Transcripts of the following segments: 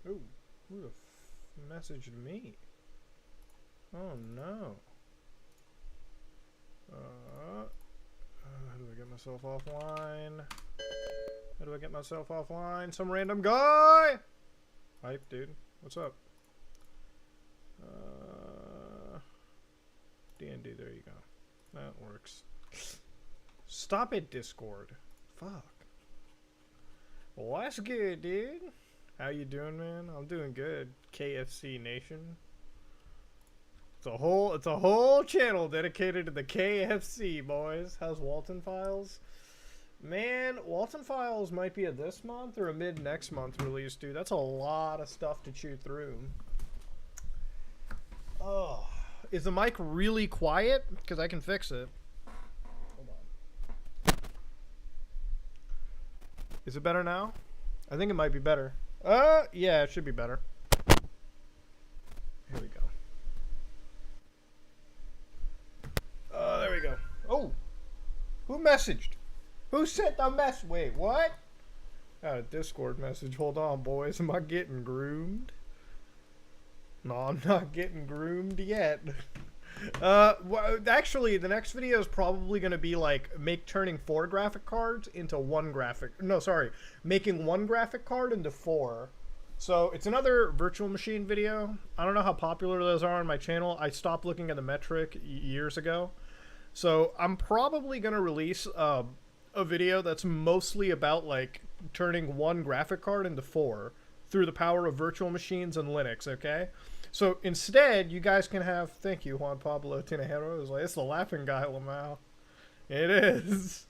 Ooh, who the messaged me? Oh no. How do I get myself offline? How do I get myself offline? Some random guy! Hype, dude. What's up? D&D, there you go. That works. Stop it, Discord. Fuck. Well, that's good, dude. How you doing, man? I'm doing good. KFC Nation. It's a whole channel dedicated to the KFC, boys. How's Walton Files? Man, Walton Files might be a this month or a mid next month release, dude. That's a lot of stuff to chew through. Oh, is the mic really quiet? Because I can fix it. Hold on. Is it better now? I think it might be better. Yeah, it should be better. Here we go. There we go. Oh, who messaged? Who sent the mess? Wait, what? Got a Discord message. Hold on, boys. Am I getting groomed? No, I'm not getting groomed yet. Well, actually, the next video is probably going to be like turning 4 graphic cards into 1 graphic. No, sorry, making 1 graphic card into 4. So it's another virtual machine video. I don't know how popular those are on my channel. I stopped looking at the metric years ago. So I'm probably going to release a video that's mostly about like turning 1 graphic card into 4 through the power of virtual machines and Linux, okay? So instead, you guys can have, thank you, Juan Pablo Tinajero. It's the laughing guy, Lamau. It is.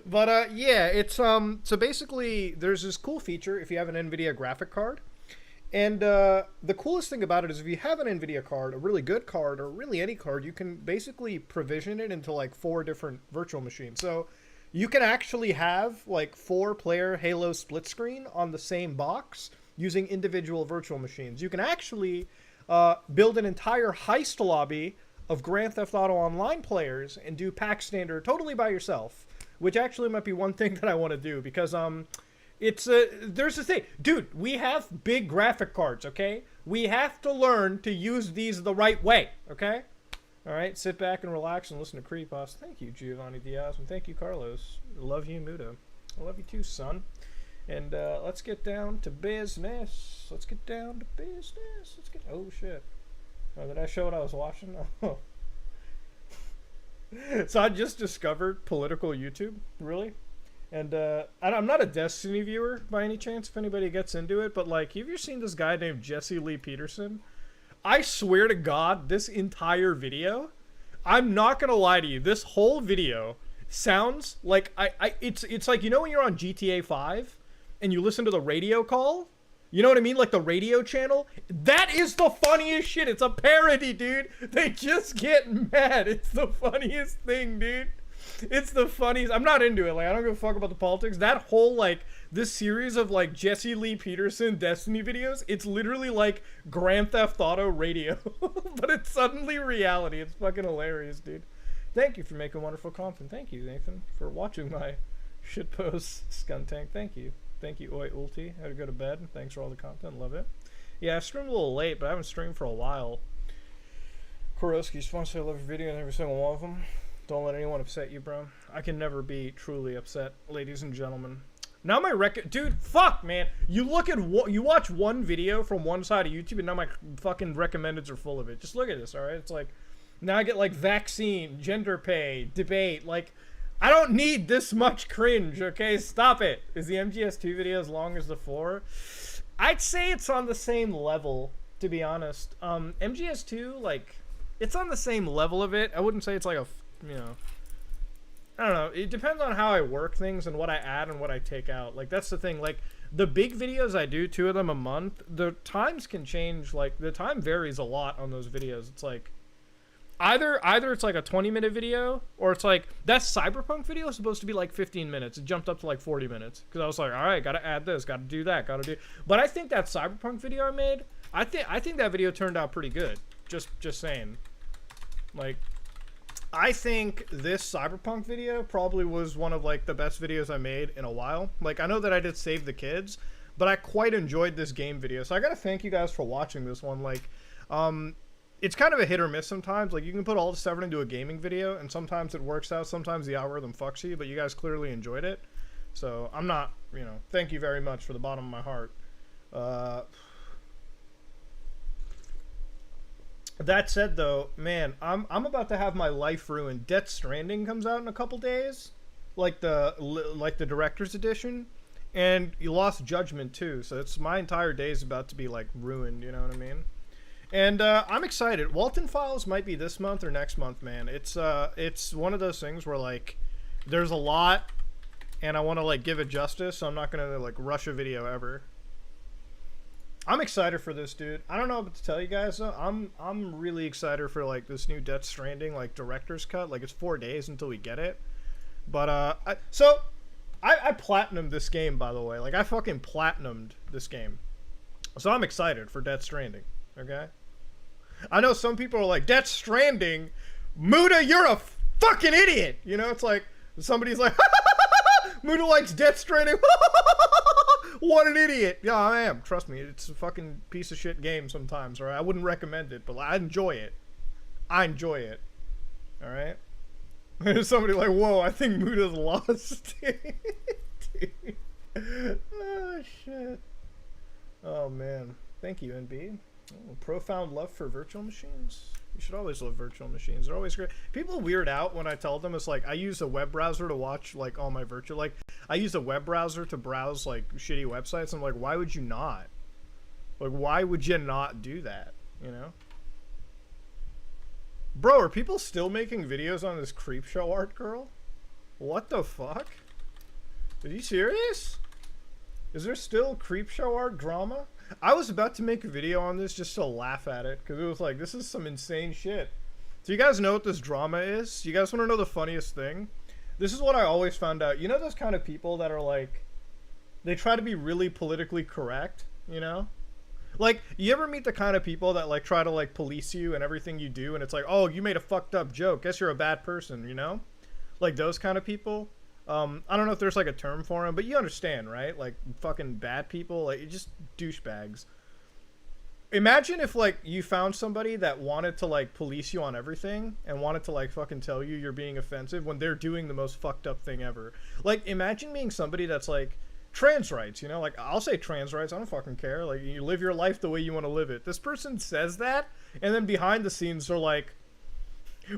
But yeah, it's so basically there's this cool feature if you have an NVIDIA graphic card. And the coolest thing about it is if you have an NVIDIA card, a really good card, or really any card, you can basically provision it into like 4 different virtual machines. So you can actually have like 4-player Halo split screen on the same box using individual virtual machines. You can actually build an entire heist lobby of Grand Theft Auto Online players and do pack standard totally by yourself, which actually might be one thing that I want to do because there's a thing. Dude, we have big graphic cards, okay? We have to learn to use these the right way, okay? All right, sit back and relax and listen to Creepos. Thank you, Giovanni Diaz, and thank you, Carlos. Love you, Muda. I love you too, son. And let's get down to business. Let's get down to business. Let's get. Oh shit! Oh, did I show what I was watching? Oh. So I just discovered political YouTube, really, and I'm not a Destiny viewer by any chance. If anybody gets into it, but like, have you seen this guy named Jesse Lee Peterson? I swear to God, this entire video, I'm not gonna lie to you. This whole video sounds like it's like, you know when you're on GTA 5 and you listen to the radio call, you know what I mean, like the radio channel. That is the funniest shit. It's a parody, dude. They just get mad. It's the funniest thing, dude. It's the funniest. I'm not into it. Like, I don't give a fuck about the politics. That whole like this series of like Jesse Lee Peterson Destiny videos, it's literally like Grand Theft Auto radio, but it's suddenly reality. It's fucking hilarious, dude. Thank you for making wonderful content. Thank you, Nathan, for watching my shitpost Skuntank. Thank you. Thank you, Oi Ulti. I had to go to bed. Thanks for all the content. Love it. Yeah, I streamed a little late, but I haven't streamed for a while. Koroski, just want to say I love your video and every single one of them. Don't let anyone upset you, bro. I can never be truly upset, ladies and gentlemen. Now my dude, fuck, man. You look at you watch one video from one side of YouTube, and now my fucking recommendeds are full of it. Just look at this, all right? It's like, now I get like vaccine, gender pay, debate. Like, I don't need this much cringe, okay? Stop it. Is the MGS2 video as long as the 4? I'd say it's on the same level, to be honest. MGS2, like, it's on the same level of it. I wouldn't say it's like a, you know, I don't know. It depends on how I work things and what I add and what I take out. Like, that's the thing. Like, the big videos I do, 2 of them a month, the times can change. Like, the time varies a lot on those videos. It's like, either it's like a 20-minute video, or it's like, that Cyberpunk video is supposed to be like 15 minutes. It jumped up to like 40 minutes. Because I was like, all right, got to add this, got to do that, got to do. But I think that Cyberpunk video I made, I think that video turned out pretty good. Just saying. Like, I think this Cyberpunk video probably was one of like the best videos I made in a while. Like, I know that I did Save the Kids, but I quite enjoyed this game video. So I gotta thank you guys for watching this one. Like, it's kind of a hit or miss sometimes. Like, you can put all this effort into a gaming video, and sometimes it works out. Sometimes the algorithm fucks you, but you guys clearly enjoyed it. So I'm not, you know, thank you very much for the bottom of my heart. That said, though, man, I'm about to have my life ruined. Death Stranding comes out in a couple days, like the director's edition, and you Lost Judgment too. So it's my entire day is about to be like ruined. You know what I mean? And I'm excited. Walton Files might be this month or next month, man. It's one of those things where like there's a lot, and I want to like give it justice. So I'm not gonna like rush a video ever. I'm excited for this, dude. I don't know what to tell you guys though. I'm really excited for like this new Death Stranding like director's cut. Like it's 4 days until we get it. But I platinumed this game, by the way. Like I fucking platinumed this game. So I'm excited for Death Stranding. Okay? I know some people are like, Death Stranding? Muda, you're a fucking idiot! You know, it's like somebody's like Muda likes Death Stranding. What an idiot. Yeah, I am. Trust me, it's a fucking piece of shit game sometimes, alright? I wouldn't recommend it, but I enjoy it. I enjoy it. Alright? There's somebody like, whoa, I think Muda's lost it. Oh, shit. Oh, man. Thank you, NB. Oh, profound love for virtual machines. You should always love virtual machines. They're always great. People weird out when I tell them it's like I use a web browser to watch like all my virtual, like I use a web browser to browse like shitty websites. I'm like, why would you not? Like, why would you not do that? You know? Bro, are people still making videos on this creep show art girl? What the fuck? Are you serious? Is there still creep show art drama? I was about to make a video on this just to laugh at it, because it was like, this is some insane shit. Do you guys know what this drama is? You guys want to know the funniest thing? This is what I always found out. You know those kind of people that are like, they try to be really politically correct, you know? Like, you ever meet the kind of people that like try to like police you and everything you do, and it's like, oh, you made a fucked up joke, guess you're a bad person, you know? Like those kind of people. I don't know if there's like a term for them, but you understand, right? Like fucking bad people, like just douchebags. Imagine if like you found somebody that wanted to like police you on everything and wanted to like fucking tell you you're being offensive when they're doing the most fucked up thing ever. Like imagine being somebody that's like trans rights, you know? Like I'll say trans rights, I don't fucking care. Like you live your life the way you want to live it. This person says that, and then behind the scenes they're like,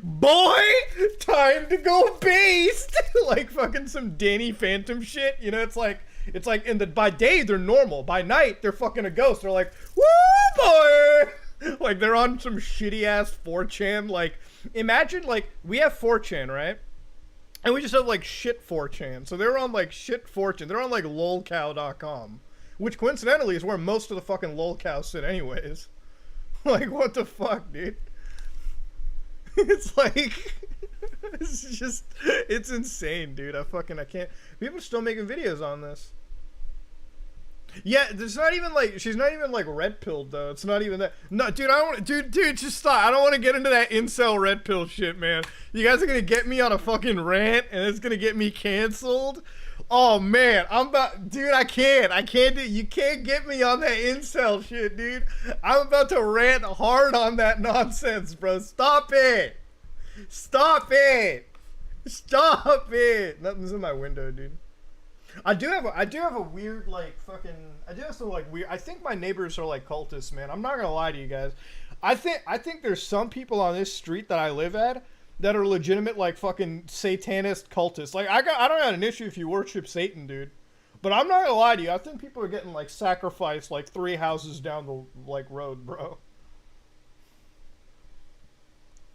boy, time to go based. Like fucking some Danny Phantom shit, you know? It's like by day they're normal, by night they're fucking a ghost. They're like, woo boy. Like they're on some shitty ass 4chan. Like imagine like we have 4chan, right? And we just have like shit 4chan. So they're on like shit 4chan. They're on like lolcow.com, which coincidentally is where most of the fucking lolcows sit anyways. Like what the fuck, dude? It's like, it's insane, dude. I can't. People are still making videos on this. Yeah, there's not even like, she's not even like red pilled though. It's not even that. No, dude, I don't want, dude, just stop. I don't want to get into that incel red pill shit, man. You guys are gonna get me on a fucking rant, and it's gonna get me canceled. Oh man, dude, I can't do, you can't get me on that incel shit, dude. I'm about to rant hard on that nonsense, bro. Stop it. Stop it. Stop it. Nothing's in my window, dude. I do have a weird, like, fucking, I do have some, like, weird, I think my neighbors are, like, cultists, man. I'm not gonna lie to you guys. I think there's some people on this street that I live at that are legitimate, like, fucking satanist cultists. Like, I don't have an issue if you worship Satan, dude. But I'm not gonna lie to you. I think people are getting, like, sacrificed, like, 3 houses down the, like, road, bro.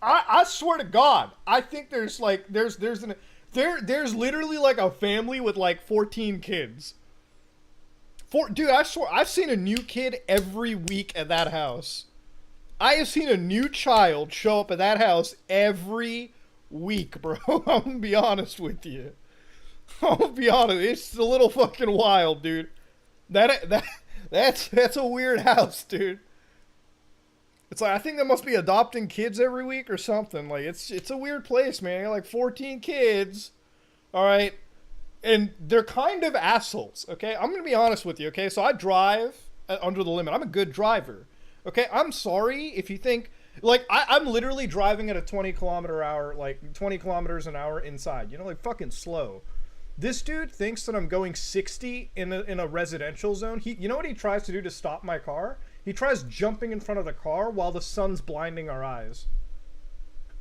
I swear to God, I think there's, like, there's literally, like, a family with, like, 14 kids. Dude, I swear, I've seen a new kid every week at that house. I have seen a new child show up at that house every week, bro. I'm gonna be honest with you. I'm gonna be honest. It's a little fucking wild, dude. That's a weird house, dude. It's like, I think they must be adopting kids every week or something. Like, it's a weird place, man. Like 14 kids. All right. And they're kind of assholes, okay? I'm gonna be honest with you, okay? So I drive under the limit. I'm a good driver, okay? I'm sorry if you think, like, I'm literally driving at a 20 km/h, like 20 kilometers an hour inside, you know, like fucking slow. This dude thinks that I'm going 60 in a residential zone. You know what he tries to do to stop my car? He tries jumping in front of the car while the sun's blinding our eyes.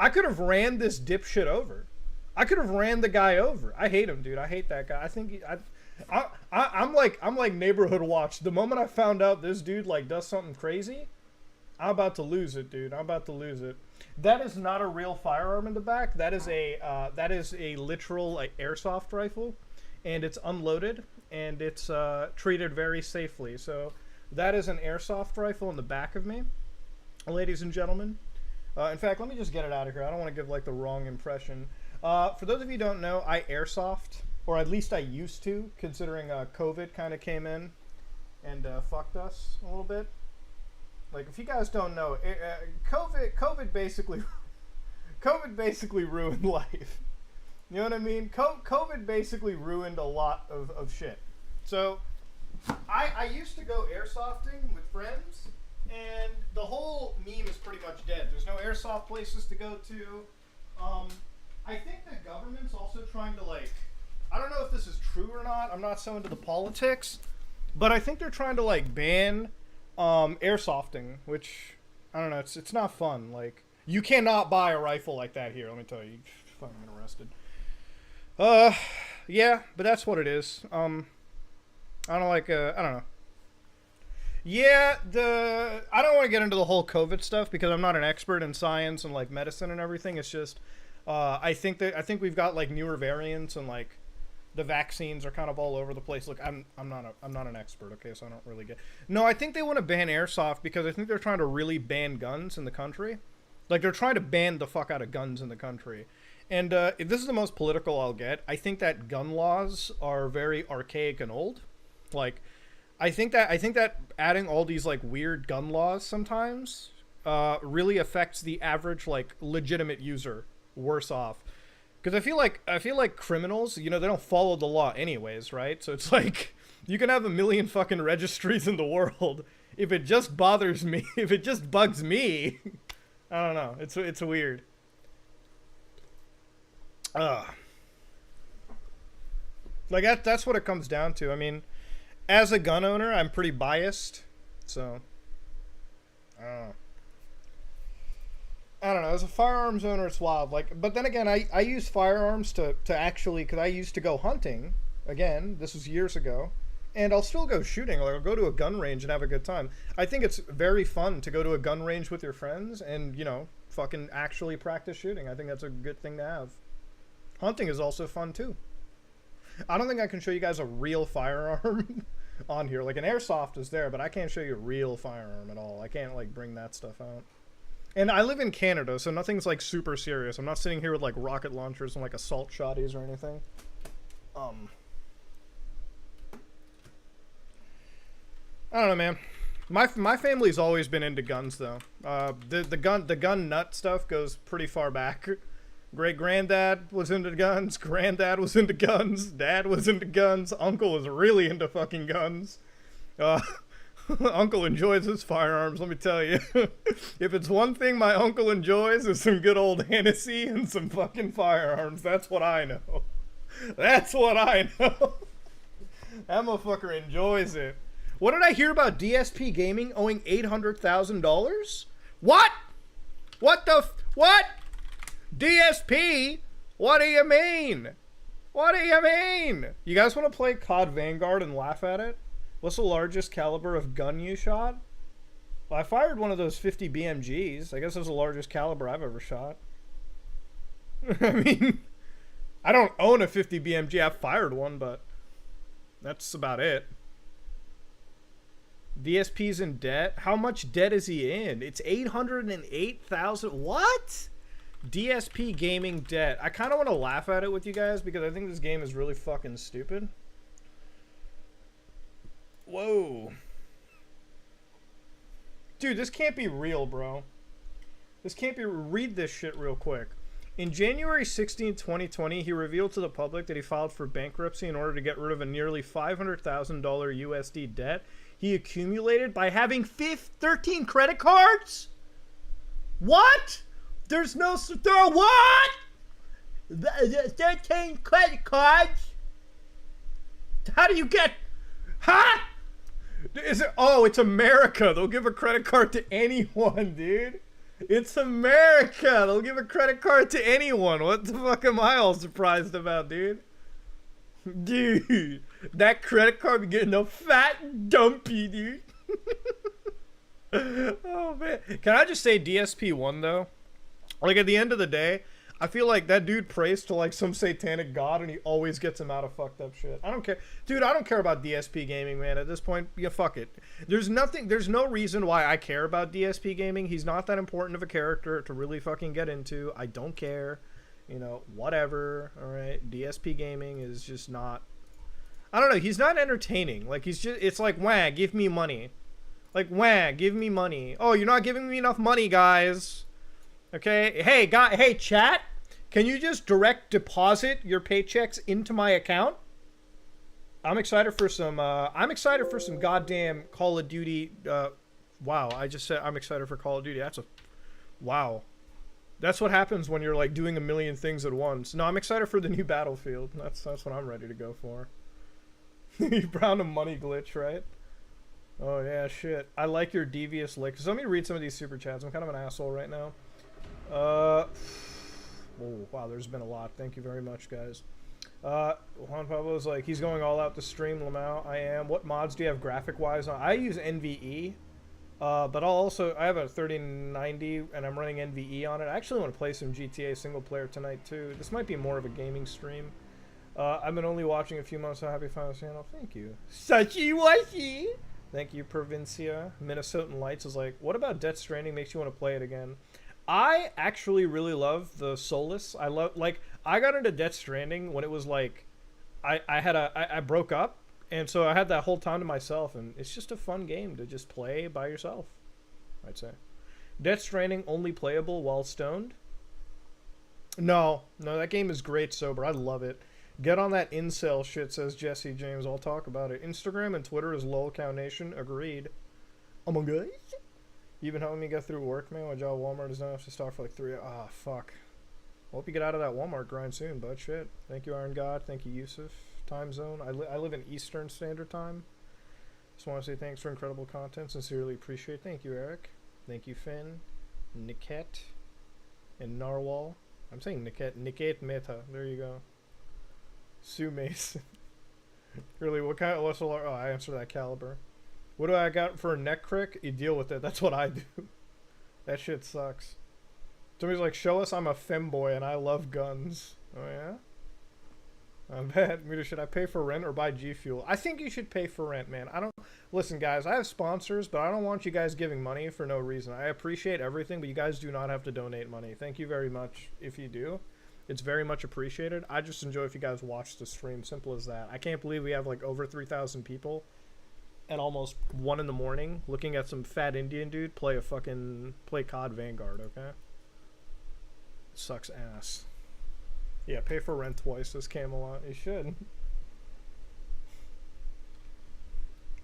I could have ran this dipshit over. I could have ran the guy over. I hate him, dude. I hate that guy. I think I'm like neighborhood watch. The moment I found out this dude like does something crazy, I'm about to lose it, dude. I'm about to lose it. That is not a real firearm in the back. That is a literal like airsoft rifle, and it's unloaded and it's treated very safely. So that is an airsoft rifle in the back of me, ladies and gentlemen. In fact, let me just get it out of here. I don't want to give like the wrong impression. For those of you who don't know, I airsoft, or at least I used to, considering COVID kind of came in and fucked us a little bit. Like, if you guys don't know, COVID basically ruined life. You know what I mean? COVID basically ruined a lot of shit. So, I used to go airsofting with friends, and the whole meme is pretty much dead. There's no airsoft places to go to. I think the government's also trying to, like, I don't know if this is true or not. I'm not so into the politics, but I think they're trying to like ban airsofting, which I don't know. It's not fun. Like, you cannot buy a rifle like that here. Let me tell you, you're fucking arrested. Yeah, but that's what it is. I don't like. I don't know. Yeah, I don't want to get into the whole COVID stuff because I'm not an expert in science and like medicine and everything. It's just I think we've got like newer variants and like the vaccines are kind of all over the place. Look, I'm not an expert, okay, so I don't really get. No, I think they want to ban airsoft because I think they're trying to really ban guns in the country. Like, they're trying to ban the fuck out of guns in the country. And if this is the most political I'll get, I think that gun laws are very archaic and old. Like, I think that adding all these like weird gun laws sometimes really affects the average like legitimate user worse off. Because I feel like criminals, you know, they don't follow the law anyways, right? So it's like you can have a million fucking registries in the world. If it just bothers me, if it just bugs me, I don't know. It's weird. Like that's what it comes down to. I mean, as a gun owner, I'm pretty biased, so I don't know. As a firearms owner, it's wild. Like, but then again, I use firearms to actually, because I used to go hunting. Again, this was years ago, and I'll still go shooting. Like, I'll go to a gun range and have a good time. I think it's very fun to go to a gun range with your friends and, you know, fucking actually practice shooting. I think that's a good thing to have. Hunting is also fun too. I don't think I can show you guys a real firearm on here. Like, an airsoft is there, but I can't show you a real firearm at all. I can't like bring that stuff out. And I live in Canada, so nothing's like super serious. I'm not sitting here with like rocket launchers and like assault shotties or anything. I don't know, man. My family's always been into guns, though. The gun nut stuff goes pretty far back. Great granddad was into guns. Granddad was into guns. Dad was into guns. Uncle was really into fucking guns. Uncle enjoys his firearms, let me tell you. If it's one thing my uncle enjoys, is some good old Hennessy and some fucking firearms. That's what I know. That's what I know. That motherfucker enjoys it. What did I hear about DSP Gaming owing $800,000? What? What the what? DSP? What do you mean? What do you mean? You guys want to play COD Vanguard and laugh at it? What's the largest caliber of gun you shot? Well, I fired one of those 50 BMGs. I guess that's the largest caliber I've ever shot. I mean, I don't own a 50 BMG. I've fired one, but that's about it. DSP's in debt? How much debt is he in? It's 808,000. What? DSP Gaming debt. I kind of want to laugh at it with you guys because I think this game is really fucking stupid. Whoa. Dude, this can't be real, bro. This can't be... Read this shit real quick. In January 16, 2020, he revealed to the public that he filed for bankruptcy in order to get rid of a nearly $500,000 USD debt he accumulated by having 13 credit cards? What? There's no... There what? 13 credit cards? How do you get... Huh? Is it... Oh, it's America. They'll give a credit card to anyone, dude. It's America. They'll give a credit card to anyone. What the fuck am I all surprised about, dude? Dude, that credit card be getting a fat dumpy, dude. Oh, man. Can I just say DSP won, though? Like, at the end of the day, I feel like that dude prays to, like, some satanic god, and he always gets him out of fucked up shit. I don't care. Dude, I don't care about DSP gaming, man. At this point, yeah, fuck it. There's no reason why I care about DSP gaming. He's not that important of a character to really fucking get into. I don't care. You know, whatever. All right. DSP gaming is just not... I don't know. He's not entertaining. Like, he's just... It's like, wah, give me money. Like, wah, give me money. Oh, you're not giving me enough money, guys. Okay? Hey, chat. Can you just direct deposit your paychecks into my account? I'm excited for some goddamn Call of Duty. Wow, I just said I'm excited for Call of Duty. Wow. That's what happens when you're like doing a million things at once. No, I'm excited for the new Battlefield. That's what I'm ready to go for. You found a money glitch, right? Oh yeah, shit. I like your devious licks. Let me read some of these super chats. I'm kind of an asshole right now. Oh, wow, there's been a lot. Thank you very much, guys. Juan Pablo's like, he's going all out to stream, Lamau. I am. What mods do you have graphic-wise on? I use NVE, but I have a 3090, and I'm running NVE on it. I actually want to play some GTA single-player tonight, too. This might be more of a gaming stream. I've been only watching a few months, so happy final channel. Thank you. Sachi-washi! Thank you, Provincia. Minnesotan Lights is like, what about Death Stranding makes you want to play it again? I actually really love the Solus. I got into Death Stranding when it was like, I broke up, and so I had that whole time to myself, and it's just a fun game to just play by yourself, I'd say. Death Stranding only playable while stoned? No, that game is great sober. I love it. Get on that incel shit, says Jesse James. I'll talk about it. Instagram and Twitter is lolcownation. Agreed. Among us. You've been helping me get through work, man. My job at Walmart is not enough to stop for like 3 hours. Ah, fuck. Hope you get out of that Walmart grind soon, bud. Shit. Thank you, Iron God. Thank you, Yusuf. Time zone. I live in Eastern Standard Time. Just want to say thanks for incredible content. Sincerely appreciate. Thank you, Eric. Thank you, Finn, Niket, and Narwhal. I'm saying Niket Meta. There you go. Sue Mason. Really, what kind of... Oh, I answered that caliber. What do I got for a neck crick? You deal with it. That's what I do. That shit sucks. Somebody's like, show us I'm a femboy and I love guns. Oh, yeah? I'm bad. Meter, should I pay for rent or buy G Fuel? I think you should pay for rent, man. Listen, guys, I have sponsors, but I don't want you guys giving money for no reason. I appreciate everything, but you guys do not have to donate money. Thank you very much if you do. It's very much appreciated. I just enjoy if you guys watch the stream. Simple as that. I can't believe we have like over 3,000 people at almost 1 in the morning looking at some fat Indian dude play COD Vanguard, okay? It sucks ass. Yeah, pay for rent twice, this Camelot. You should.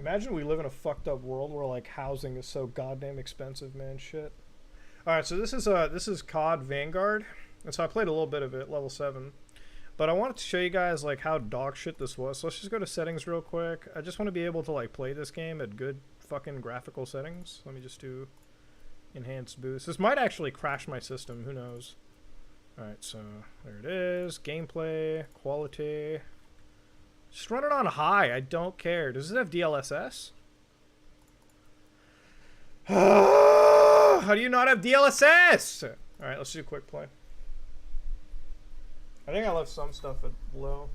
Imagine we live in a fucked up world where like housing is so goddamn expensive, man. Shit. Alright, so this is COD Vanguard. And so I played a little bit of it, level 7. But I wanted to show you guys like how dog shit this was. So let's just go to settings real quick. I just want to be able to like play this game at good fucking graphical settings. Let me just do enhanced boost. This might actually crash my system, who knows. Alright, so there it is. Gameplay, quality. Just run it on high, I don't care. Does it have DLSS? How do you not have DLSS? Alright, let's do a quick play. I think I left some stuff at low.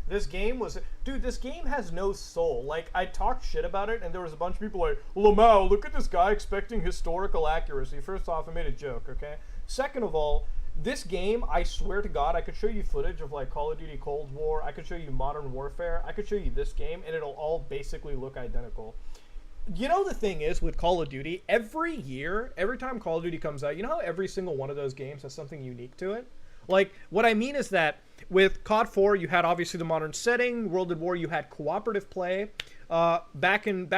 This game was... Dude, this game has no soul. Like, I talked shit about it, and there was a bunch of people like, Lamau, look at this guy expecting historical accuracy. First off, I made a joke, okay? Second of all, this game, I swear to God, I could show you footage of, like, Call of Duty Cold War. I could show you Modern Warfare. I could show you this game, and it'll all basically look identical. You know the thing is with Call of Duty, every year, every time Call of Duty comes out, you know how every single one of those games has something unique to it? Like, what I mean is that with COD 4, you had obviously the modern setting. World at War, you had cooperative play. Back when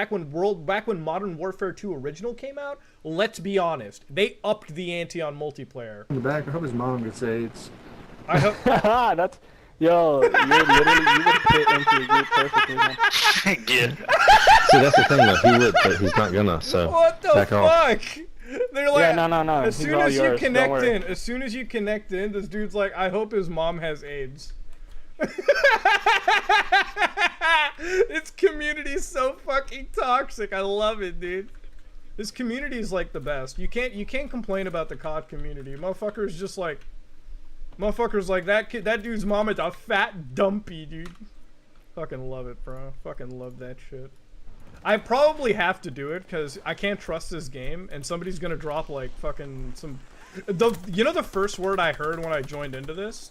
Modern Warfare 2 Original came out, let's be honest, they upped the ante on multiplayer. In the back, I hope his mom gets AIDS. I hope. That's yo, you would fit into the group perfectly, man. Yeah. See, that's the thing though. He would, but he's not gonna. So What the back fuck? off. They're like, Yeah, no. As He's soon all as you yours, don't connect worry. in, this dude's like, I hope his mom has AIDS. This community's so fucking toxic. I love it, dude. This community is like the best. You can't complain about the COD community. Motherfuckers like that dude's mom is a fat dumpy, dude. Fucking love it, bro. Fucking love that shit. I probably have to do it because I can't trust this game, and somebody's gonna drop like fucking some. You know the first word I heard when I joined into this?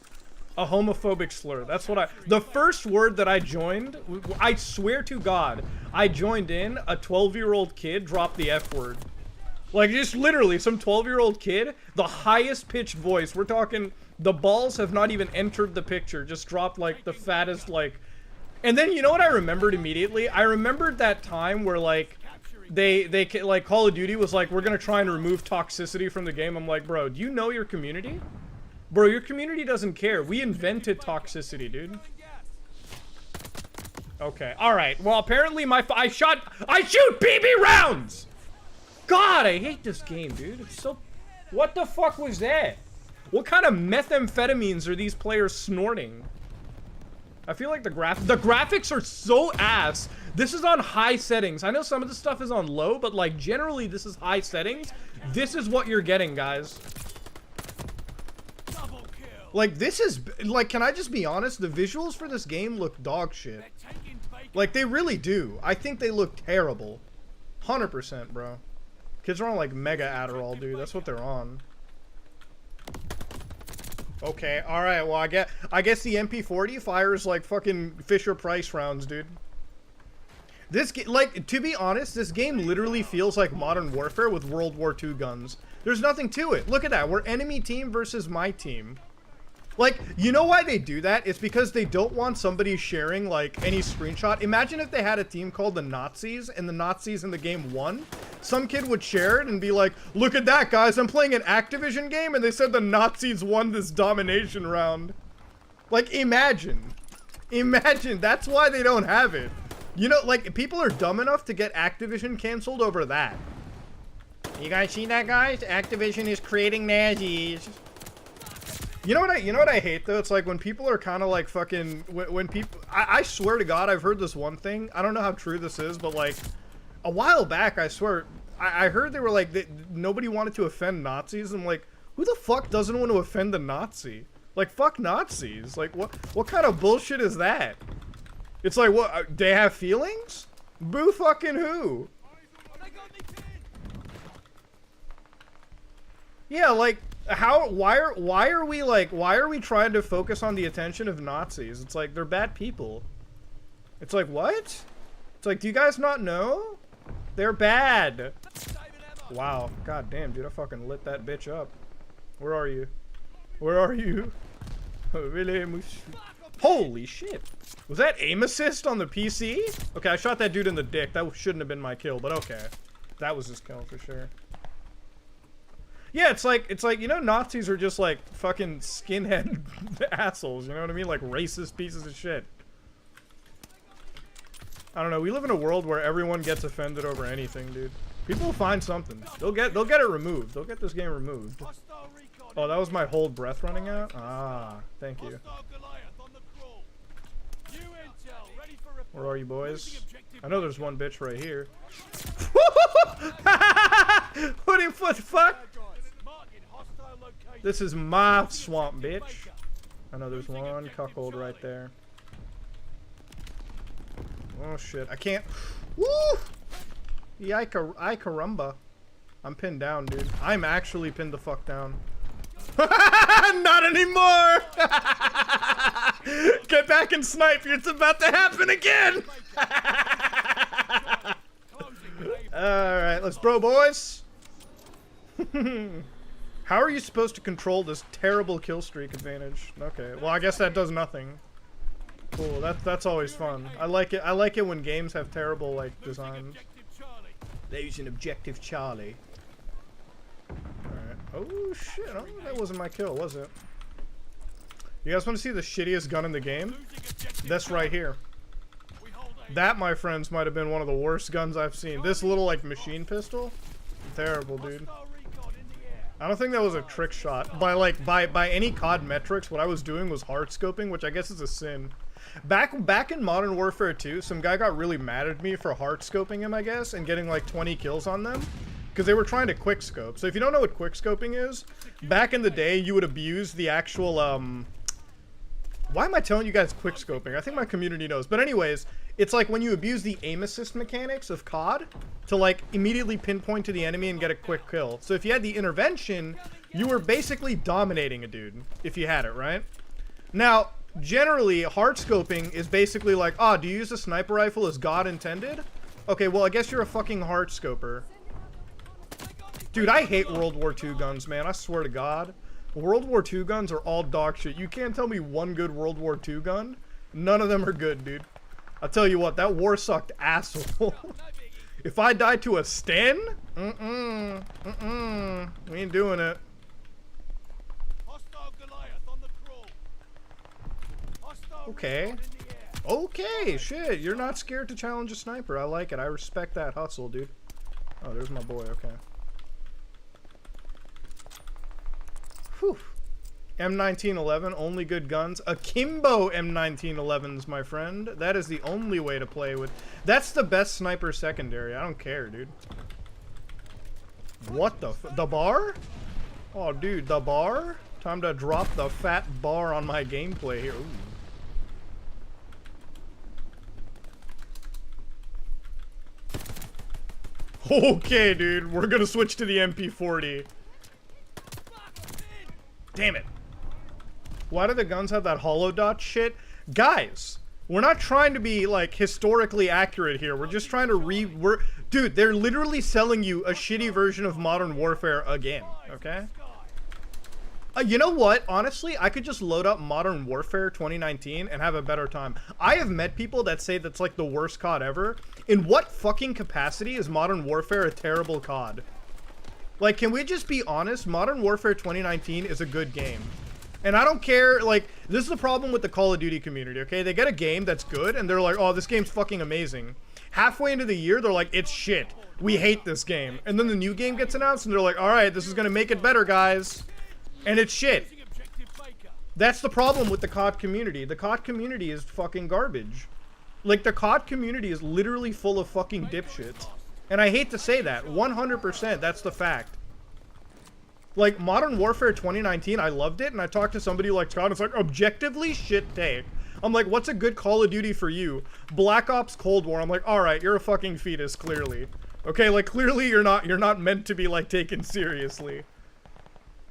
A homophobic slur. That's what the first word that I joined, I swear to God, I joined in, a 12-year-old kid dropped the F word. Like, just literally, some 12-year-old kid, the highest pitched voice, we're talking, the balls have not even entered the picture, just dropped like the fattest, like. And then, you know what I remembered immediately? I remembered that time where, like, they like, Call of Duty was like, we're gonna try and remove toxicity from the game. I'm like, bro, do you know your community? Bro, your community doesn't care. We invented toxicity, dude. Okay, alright. Well, apparently I shoot BB rounds! God, I hate this game, dude. It's so... What the fuck was that? What kind of methamphetamines are these players snorting? I feel like the graphics are so ass. This is on high settings. I know some of the stuff is on low, but like generally this is high settings. This is what you're getting, guys. Like this is like, can I just be honest? The visuals for this game look dog shit. Like they really do. I think they look terrible. 100%, bro. Kids are on like mega Adderall, dude. That's what they're on. Okay, alright, well I guess the MP40 fires like fucking Fisher-Price rounds, dude. This like, to be honest, this game literally feels like Modern Warfare with World War II guns. There's nothing to it. Look at that, we're enemy team versus my team. Like, you know why they do that? It's because they don't want somebody sharing, like, any screenshot. Imagine if they had a team called the Nazis, and the Nazis in the game won. Some kid would share it and be like, look at that, guys, I'm playing an Activision game, and they said the Nazis won this domination round. Like, imagine. Imagine, that's why they don't have it. You know, like, people are dumb enough to get Activision canceled over that. You guys see that, guys? Activision is creating Nazis. You know what I hate though? It's like when people are kind of like fucking when people. I swear to God, I've heard this one thing. I don't know how true this is, but like a while back, I swear, I heard they were like nobody wanted to offend Nazis. I'm like, who the fuck doesn't want to offend the Nazi? Like fuck Nazis. Like what kind of bullshit is that? It's like what they have feelings? Boo fucking who? Yeah, like. Why are we trying to focus on the attention of Nazis? It's like, they're bad people. It's like, what? It's like, do you guys not know? They're bad. Wow. God damn, dude, I fucking lit that bitch up. Where are you? Where are you? Holy shit. Was that aim assist on the PC? Okay, I shot that dude in the dick. That shouldn't have been my kill, but okay. That was his kill for sure. Yeah, it's like, you know, Nazis are just like fucking skinhead assholes, you know what I mean? Like racist pieces of shit. I don't know, we live in a world where everyone gets offended over anything, dude. People will find something. They'll get it removed. They'll get this game removed. Oh, that was my hold breath running out? Ah, thank you. Where are you, boys? I know there's one bitch right here. What the fuck? This is my swamp, bitch. I know there's one cuckold right there. Oh shit, I can't. Woo! Ay caramba. I'm pinned down, dude. I'm actually pinned the fuck down. Not anymore! Get back and snipe, it's about to happen again! Alright, let's bro, boys. How are you supposed to control this terrible kill streak advantage? Okay, well, I guess that does nothing. Cool, that's always fun. I like it when games have terrible, like, designs. They're using Objective Charlie. Alright. Oh, shit. Oh, that wasn't my kill, was it? You guys want to see the shittiest gun in the game? This right here. That, my friends, might have been one of the worst guns I've seen. This little, like, machine pistol? Terrible, dude. I don't think that was a trick shot. By any COD metrics, what I was doing was hard scoping, which I guess is a sin. Back in Modern Warfare 2, some guy got really mad at me for hard scoping him, I guess, and getting like 20 kills on them. Because they were trying to quick scope. So if you don't know what quick scoping is, back in the day you would abuse the actual why am I telling you guys quick scoping? I think my community knows. But anyways, it's like when you abuse the aim assist mechanics of COD to like immediately pinpoint to the enemy and get a quick kill. So if you had the intervention, you were basically dominating a dude if you had it, right? Now, generally, hard scoping is basically like, oh, do you use a sniper rifle as God intended? Okay, well, I guess you're a fucking hard scoper. Dude, I hate World War II guns, man. I swear to God. World War II guns are all dog shit. You can't tell me one good World War II gun. None of them are good, dude. I'll tell you what, that war sucked, asshole. If I die to a Sten, we ain't doing it. Okay. Okay, shit. You're not scared to challenge a sniper. I like it. I respect that hustle, dude. Oh, there's my boy. Okay. Whew. M1911, only good guns. Akimbo M1911s, my friend. That is the only way to play with. That's the best sniper secondary. I don't care, dude. What the bar? Oh, dude, the bar? Time to drop the fat bar on my gameplay here. Ooh. Okay, dude, we're gonna switch to the MP40. Damn it. Why do the guns have that hollow dot shit? Guys, we're not trying to be, like, historically accurate here. We're just trying to dude, they're literally selling you a shitty version of Modern Warfare again, okay? You know what? Honestly, I could just load up Modern Warfare 2019 and have a better time. I have met people that say that's like the worst COD ever. In what fucking capacity is Modern Warfare a terrible COD? Like, can we just be honest? Modern Warfare 2019 is a good game. And I don't care, like, this is the problem with the Call of Duty community, okay? They get a game that's good, and they're like, oh, this game's fucking amazing. Halfway into the year, they're like, it's shit. We hate this game. And then the new game gets announced, and they're like, alright, this is gonna make it better, guys. And it's shit. That's the problem with the COD community. The COD community is fucking garbage. Like, the COD community is literally full of fucking dipshits. And I hate to say that. 100%, that's the fact. Like, Modern Warfare 2019, I loved it, and I talked to somebody like Scott, and it's like, objectively, shit take. I'm like, what's a good Call of Duty for you? Black Ops Cold War. I'm like, alright, you're a fucking fetus, clearly. Okay, like, clearly you're not meant to be, like, taken seriously.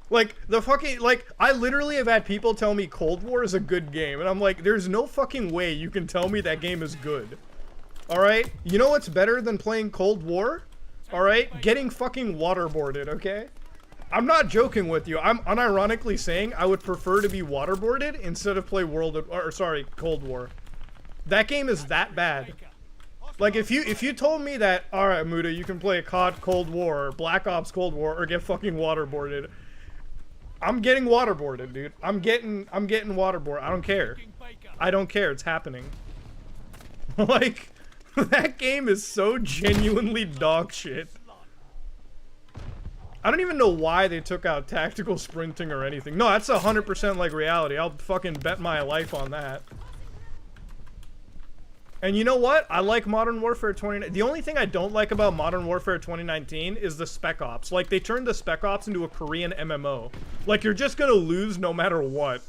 Like, the fucking, like, I literally have had people tell me Cold War is a good game, and I'm like, there's no fucking way you can tell me that game is good. Alright? You know what's better than playing Cold War? Alright? Getting fucking waterboarded, okay? I'm not joking with you. I'm unironically saying I would prefer to be waterboarded instead of play Cold War. That game is that bad. Like, if you told me that, alright, Muda, you can play COD Cold War, or Black Ops Cold War, or get fucking waterboarded, I'm getting waterboarded, dude. I'm getting waterboarded. I don't care. I don't care. It's happening. Like, that game is so genuinely dog shit. I don't even know why they took out tactical sprinting or anything. No, that's 100% like reality. I'll fucking bet my life on that. And you know what? I like Modern Warfare 2019. The only thing I don't like about Modern Warfare 2019 is the Spec Ops. Like, they turned the Spec Ops into a Korean MMO. Like, you're just gonna lose no matter what.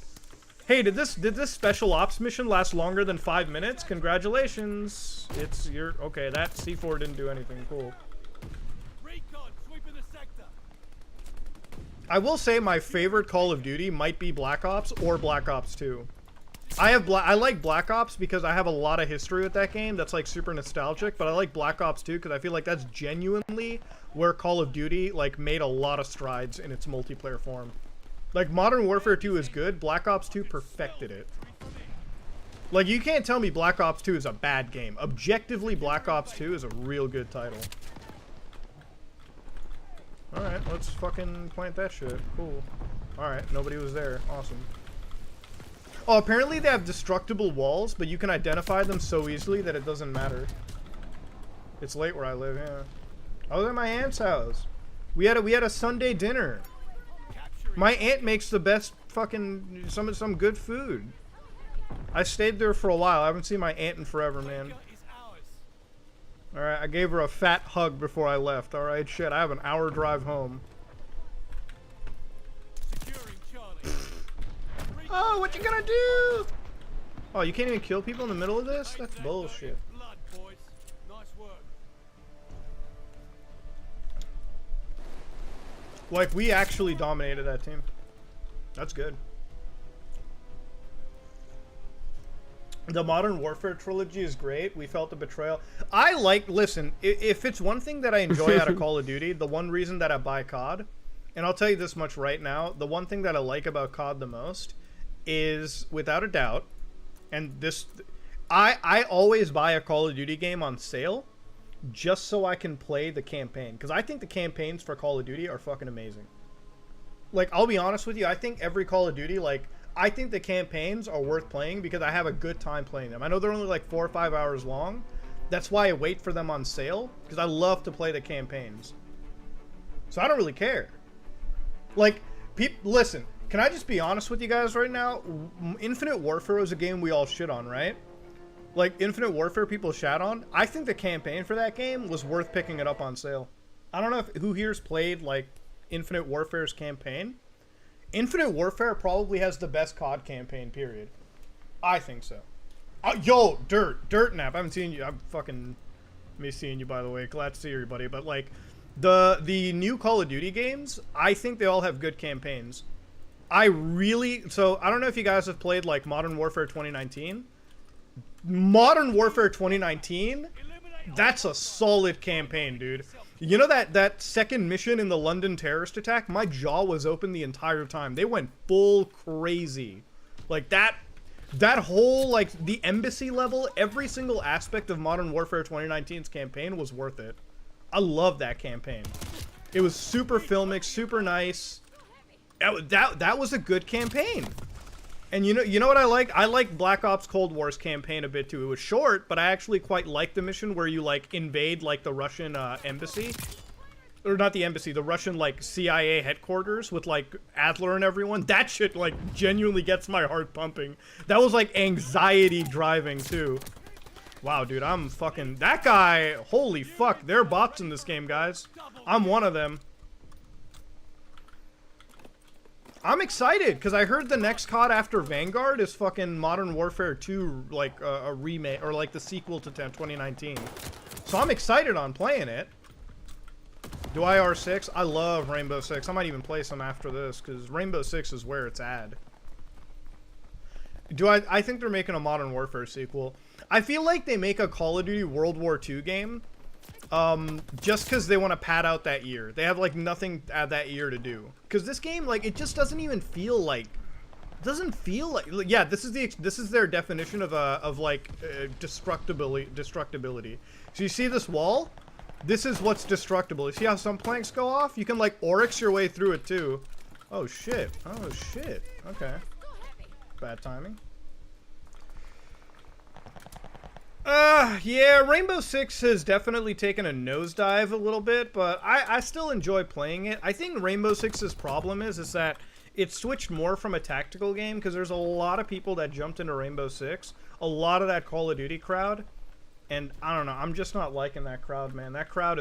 Hey, did this special ops mission last longer than 5 minutes? Congratulations. Okay, that C4 didn't do anything. Cool. I will say my favorite Call of Duty might be Black Ops or Black Ops 2. I like Black Ops because I have a lot of history with that game. That's like super nostalgic. But I like Black Ops 2 because I feel like that's genuinely where Call of Duty like made a lot of strides in its multiplayer form. Like Modern Warfare 2 is good. Black Ops 2 perfected it. Like you can't tell me Black Ops 2 is a bad game. Objectively, Black Ops 2 is a real good title. All right, let's fucking plant that shit. Cool. All right, nobody was there. Awesome. Oh, apparently they have destructible walls, but you can identify them so easily that it doesn't matter. It's late where I live, yeah. I was at my aunt's house. We had a Sunday dinner. My aunt makes the best fucking some good food. I stayed there for a while. I haven't seen my aunt in forever, man. Alright, I gave her a fat hug before I left. Alright, shit, I have an hour drive home. Oh, what you gonna do? Oh, you can't even kill people in the middle of this? That's bullshit. Like, we actually dominated that team. That's good. The Modern Warfare trilogy is great. We felt the betrayal. Listen, if it's one thing that I enjoy out of Call of Duty, the one reason that I buy COD, and I'll tell you this much right now, the one thing that I like about COD the most is, without a doubt, and this, I always buy a Call of Duty game on sale just so I can play the campaign. Because I think the campaigns for Call of Duty are fucking amazing. Like, I'll be honest with you, I think every Call of Duty, like, I think the campaigns are worth playing because I have a good time playing them. I know they're only like 4 or 5 hours long. That's why I wait for them on sale, because I love to play the campaigns. So I don't really care. Like, listen, can I just be honest with you guys right now? Infinite Warfare is a game we all shit on, right? Like, Infinite Warfare people shat on. I think the campaign for that game was worth picking it up on sale. I don't know who here's played, like, Infinite Warfare's campaign. Infinite Warfare probably has the best COD campaign, period. I think so. Yo, Dirt Nap. I haven't seen you. I'm fucking miss seeing you, by the way. Glad to see everybody. But, like, the new Call of Duty games, I think they all have good campaigns. So, I don't know if you guys have played, like, Modern Warfare 2019. Modern Warfare 2019, that's a solid campaign, dude. You know that second mission in the London terrorist attack? My jaw was open the entire time. They went full crazy. Like, that whole, like, the embassy level, every single aspect of Modern Warfare 2019's campaign was worth it. I love that campaign. It was super filmic, super nice. That was a good campaign. And you know what I like? I like Black Ops Cold War's campaign a bit too. It was short, but I actually quite liked the mission where you like invade like the Russian embassy. Or not the embassy, the Russian like CIA headquarters with like Adler and everyone. That shit like genuinely gets my heart pumping. That was like anxiety driving too. Wow, dude, I'm fucking... That guy, holy fuck, there are bots in this game, guys. I'm one of them. I'm excited, because I heard the next COD after Vanguard is fucking Modern Warfare 2, like, a remake, or like the sequel to 2019. So I'm excited on playing it. Do I R6? I love Rainbow Six. I might even play some after this, because Rainbow Six is where it's at. I think they're making a Modern Warfare sequel. I feel like they make a Call of Duty World War II game, just because they want to pad out that year. They have like nothing that year to do. Because this game, like, it just doesn't even feel like, yeah, this is their definition of destructibility. So you see this wall? This is what's destructible. You see how some planks go off? You can like Oryx your way through it too. Oh shit. Oh shit. Okay. Bad timing. Yeah, Rainbow Six has definitely taken a nosedive a little bit, but I still enjoy playing it. I think Rainbow Six's problem is that it switched more from a tactical game, because there's a lot of people that jumped into Rainbow Six, a lot of that Call of Duty crowd, and I don't know, I'm just not liking that crowd, man. That crowd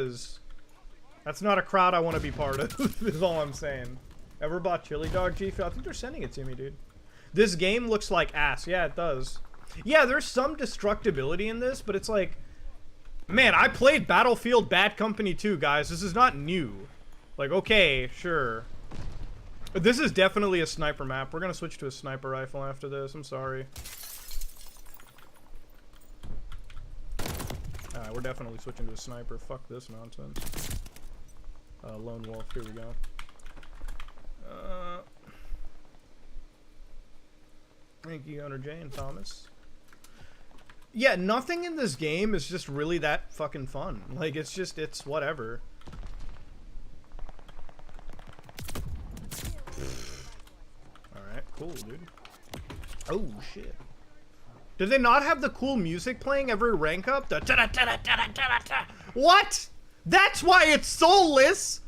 that's not a crowd I want to be part of, is all I'm saying. Ever bought Chili Dog, G-Fuel? I think they're sending it to me, dude. This game looks like ass. Yeah, it does. Yeah, there's some destructibility in this, but it's like, man, I played Battlefield Bad Company 2, guys. This is not new. Like, okay, sure. But this is definitely a sniper map. We're gonna switch to a sniper rifle after this. I'm sorry. Alright, we're definitely switching to a sniper. Fuck this nonsense. Lone wolf, here we go. Thank you, owner Jay and Thomas. Yeah, nothing in this game is just really that fucking fun. Like, it's whatever. Alright, cool, dude. Oh, shit. Did they not have the cool music playing every rank up? The what? That's why it's soulless!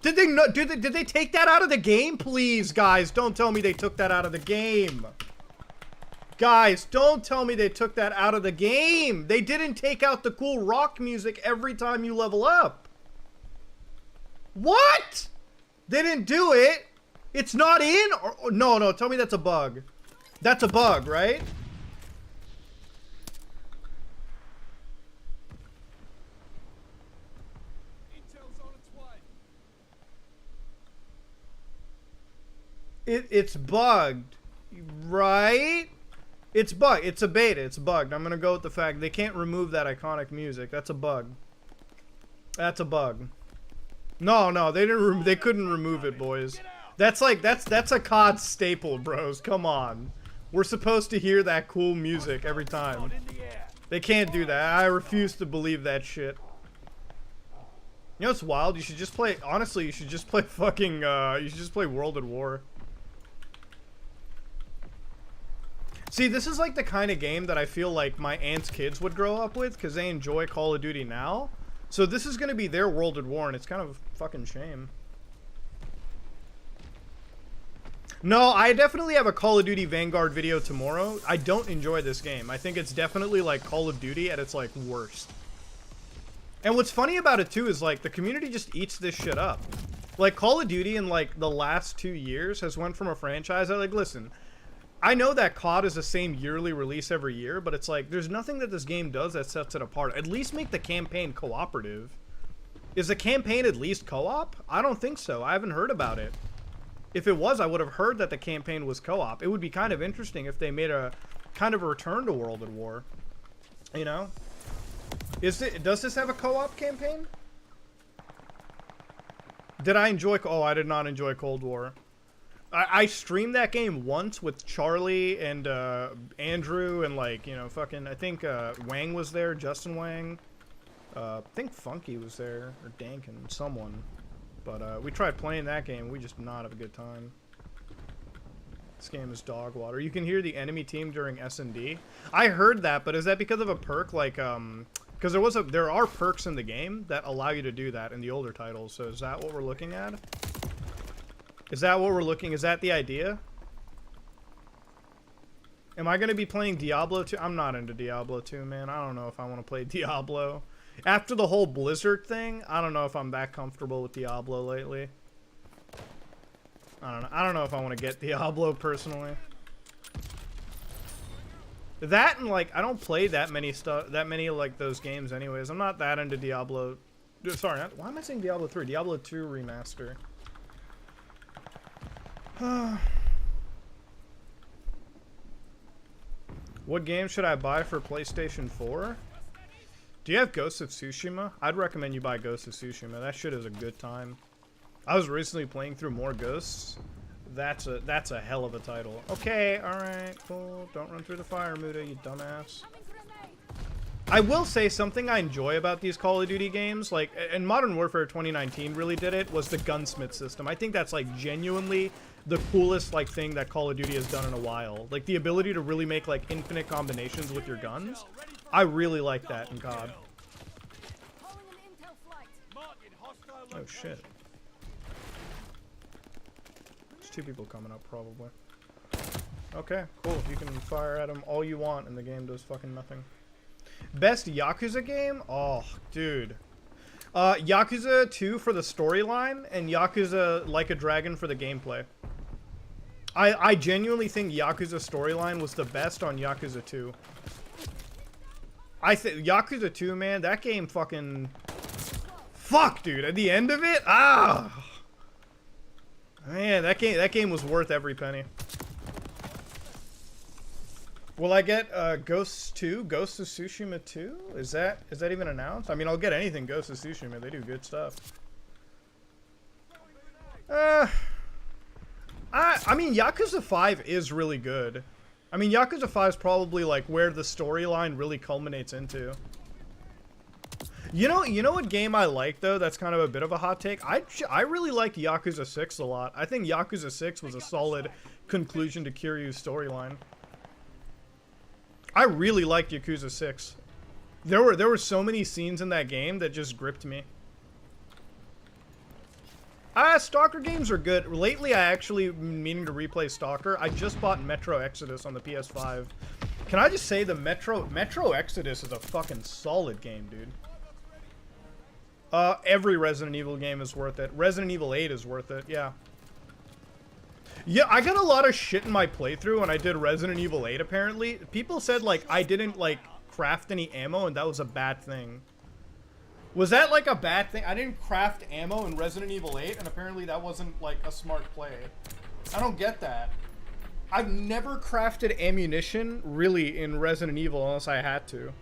Did they not, did they take that out of the game? Please, guys, don't tell me they took that out of the game. Guys, don't tell me they took that out of the game. They didn't take out the cool rock music every time you level up. What? They didn't do it. It's not in? Or no, tell me that's a bug. That's a bug, right? It's bugged, right? It's bugged. It's a beta. It's bugged. I'm gonna go with the fact they can't remove that iconic music. That's a bug. That's a bug. No, they didn't. They couldn't remove it, boys. That's like that's a COD staple, bros. Come on. We're supposed to hear that cool music every time. They can't do that. I refuse to believe that shit. You know what's wild? You should just play. Honestly, you should just play fucking. You should just play World at War. See, this is like the kind of game that I feel like my aunt's kids would grow up with because they enjoy Call of Duty now. So this is going to be their World at War, and it's kind of a fucking shame. No, I definitely have a Call of Duty Vanguard video tomorrow. I don't enjoy this game. I think it's definitely like Call of Duty at its like worst. And what's funny about it too is like the community just eats this shit up. Like Call of Duty in like the last 2 years has went from a franchise that like, listen, I know that COD is the same yearly release every year, but it's like, there's nothing that this game does that sets it apart. At least make the campaign cooperative. Is the campaign at least co-op? I don't think so. I haven't heard about it. If it was, I would have heard that the campaign was co-op. It would be kind of interesting if they made a kind of a return to World at War. You know? Does this have a co-op campaign? Did I enjoy... Oh, I did not enjoy Cold War. I streamed that game once with Charlie and Andrew and like, you know, fucking, I think Wang was there, Justin Wang. I think Funky was there, or Dankin, someone. But we tried playing that game, we just did not have a good time. This game is dog water. You can hear the enemy team during S&D. I heard that, but is that because of a perk like, because there are perks in the game that allow you to do that in the older titles, so is that what we're looking at? Is that what we're looking? Is that the idea? Am I going to be playing Diablo 2? I'm not into Diablo 2, man. I don't know if I want to play Diablo. After the whole Blizzard thing, I don't know if I'm that comfortable with Diablo lately. I don't know. I don't know if I want to get Diablo personally. That and like I don't play that many like those games anyways. I'm not that into Diablo. Sorry, why am I saying Diablo 3? Diablo 2 remaster. What game should I buy for PlayStation 4? Do you have Ghost of Tsushima? I'd recommend you buy Ghost of Tsushima. That shit is a good time. I was recently playing through more Ghosts. That's a hell of a title. Okay, alright, cool. Don't run through the fire, Muda, you dumbass. I will say something I enjoy about these Call of Duty games, like, and Modern Warfare 2019 really did it, was the gunsmith system. I think that's, like, genuinely the coolest, like, thing that Call of Duty has done in a while. Like, the ability to really make, like, infinite combinations with your guns. I really like that in COD. Oh, shit. There's 2 people coming up, probably. Okay, cool. You can fire at them all you want, and the game does fucking nothing. Best Yakuza game? Oh, dude. Yakuza 2 for the storyline, and Yakuza Like a Dragon for the gameplay. I genuinely think Yakuza storyline was the best on Yakuza 2. I think Yakuza 2, man, that game fucking... Fuck, dude, at the end of it? Ah! Man, that game was worth every penny. Will I get Ghosts 2? Ghost of Tsushima 2? Is that even announced? I mean, I'll get anything Ghost of Tsushima. They do good stuff. I mean, Yakuza 5 is really good. I mean, Yakuza 5 is probably like where the storyline really culminates into. You know what game I like though? That's kind of a bit of a hot take. I really liked Yakuza 6 a lot. I think Yakuza 6 was a solid conclusion to Kiryu's storyline. I really liked Yakuza 6. There were so many scenes in that game that just gripped me. Stalker games are good. Lately, I actually been meaning to replay Stalker. I just bought Metro Exodus on the PS5. Can I just say the Metro Exodus is a fucking solid game, dude. Every Resident Evil game is worth it. Resident Evil 8 is worth it, yeah. Yeah, I got a lot of shit in my playthrough when I did Resident Evil 8, apparently. People said, like, I didn't, like, craft any ammo, and that was a bad thing. Was that, like, a bad thing? I didn't craft ammo in Resident Evil 8, and apparently that wasn't, like, a smart play. I don't get that. I've never crafted ammunition, really, in Resident Evil, unless I had to.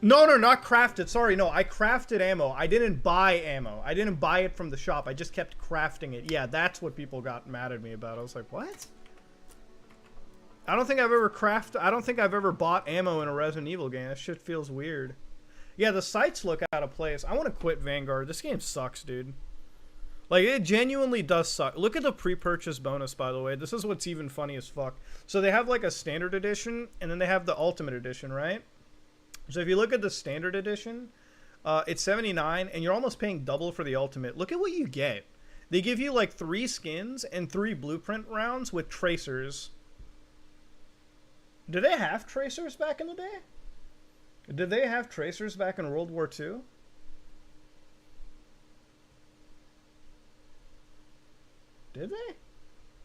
No, not crafted. Sorry, no, I crafted ammo. I didn't buy ammo. I didn't buy it from the shop. I just kept crafting it. Yeah, that's what people got mad at me about. I was like, what? I don't think I've ever bought ammo in a Resident Evil game. That shit feels weird. Yeah, the sights look out of place. I want to quit Vanguard. This game sucks, dude. Like, it genuinely does suck. Look at the pre-purchase bonus, by the way. This is what's even funny as fuck. So they have, like, a standard edition, and then they have the ultimate edition, right? So if you look at the standard edition, it's $79, and you're almost paying double for the ultimate. Look at what you get. They give you like 3 skins and 3 blueprint rounds with tracers. Did they have tracers back in the day? Did they have tracers back in World War II? Did they?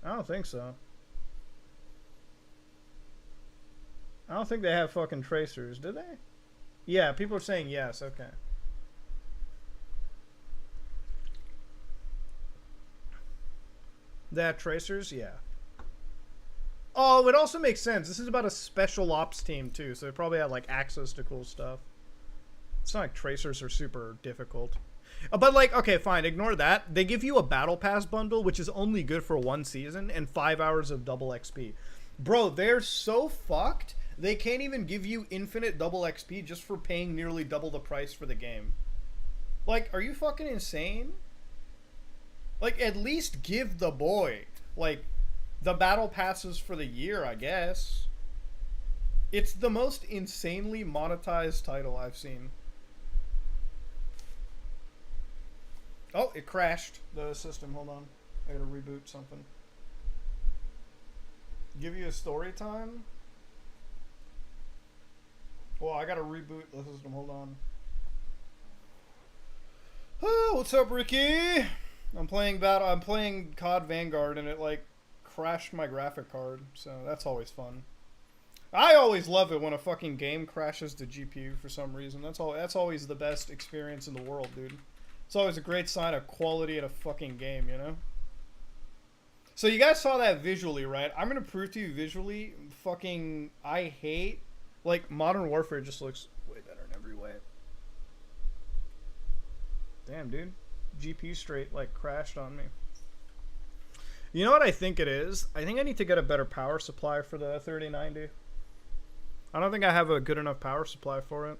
I don't think so. I don't think they have fucking tracers, did they? Yeah, people are saying yes, okay. They have tracers? Yeah. Oh, it also makes sense. This is about a special ops team, too, so they probably have, like, access to cool stuff. It's not like tracers are super difficult. But, like, okay, fine, ignore that. They give you a Battle Pass bundle, which is only good for 1 season, and 5 hours of double XP. Bro, they're so fucked. They can't even give you infinite double XP just for paying nearly double the price for the game. Like, are you fucking insane? Like, at least give the boy, like, the battle passes for the year, I guess. It's the most insanely monetized title I've seen. Oh, it crashed the system. Hold on. I gotta reboot something. Give you a story time? Well, I gotta reboot the system. Hold on. Oh, what's up, Ricky? I'm playing COD Vanguard, and it like crashed my graphic card. So that's always fun. I always love it when a fucking game crashes the GPU for some reason. That's always the best experience in the world, dude. It's always a great sign of quality in a fucking game, you know? So you guys saw that visually, right? I'm gonna prove to you visually. Fucking, I hate, like, Modern Warfare just looks way better in every way. Damn, dude. GPU straight, like, crashed on me. You know what I think it is? I think I need to get a better power supply for the 3090. I don't think I have a good enough power supply for it.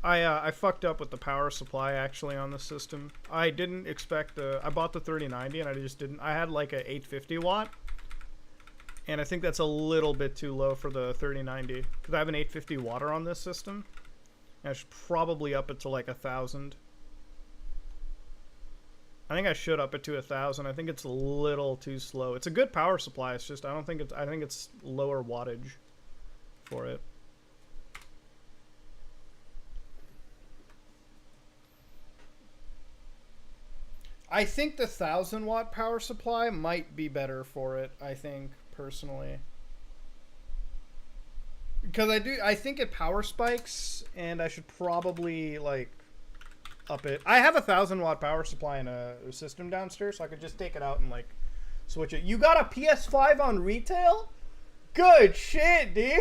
I fucked up with the power supply actually on the system. I didn't expect I bought the 3090 and I just didn't. I had like a 850 watt. And I think that's a little bit too low for the 3090 because I have an 850 watt on this system. And I should probably up it to like 1,000. I think I should up it to 1,000. I think it's a little too slow. It's a good power supply. It's just I think it's lower wattage for it. I think the 1,000 watt power supply might be better for it, I think, personally. Because I think it power spikes, and I should probably, like, up it. I have a 1,000-watt power supply in a system downstairs, so I could just take it out and like switch it. You got a PS5 on retail? Good shit, dude.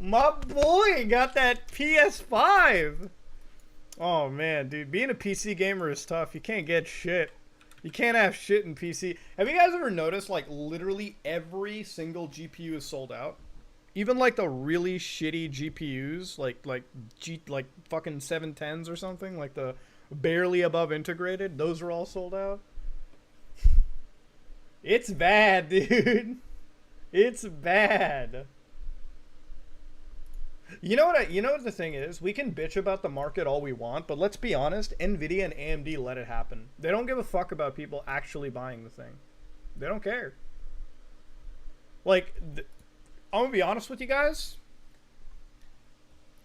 My boy got that PS5. Oh man, dude, being a PC gamer is tough. You can't get shit. You can't have shit in PC. Have you guys ever noticed like literally every single GPU is sold out? Even like the really shitty GPUs, like fucking 710s or something, like the barely above integrated, those are all sold out. It's bad, dude. It's bad. You know what the thing is? We can bitch about the market all we want, but let's be honest, Nvidia and AMD let it happen. They don't give a fuck about people actually buying the thing. They don't care. Like, I'm gonna be honest with you guys.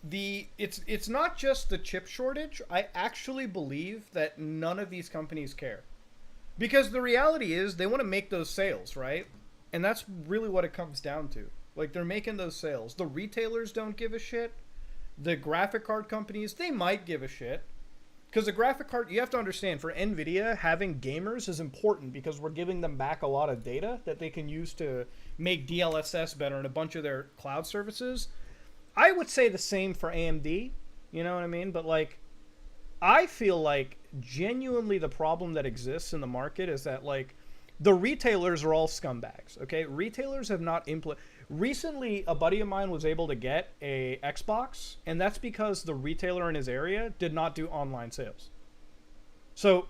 It's not just the chip shortage. I actually believe that none of these companies care. Because the reality is they want to make those sales, right? And that's really what it comes down to. Like, they're making those sales. The retailers don't give a shit. The graphic card companies, they might give a shit. Because the graphic card, you have to understand, for NVIDIA, having gamers is important because we're giving them back a lot of data that they can use to make DLSS better and a bunch of their cloud services. I would say the same for AMD, you know what I mean? But, like, I feel like genuinely the problem that exists in the market is that, like, the retailers are all scumbags, okay? Retailers have not Recently, a buddy of mine was able to get a Xbox, and that's because the retailer in his area did not do online sales. So,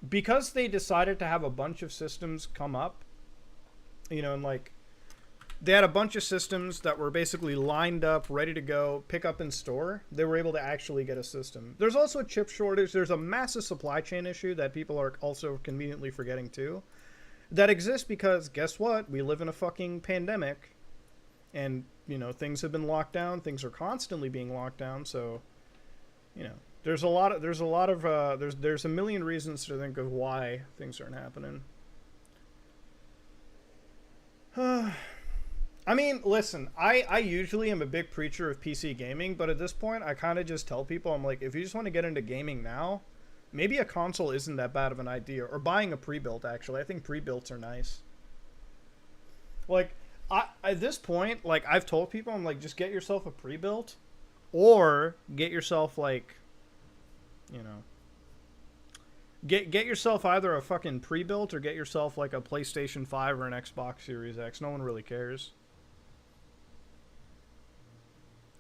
because they decided to have a bunch of systems come up, you know, and like, they had a bunch of systems that were basically lined up, ready to go, pick up in store, they were able to actually get a system. There's also a chip shortage. There's a massive supply chain issue that people are also conveniently forgetting too. That exists because, guess what? We live in a fucking pandemic. And, you know, things have been locked down. Things are constantly being locked down. So, you know, there's a million reasons to think of why things aren't happening. I mean, listen, I usually am a big preacher of PC gaming, but at this point, I kind of just tell people, I'm like, if you just want to get into gaming now, maybe a console isn't that bad of an idea. Or buying a pre-built, actually. I think pre-builts are nice. Like, at this point, like, I've told people, I'm like, just get yourself a pre-built, or get yourself, like, you know, get yourself either a fucking pre-built or get yourself, like, a PlayStation 5 or an Xbox Series X. No one really cares.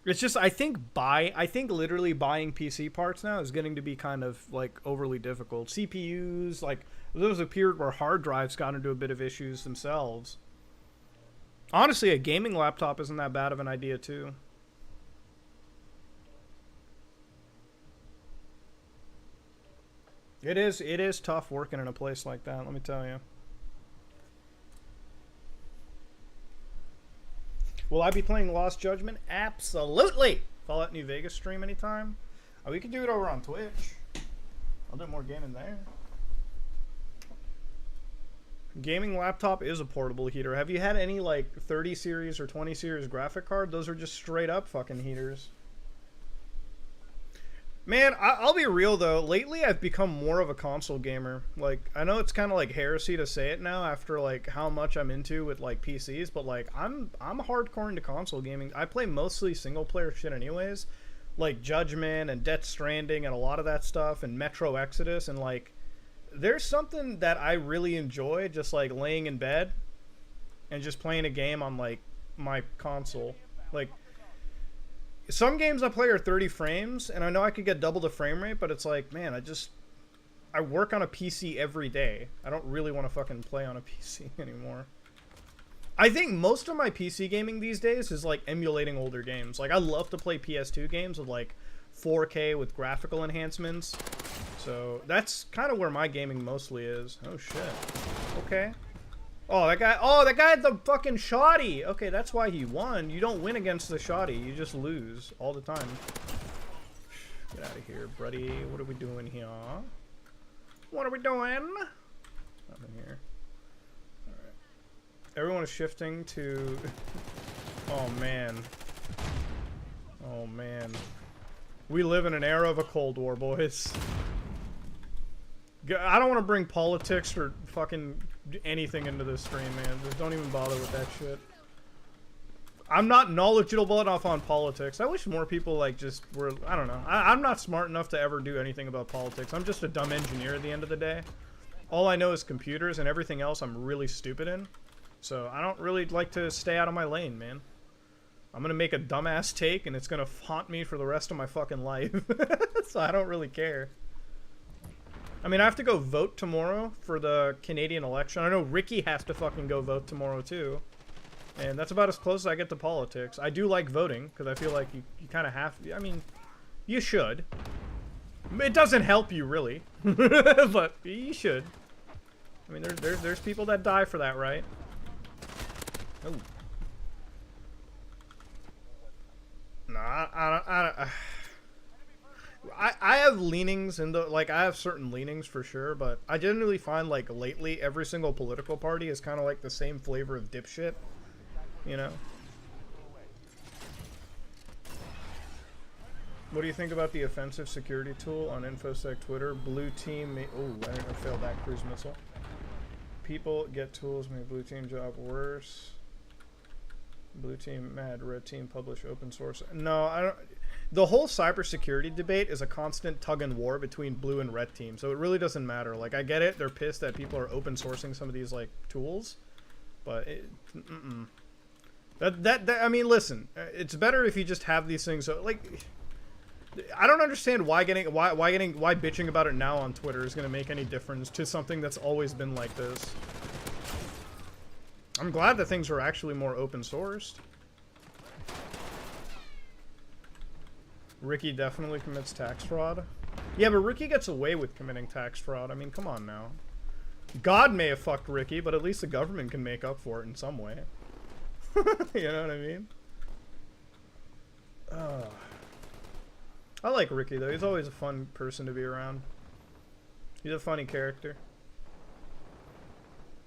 It's just, I think literally buying PC parts now is getting to be kind of, like, overly difficult. CPUs, like, there was a period where hard drives got into a bit of issues themselves. Honestly, a gaming laptop isn't that bad of an idea, too. It is tough working in a place like that, let me tell you. Will I be playing Lost Judgment? Absolutely! Fallout New Vegas stream anytime? Oh, we can do it over on Twitch. I'll do more gaming there. Gaming laptop is a portable heater. Have you had any, like, 30 series or 20 series graphic card? Those are just straight up fucking heaters. Man, I'll be real, though. Lately, I've become more of a console gamer. Like, I know it's kind of, like, heresy to say it now after, like, how much I'm into with, like, PCs. But, like, I'm hardcore into console gaming. I play mostly single-player shit anyways. Like, Judgment and Death Stranding and a lot of that stuff. And Metro Exodus and, like, there's something that I really enjoy, just like laying in bed and just playing a game on like my console. Like, some games I play are 30 frames and I know I could get double the frame rate, but it's like, man, I work on a PC every day. I don't really want to fucking play on a PC anymore. I think most of my PC gaming these days is like emulating older games. Like, I love to play PS2 games with like 4K with graphical enhancements. So that's kind of where my gaming mostly is. Oh shit. Okay. Oh, that guy had the fucking shoddy. Okay, that's why he won. You don't win against the shoddy. You just lose all the time. Get out of here, buddy. What are we doing here? What are we doing? Nothing here. Alright. Everyone is shifting to... Oh, man. Oh, man. We live in an era of a Cold War, boys. I don't want to bring politics or fucking anything into this stream, man. Just don't even bother with that shit. I'm not knowledgeable enough on politics. I wish more people like just were, I don't know. I'm not smart enough to ever do anything about politics. I'm just a dumb engineer at the end of the day. All I know is computers, and everything else I'm really stupid in. So I don't really like to stay out of my lane, man. I'm gonna make a dumbass take, and it's gonna haunt me for the rest of my fucking life. So I don't really care. I mean, I have to go vote tomorrow for the Canadian election. I know Ricky has to fucking go vote tomorrow, too. And that's about as close as I get to politics. I do like voting, because I feel like you kind of have to. I mean, you should. It doesn't help you, really. But you should. I mean, there's people that die for that, right? Oh. Nah, I have leanings in the, like, I have certain leanings for sure, but I generally find, like, lately, every single political party is kind of like the same flavor of dipshit. You know? What do you think about the offensive security tool on InfoSec Twitter? Blue team oh, I failed that cruise missile. People get tools, make blue team job worse. Blue team mad, red team publish open source. No, I don't. The whole cybersecurity debate is a constant tug and war between blue and red team, so it really doesn't matter. Like, I get it, they're pissed that people are open sourcing some of these, like, tools, but That I mean, listen, it's better if you just have these things. So, like, I don't understand why bitching about it now on Twitter is gonna make any difference to something that's always been like this. I'm glad that things are actually more open sourced. Ricky definitely commits tax fraud. Yeah, but Ricky gets away with committing tax fraud. I mean, come on now. God may have fucked Ricky, but at least the government can make up for it in some way. You know what I mean? I like Ricky, though. He's always a fun person to be around. He's a funny character.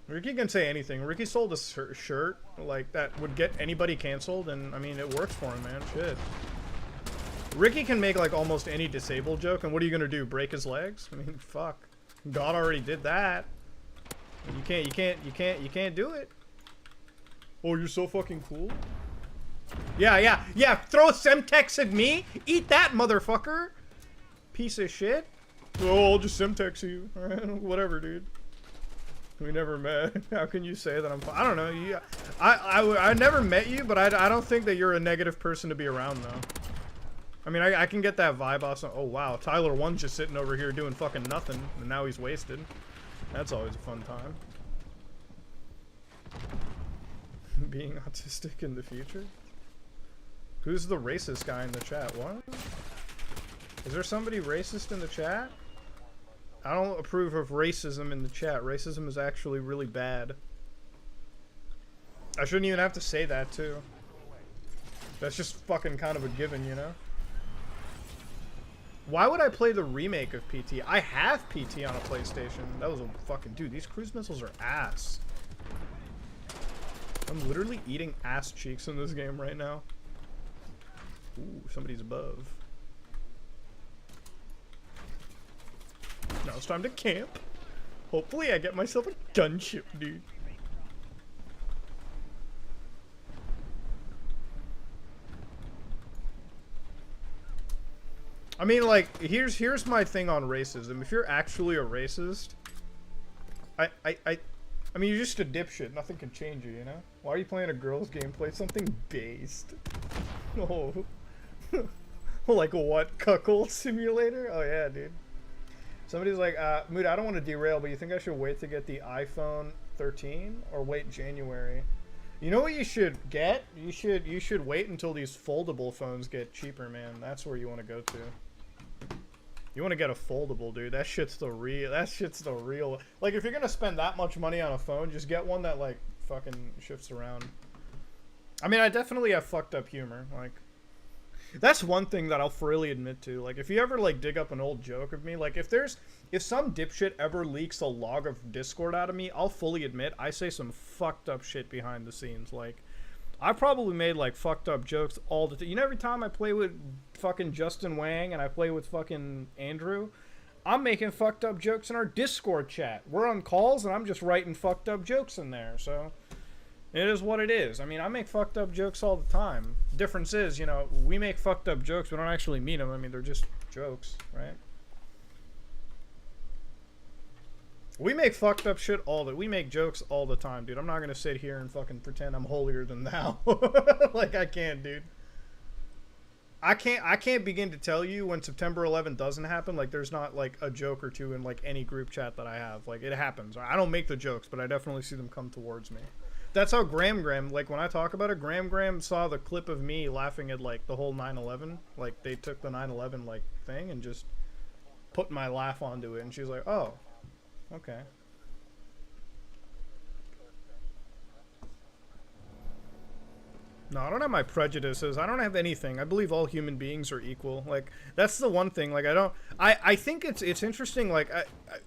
Ricky can say anything. Ricky sold a shirt, like, that would get anybody canceled, and, I mean, it works for him, man. Shit. Ricky can make, like, almost any disabled joke, and what are you gonna do? Break his legs? I mean, fuck. God already did that. You can't do it. Oh, you're so fucking cool? Yeah. Throw a Semtex at me? Eat that, motherfucker! Piece of shit. Oh, I'll just Semtex you. Alright, whatever, dude. We never met. How can you say that I'm... I don't know. I never met you, but I don't think that you're a negative person to be around, though. I mean, I can get that vibe off. Oh, wow. Tyler 1's just sitting over here doing fucking nothing, and now he's wasted. That's always a fun time. Being autistic in the future? Who's the racist guy in the chat? What? Is there somebody racist in the chat? I don't approve of racism in the chat. Racism is actually really bad. I shouldn't even have to say that, too. That's just fucking kind of a given, you know? Why would I play the remake of PT? I have PT on a PlayStation. That was a fucking... Dude, these cruise missiles are ass. I'm literally eating ass cheeks in this game right now. Ooh, somebody's above. Now it's time to camp. Hopefully I get myself a gunship, dude. I mean, like, here's my thing on racism. If you're actually a racist, I mean, you're just a dipshit. Nothing can change you, you know? Why are you playing a girl's game? Play something based. Oh. Like what? Cuckold simulator? Oh, yeah, dude. Somebody's like, Mood, I don't want to derail, but you think I should wait to get the iPhone 13 or wait January? You know what you should get? You should wait until these foldable phones get cheaper, man. That's where you want to go to. You want to get a foldable, dude. That shit's the real. Like, if you're going to spend that much money on a phone, just get one that, like, fucking shifts around. I mean, I definitely have fucked up humor. Like, that's one thing that I'll freely admit to. Like, if you ever, like, dig up an old joke of me, like, if some dipshit ever leaks a log of Discord out of me, I'll fully admit I say some fucked up shit behind the scenes. Like, I probably made, like, fucked up jokes all the time. You know, every time I play with fucking Justin Wang and I play with fucking Andrew, I'm making fucked up jokes in our Discord chat. We're on calls and I'm just writing fucked up jokes in there. So it is what it is. I mean, I make fucked up jokes all the time. Difference is, you know, we make fucked up jokes. We don't actually mean them. I mean, they're just jokes, right? We make fucked up shit we make jokes all the time, dude. I'm not gonna sit here and fucking pretend I'm holier than thou. Like, I can't, dude. I can't begin to tell you when September 11th doesn't happen. Like, there's not like a joke or two in like any group chat that I have. Like, it happens. I don't make the jokes, but I definitely see them come towards me. That's how Graham, like, when I talk about it, Graham saw the clip of me laughing at like the whole 9/11. Like, they took the 9/11 like thing and just put my laugh onto it, and she's like, oh, okay. No, I don't have my prejudices. I don't have anything. I believe all human beings are equal. Like, that's the one thing. Like, I think it's interesting. Like,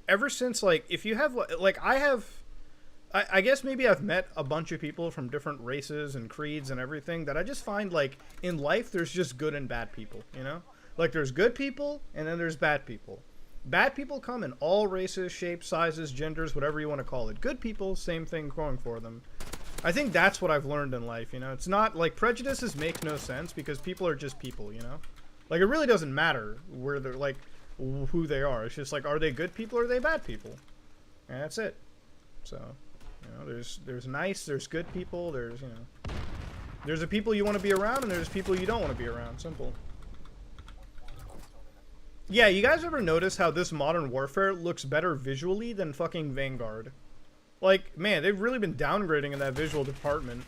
ever since, like, if you have, like, I guess maybe I've met a bunch of people from different races and creeds and everything that I just find, like, in life, there's just good and bad people, you know? Like, there's good people and then there's bad people. Bad people come in all races, shapes, sizes, genders, whatever you want to call it. Good people, same thing going for them. I think that's what I've learned in life, you know? It's not, like, prejudices make no sense because people are just people, you know? Like, it really doesn't matter where they're, like, who they are. It's just, like, are they good people or are they bad people? And that's it. So, you know, there's nice, there's good people, there's, you know... There's the people you want to be around and there's people you don't want to be around. Simple. Yeah, you guys ever notice how this Modern Warfare looks better visually than fucking Vanguard? Like, man, they've really been downgrading in that visual department.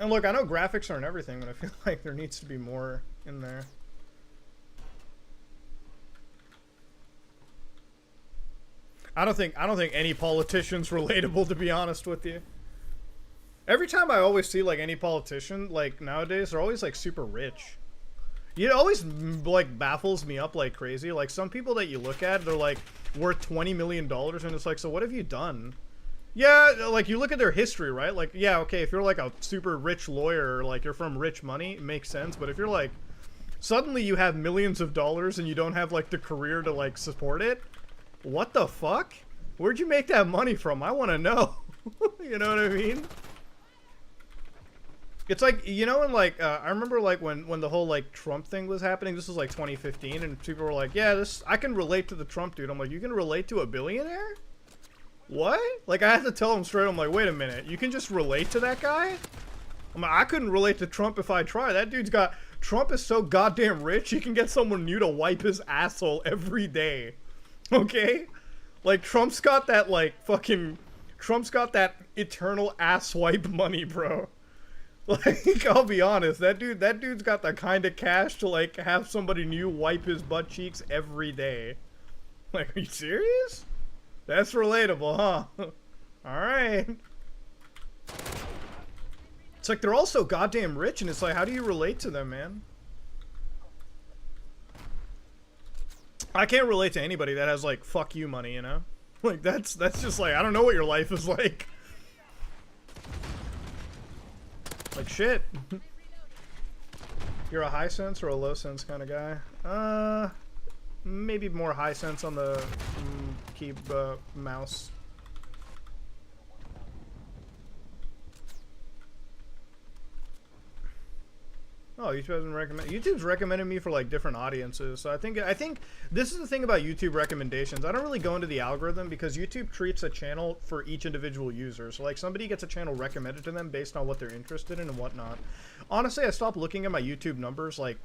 And look, I know graphics aren't everything, but I feel like there needs to be more in there. I don't think any politician's relatable, to be honest with you. Every time I always see, like, any politician, like, nowadays, they're always, like, super rich. It always, like, baffles me up like crazy. Like, some people that you look at, they're, like, worth $20 million, and it's like, so what have you done? Yeah, like, you look at their history, right? Like, yeah, okay, if you're, like, a super rich lawyer, or, like, you're from rich money, it makes sense. But if you're, like, suddenly you have millions of dollars and you don't have, like, the career to, like, support it, what the fuck? Where'd you make that money from? I want to know. You know what I mean? It's like, you know, when, like, I remember, like, when the whole, like, Trump thing was happening, this was, like, 2015, and people were like, yeah, I can relate to the Trump dude. I'm like, you can relate to a billionaire? What? Like, I had to tell him straight, I'm like, wait a minute, you can just relate to that guy? I'm like, I couldn't relate to Trump if I tried. That dude's got, Trump is so goddamn rich, he can get someone new to wipe his asshole every day. Okay? Like, Trump's got that, like, fucking, Trump's got that eternal ass wipe money, bro. Like, I'll be honest, that dude's got the kind of cash to, like, have somebody new wipe his butt cheeks every day. Like, are you serious? That's relatable, huh? Alright. It's like, they're all so goddamn rich, and it's like, how do you relate to them, man? I can't relate to anybody that has, like, fuck you money, you know? Like, that's just like, I don't know what your life is like. Like, shit. You're a high sense or a low sense kind of guy? Maybe more high sense on the mouse. Oh, YouTube's recommended me for, like, different audiences. So I think this is the thing about YouTube recommendations. I don't really go into the algorithm because YouTube treats a channel for each individual user. So, like, somebody gets a channel recommended to them based on what they're interested in and whatnot. Honestly, I stopped looking at my YouTube numbers, like,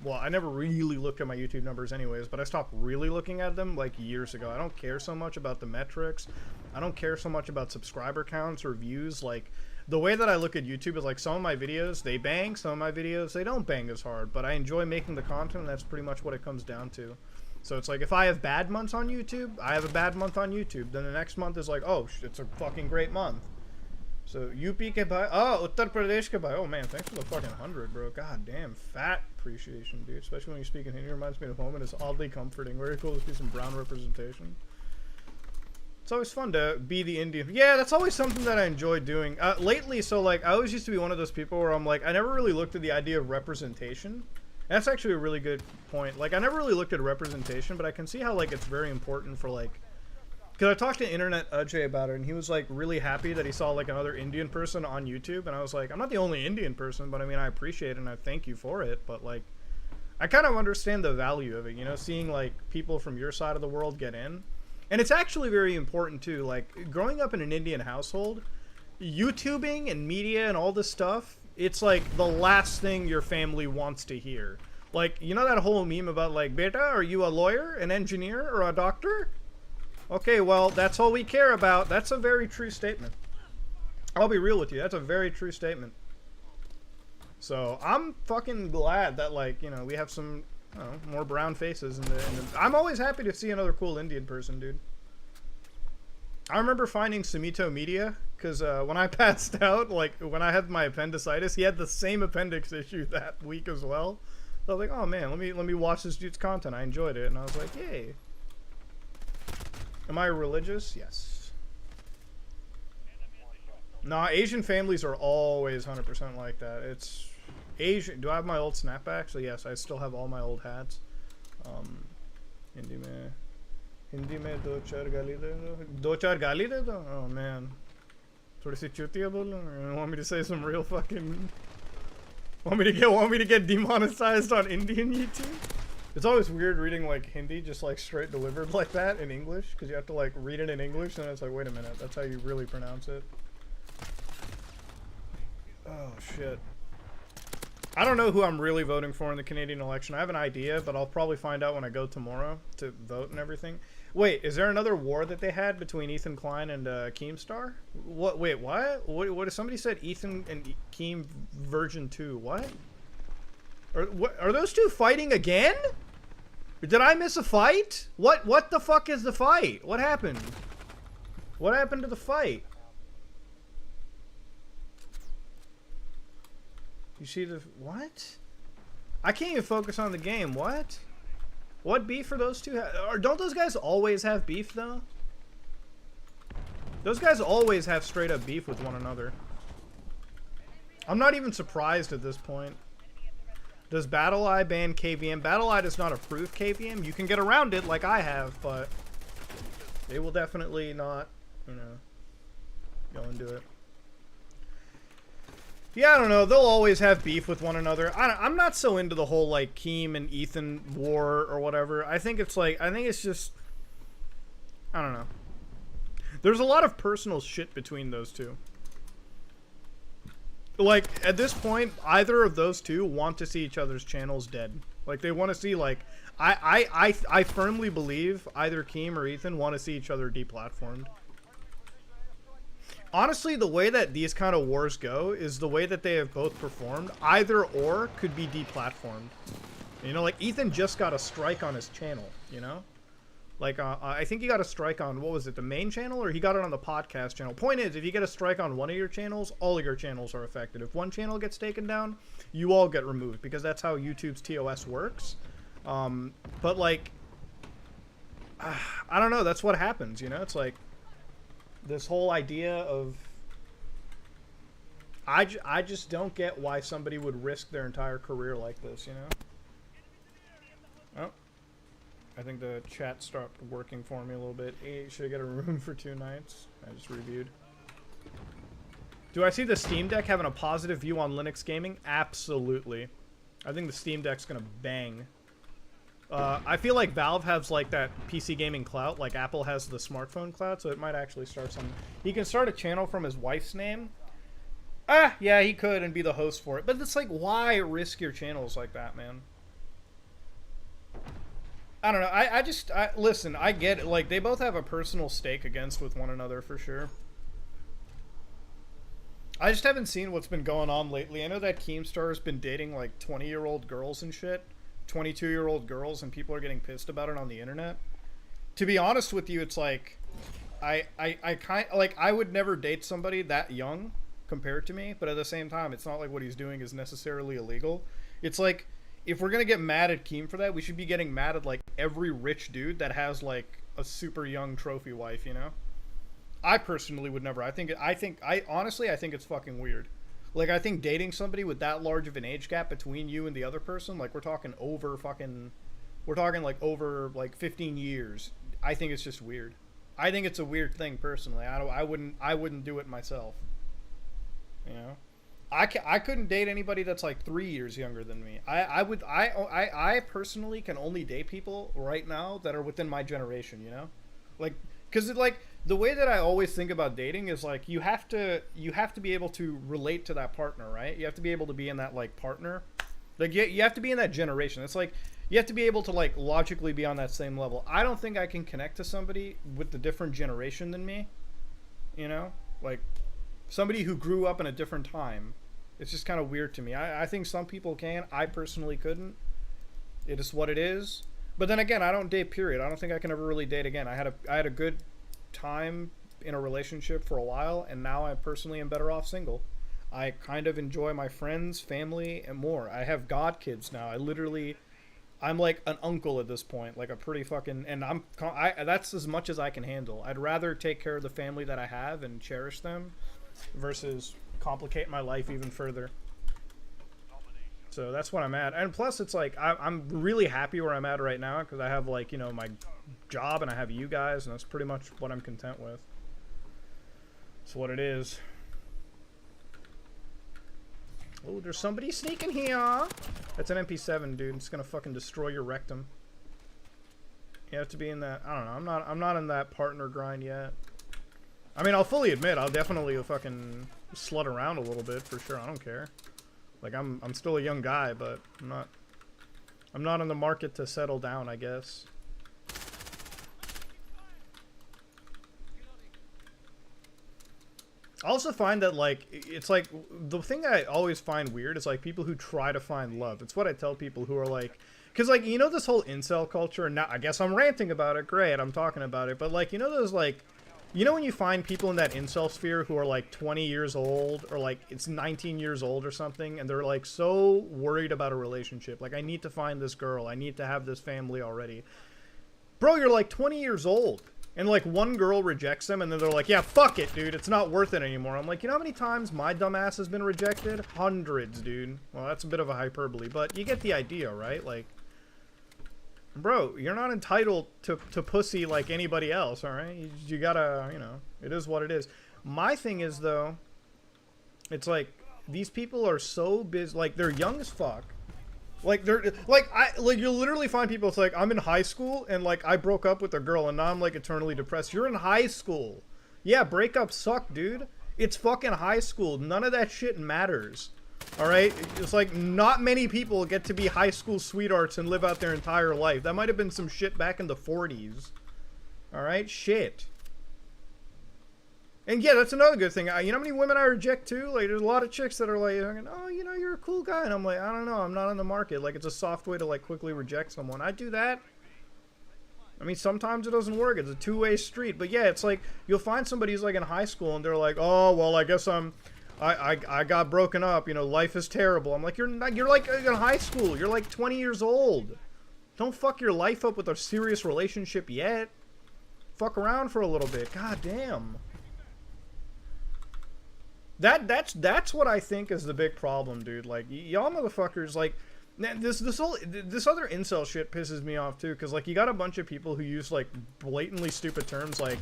well, I never really looked at my YouTube numbers anyways, but I stopped really looking at them, like, years ago. I don't care so much about the metrics. I don't care so much about subscriber counts or views. Like, the way that I look at YouTube is, like, some of my videos, they bang, some of my videos, they don't bang as hard, but I enjoy making the content, and that's pretty much what it comes down to. So it's like, if I have bad months on YouTube, I have a bad month on YouTube. Then the next month is like, oh, it's a fucking great month. So, UP ke bhai, oh, Uttar Pradesh ke bhai, oh man, thanks for the fucking 100, bro. God damn, fat appreciation, dude. Especially when you speak in Hindi, it reminds me of home, and it's oddly comforting. Very cool to see some brown representation. It's always fun to be the Indian. Yeah, that's always something that I enjoy doing. Lately, so, like, I always used to be one of those people where I'm like, I never really looked at the idea of representation. That's actually a really good point. Like, I never really looked at representation, but I can see how, like, it's very important for, like... Because I talked to Internet Ajay about it, and he was, like, really happy that he saw, like, another Indian person on YouTube, and I was like, I'm not the only Indian person, but, I mean, I appreciate it, and I thank you for it, but, like, I kind of understand the value of it, you know, seeing, like, people from your side of the world get in. And it's actually very important, too. Like, growing up in an Indian household, YouTubing and media and all this stuff, it's, like, the last thing your family wants to hear. Like, you know that whole meme about, like, Beta, are you a lawyer, an engineer, or a doctor? Okay, well, that's all we care about. That's a very true statement. I'll be real with you. That's a very true statement. So, I'm fucking glad that, like, you know, we have some, I don't know, more brown faces in the... I'm always happy to see another cool Indian person, dude. I remember finding Sumito Media, because when I passed out, like, when I had my appendicitis, he had the same appendix issue that week as well. So I was like, oh man, let me watch this dude's content. I enjoyed it, and I was like, yay. Am I religious? Yes. Nah, Asian families are always 100% like that. It's Asian. Do I have my old snapbacks? So yes, I still have all my old hats. Hindi mein do char gali de do. Do char gali de do? Oh man. Thodi si chutiya bolo? You want me to say some real fucking... Want me to get demonetized on Indian YouTube? It's always weird reading like Hindi just like straight delivered like that in English, because you have to like read it in English and it's like, wait a minute, that's how you really pronounce it. Oh shit. I don't know who I'm really voting for in the Canadian election. I have an idea, but I'll probably find out when I go tomorrow to vote and everything. Wait, is there another war that they had between Ethan Klein and Keemstar? What? Wait, what? What? Somebody said Ethan and Keem version 2. What? Are those two fighting again? Did I miss a fight? What the fuck is the fight? What happened? What happened to the fight? You see the... What? I can't even focus on the game. What? What beef are those two? Or don't those guys always have beef, though? Those guys always have straight up beef with one another. I'm not even surprised at this point. Does BattleEye ban KVM? BattleEye does not approve KVM. You can get around it like I have, but they will definitely not, you know, go into it. Yeah, I don't know. They'll always have beef with one another. I'm not so into the whole, like, Keem and Ethan war or whatever. I think it's like, I think it's just, I don't know. There's a lot of personal shit between those two. Like, at this point, either of those two want to see each other's channels dead. Like, they want to see, like, I firmly believe either Keem or Ethan want to see each other deplatformed. Honestly, the way that these kind of wars go is the way that they have both performed. Either or could be deplatformed. You know, like, Ethan just got a strike on his channel, you know? Like, I think he got a strike on, what was it, the main channel? Or he got it on the podcast channel? Point is, if you get a strike on one of your channels, all of your channels are affected. If one channel gets taken down, you all get removed, because that's how YouTube's TOS works. But, like, I don't know, that's what happens, you know? It's like, this whole idea of... I just don't get why somebody would risk their entire career like this, you know? Oh. I think the chat stopped working for me a little bit. Hey, should I get a room for 2 nights? I just reviewed. Do I see the Steam Deck having a positive view on Linux gaming? Absolutely. I think the Steam Deck's gonna bang. I feel like Valve has like that PC gaming clout, like Apple has the smartphone clout, so it might actually start some... He can start a channel from his wife's name. Ah, yeah, he could and be the host for it. But it's like, why risk your channels like that, man? I don't know. Listen, I get it. Like, they both have a personal stake against with one another for sure. I just haven't seen what's been going on lately. I know that Keemstar has been dating like 20-year-old girls and shit. 22-year-old girls, and people are getting pissed about it on the internet. To be honest with you, it's like, I would never date somebody that young compared to me, but at the same time, it's not like what he's doing is necessarily illegal. It's like, if we're gonna get mad at Keem for that, we should be getting mad at like every rich dude that has like a super young trophy wife, you know? I personally would never. I honestly think it's fucking weird. Like, I think dating somebody with that large of an age gap between you and the other person, like, we're talking like over like 15 years. I think it's just weird. I think it's a weird thing personally. I wouldn't do it myself. You know, I couldn't date anybody that's like 3 years younger than me. I personally can only date people right now that are within my generation. You know, like, because like the way that I always think about dating is like you have to be able to relate to that partner, right? You have to be able to be in that like partner, like you have to be in that generation. It's like you have to be able to like logically be on that same level. I don't think I can connect to somebody with the different generation than me. You know, like somebody who grew up in a different time. It's just kind of weird to me. I think some people can. I personally couldn't. It is what it is. But then again, I don't date, period. I don't think I can ever really date again. I had a good time in a relationship for a while, and now I personally am better off single. I kind of enjoy my friends, family, and more. I have god kids now. I'm like an uncle at this point, like a pretty fucking, and that's as much as I can handle. I'd rather take care of the family that I have and cherish them versus complicate my life even further. So that's what I'm at. And plus it's like I'm really happy where I'm at right now because I have like, you know, my job and I have you guys, and that's pretty much what I'm content with. It's what it is. Oh, there's somebody sneaking here. That's an MP7, dude. It's gonna fucking destroy your rectum. You have to be in that. I don't know. I'm not in that partner grind yet. I mean, I'll fully admit I'll definitely fucking slut around a little bit for sure. I don't care. Like I'm still a young guy, but I'm not in the market to settle down, I guess. I also find that like it's like the thing I always find weird is like people who try to find love. It's what I tell people who are like, because like, you know, this whole incel culture, and now I guess I'm ranting about it. Great, I'm talking about it, but like, you know, those like, you know, when you find people in that incel sphere who are like 20 years old or like it's 19 years old or something, and they're like so worried about a relationship, like I need to find this girl, I need to have this family already. Bro, you're like 20 years old. And, like, one girl rejects them, and then they're like, yeah, fuck it, dude. It's not worth it anymore. I'm like, you know how many times my dumbass has been rejected? Hundreds, dude. Well, that's a bit of a hyperbole, but you get the idea, right? Like, bro, you're not entitled to pussy like anybody else, all right? You gotta, you know, it is what it is. My thing is, though, it's like, these people are so busy. Like, they're young as fuck. Like they're like you'll literally find people. It's like I'm in high school and like I broke up with a girl and now I'm like eternally depressed. You're in high school. Yeah, breakups suck, dude. It's fucking high school. None of that shit matters. All right, it's like not many people get to be high school sweethearts and live out their entire life. That might have been some shit back in the 40s. All right, shit. And yeah, that's another good thing. You know how many women I reject too? Like, there's a lot of chicks that are like, oh, you know, you're a cool guy. And I'm like, I don't know. I'm not on the market. Like, it's a soft way to, like, quickly reject someone. I do that. I mean, sometimes it doesn't work. It's a two-way street. But yeah, it's like, you'll find somebody who's, like, in high school and they're like, oh, well, I guess I got broken up. You know, life is terrible. I'm like, you're like, in high school. You're, like, 20 years old. Don't fuck your life up with a serious relationship yet. Fuck around for a little bit. God damn. That's what I think is the big problem, dude. Like, y'all motherfuckers, like, this other incel shit pisses me off too, because like you got a bunch of people who use like blatantly stupid terms like,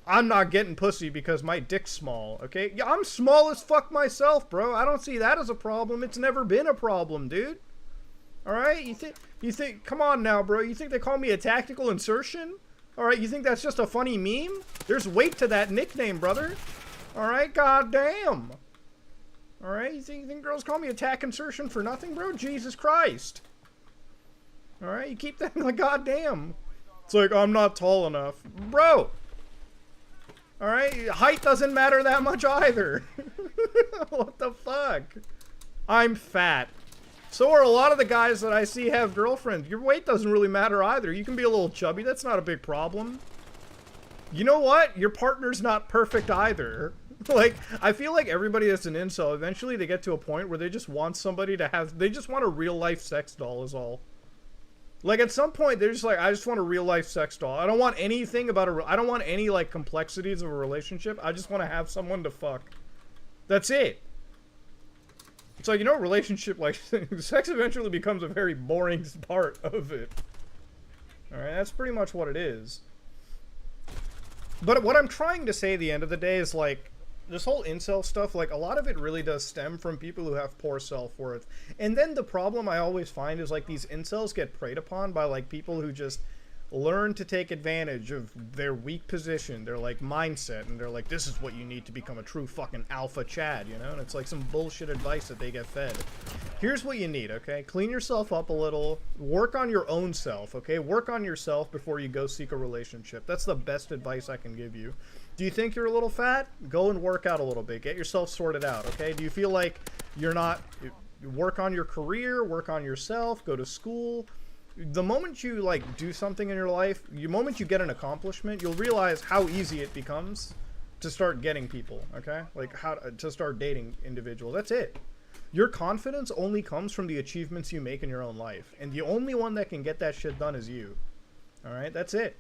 I'm not getting pussy because my dick's small. Okay, yeah, I'm small as fuck myself, bro. I don't see that as a problem. It's never been a problem, dude. All right, you think? Come on now, bro. You think they call me a tactical insertion? All right, you think that's just a funny meme? There's weight to that nickname, brother. Alright, goddamn. Alright, you think girls call me a tack insertion for nothing, bro? Jesus Christ. Alright, you keep that like goddamn. It's like, I'm not tall enough. Bro! Alright, height doesn't matter that much either. What the fuck? I'm fat. So are a lot of the guys that I see have girlfriends. Your weight doesn't really matter either. You can be a little chubby, that's not a big problem. You know what? Your partner's not perfect either. Like, I feel like everybody that's an incel, eventually they get to a point where they just want somebody to have, they just want a real life sex doll is all. Like, at some point, they're just like, I just want a real life sex doll. I don't want anything about I don't want any, like, complexities of a relationship. I just want to have someone to fuck. That's it. It's like, you know, relationship, like, sex eventually becomes a very boring part of it. Alright, that's pretty much what it is. But what I'm trying to say at the end of the day is, like, this whole incel stuff, like, a lot of it really does stem from people who have poor self-worth. And then the problem I always find is, like, these incels get preyed upon by, like, people who just learn to take advantage of their weak position, their, like, mindset, and they're like, this is what you need to become a true fucking alpha Chad, you know? And it's like some bullshit advice that they get fed. Here's what you need, okay? Clean yourself up a little. Work on your own self, okay? Work on yourself before you go seek a relationship. That's the best advice I can give you. Do you think you're a little fat? Go and work out a little bit. Get yourself sorted out, okay? Do you feel like you're not... Work on your career, work on yourself, go to school. The moment you, like, do something in your life, the moment you get an accomplishment, you'll realize how easy it becomes to start getting people, okay? Like, how to start dating individuals. That's it. Your confidence only comes from the achievements you make in your own life. And the only one that can get that shit done is you. Alright? That's it.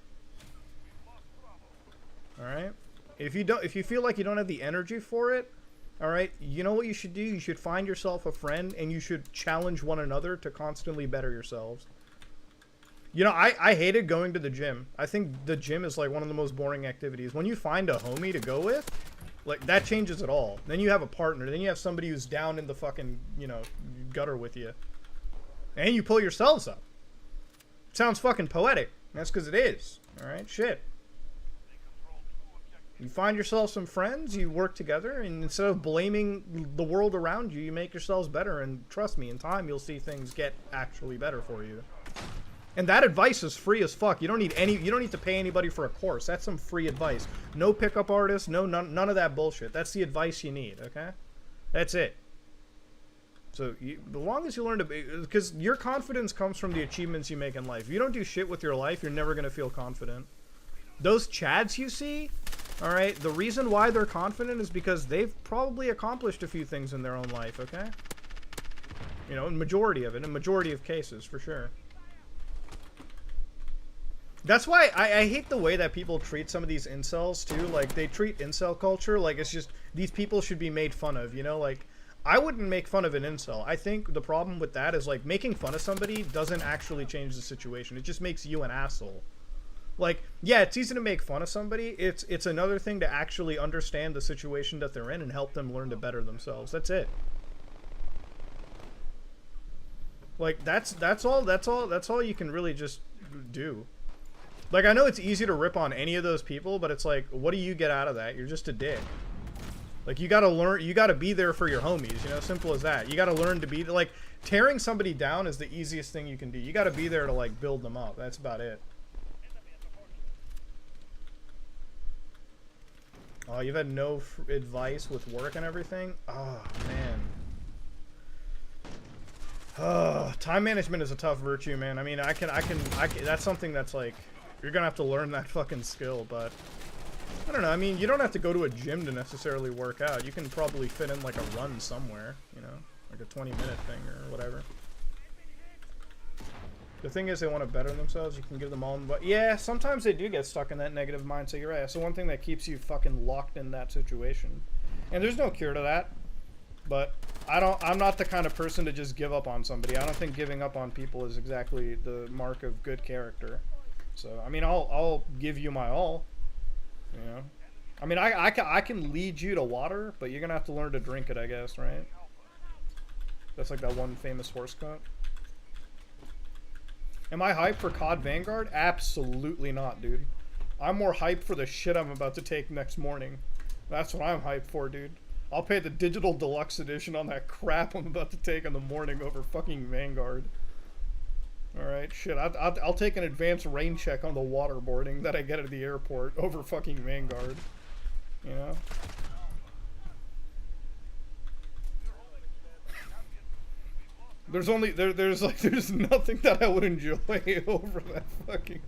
Alright? If you feel like you don't have the energy for it, alright, you know what you should do? You should find yourself a friend, and you should challenge one another to constantly better yourselves. You know, I hated going to the gym. I think the gym is, like, one of the most boring activities. When you find a homie to go with, like, that changes it all. Then you have a partner. Then you have somebody who's down in the fucking, you know, gutter with you. And you pull yourselves up. Sounds fucking poetic. That's because it is. Alright? Shit. You find yourself some friends, you work together, and instead of blaming the world around you, you make yourselves better. And trust me, in time, you'll see things get actually better for you. And that advice is free as fuck. You don't need to pay anybody for a course. That's some free advice. No pickup artists, none of that bullshit. That's the advice you need, okay? That's it. So, as long as you learn to be... Because your confidence comes from the achievements you make in life. If you don't do shit with your life, you're never going to feel confident. Those Chads you see, alright, the reason why they're confident is because they've probably accomplished a few things in their own life, okay? You know, in majority of it. In majority of cases, for sure. That's why I hate the way that people treat some of these incels, too. Like, they treat incel culture like it's just... These people should be made fun of, you know? Like, I wouldn't make fun of an incel. I think the problem with that is, like, making fun of somebody doesn't actually change the situation. It just makes you an asshole. Like, yeah, it's easy to make fun of somebody. It's another thing to actually understand the situation that they're in and help them learn to better themselves. That's it. Like, that's all you can really just do. Like, I know it's easy to rip on any of those people, but it's like, what do you get out of that? You're just a dick. Like, you gotta learn, you gotta be there for your homies, you know, simple as that. You gotta learn to be, like, tearing somebody down is the easiest thing you can do. You gotta be there to, like, build them up. That's about it. Oh, you've had no advice with work and everything? Oh, man. Time management is a tough virtue, man. I mean, I can, that's something that's, like, you're gonna have to learn that fucking skill, but I don't know. I mean, you don't have to go to a gym to necessarily work out. You can probably fit in, like, a run somewhere, you know, like a 20-minute thing or whatever. The thing is, they want to better themselves. You can give them all, but yeah, sometimes they do get stuck in that negative mindset. You're right. That's the one thing that keeps you fucking locked in that situation, and there's no cure to that. But I'm not the kind of person to just give up on somebody. I don't think giving up on people is exactly the mark of good character. So, I mean, I'll give you my all, you know. I mean, I can lead you to water, but you're gonna have to learn to drink it, I guess, right? That's like that one famous horse quote. Am I hyped for COD Vanguard? Absolutely not, dude. I'm more hyped for the shit I'm about to take next morning. That's what I'm hyped for, dude. I'll pay the digital deluxe edition on that crap I'm about to take in the morning over fucking Vanguard. Alright, shit, I'll take an advanced rain check on the waterboarding that I get at the airport over fucking Vanguard. You know? There's nothing that I would enjoy over that fucking...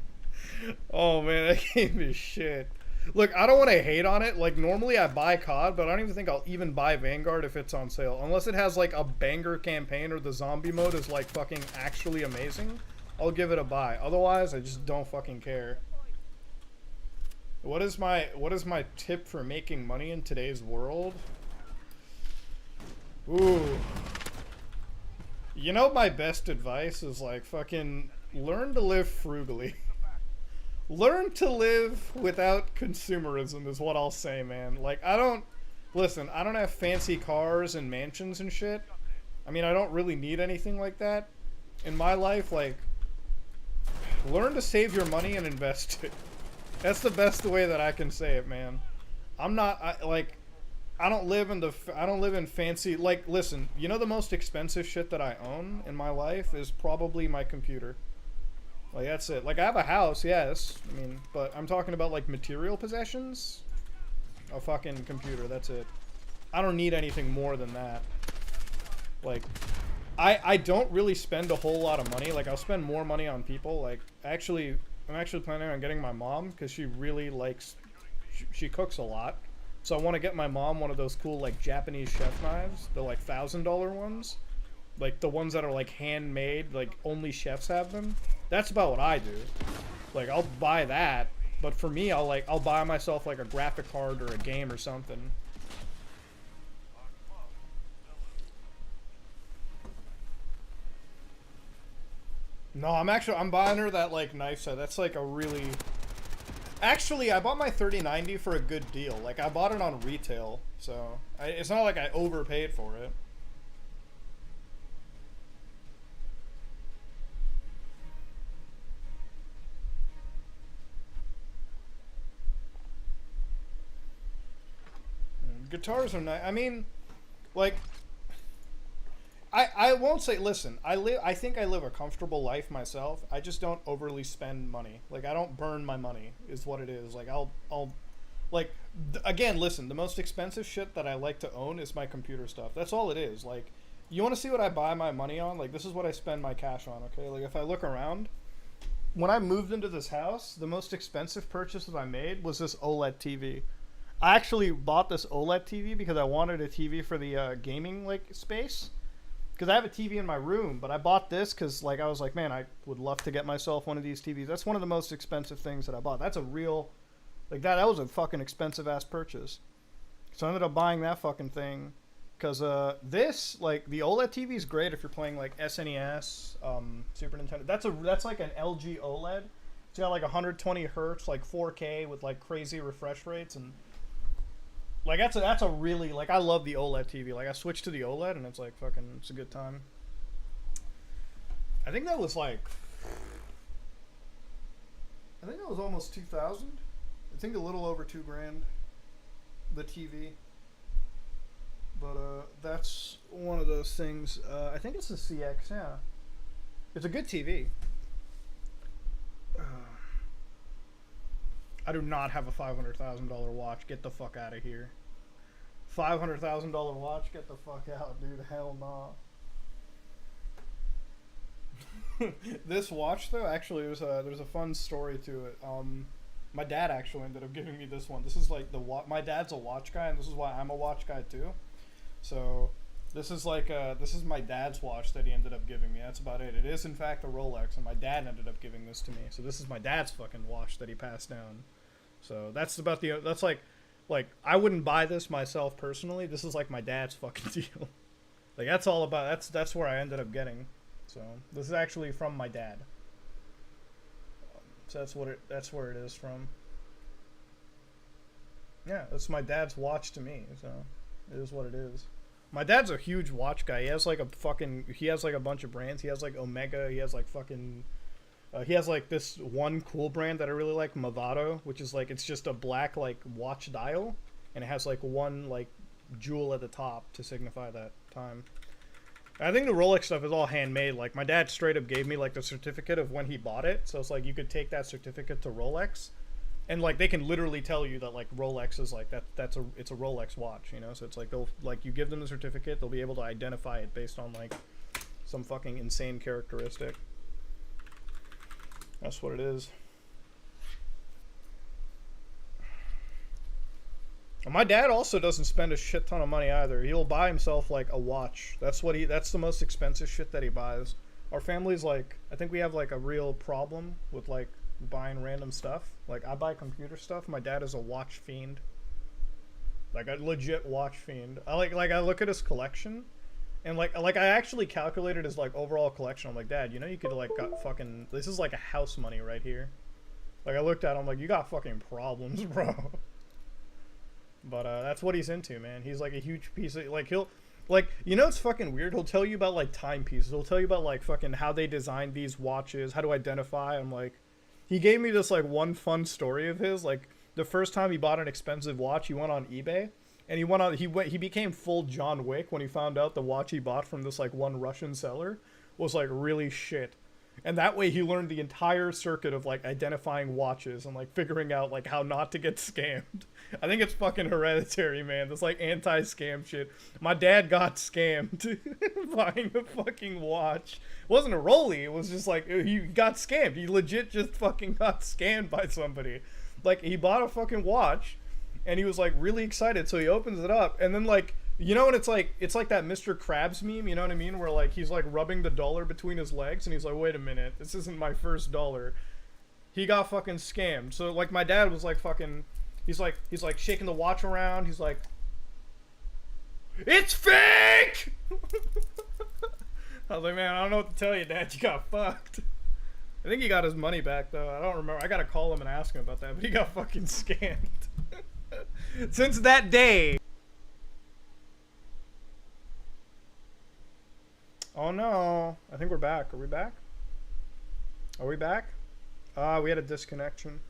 Oh man, that game is shit. Look, I don't want to hate on it. Like, normally I buy COD, but I don't even think I'll even buy Vanguard if it's on sale. Unless it has, like, a banger campaign or the zombie mode is, like, fucking actually amazing, I'll give it a buy. Otherwise, I just don't fucking care. What is my tip for making money in today's world? Ooh. You know, my best advice is like fucking learn to live frugally. Learn to live without consumerism is what I'll say, man. Like, I don't have fancy cars and mansions and shit. I mean, I don't really need anything like that in my life. Like, learn to save your money and invest it. That's the best way that I can say it, man. I don't live in fancy, like, listen, you know, the most expensive shit that I own in my life is probably my computer. Like, that's it. Like, I have a house, yes, I mean, but I'm talking about, like, material possessions. A fucking computer, that's it. I don't need anything more than that. Like, I don't really spend a whole lot of money. Like, I'll spend more money on people. Like, I'm actually planning on getting my mom, because she really likes, she cooks a lot. So I want to get my mom one of those cool, like, Japanese chef knives. The, like, $1,000 ones. Like, the ones that are, like, handmade. Like, only chefs have them. That's about what I do. Like, I'll buy that. But for me, I'll buy myself, like, a graphic card or a game or something. No, I'm buying her that, like, knife set. That's, like, a really... Actually, I bought my 3090 for a good deal. Like, I bought it on retail, so it's not like I overpaid for it. Guitars are nice. I mean, like, I won't say. Listen, I think I live a comfortable life myself. I just don't overly spend money. Like, I don't burn my money. Is what it is. Like, I'll like, again, listen. The most expensive shit that I like to own is my computer stuff. That's all it is. Like, you want to see what I buy my money on? Like, this is what I spend my cash on. Okay. Like, if I look around, when I moved into this house, the most expensive purchase that I made was this OLED TV. I actually bought this OLED TV because I wanted a TV for the gaming, like, space. Because I have a TV in my room, but I bought this because, like, I was like, man, I would love to get myself one of these TVs. That's one of the most expensive things that I bought. That's a real, like, that was a fucking expensive-ass purchase. So I ended up buying that fucking thing. Because this, like, the OLED TV is great if you're playing, like, SNES, Super Nintendo. That's like an LG OLED. It's got, like, 120 hertz, like, 4K with, like, crazy refresh rates, and... Like, that's a really, like, I love the OLED TV. Like, I switched to the OLED, and it's, like, fucking, it's a good time. I think that was, like, almost 2,000. I think a little over $2,000, the TV. But, that's one of those things. I think it's the CX, yeah. It's a good TV. I do not have a $500,000 watch. Get the fuck out of here. $500,000 watch? Get the fuck out, dude. Hell no. This watch, though, actually, there's a fun story to it. My dad actually ended up giving me this one. This is like my dad's a watch guy, and this is why I'm a watch guy too. So this is like this is my dad's watch that he ended up giving me. That's about it. It is in fact a Rolex, and my dad ended up giving this to me. So this is my dad's fucking watch that he passed down. So that's like I wouldn't buy this myself personally. This is like my dad's fucking deal. Like, that's all about, that's where I ended up getting. So this is actually from my dad. So that's where it is from. Yeah, that's my dad's watch to me. So it is what it is. My dad's a huge watch guy. He has like a bunch of brands. He has like Omega. He has like fucking. He has like this one cool brand that I really like, Movado, which is like, it's just a black like watch dial, and it has like one like jewel at the top to signify that time. I think the Rolex stuff is all handmade. Like, my dad straight up gave me like the certificate of when he bought it, so it's like you could take that certificate to Rolex, and like they can literally tell you that like Rolex is like it's a Rolex watch, you know. So it's like they'll like, you give them the certificate, they'll be able to identify it based on like some fucking insane characteristic. That's what it is. And my dad also doesn't spend a shit ton of money either. He'll buy himself like a watch. That's the most expensive shit that he buys. Our family's like, I think we have like a real problem with like buying random stuff. Like, I buy computer stuff. My dad is a watch fiend. Like, a legit watch fiend. I look at his collection, And like I actually calculated his like overall collection. I'm like, Dad, you know you could like got fucking, this is like a house money right here. Like I looked at him like, you got fucking problems, bro. But that's what he's into, man. He's like a huge piece of like he'll like, you know, it's fucking weird. He'll tell you about like timepieces. He'll tell you about like fucking how they designed these watches, how to identify. I'm like, he gave me this like one fun story of his. Like the first time he bought an expensive watch, he went on eBay. And he became full John Wick when he found out the watch he bought from this like one Russian seller was like really shit. And that way he learned the entire circuit of like identifying watches and like figuring out like how not to get scammed. I think it's fucking hereditary, man. This like anti-scam shit. My dad got scammed buying a fucking watch. It wasn't a Rollie. It was just like he got scammed. He legit just fucking got scammed by somebody. Like he bought a fucking watch. And he was like really excited, so he opens it up, and then like, you know, and it's like that Mr. Krabs meme, you know what I mean, where like he's like rubbing the dollar between his legs, and he's like, wait a minute, this isn't my first dollar. He got fucking scammed. So like my dad was like fucking, he's like shaking the watch around, he's like, it's fake. I was like, man, I don't know what to tell you, Dad, you got fucked. I think he got his money back though. I don't remember. I gotta call him and ask him about that, but he got fucking scammed. Since that day. Oh no. I think we're back. Are we back? Are we back? We had a disconnection.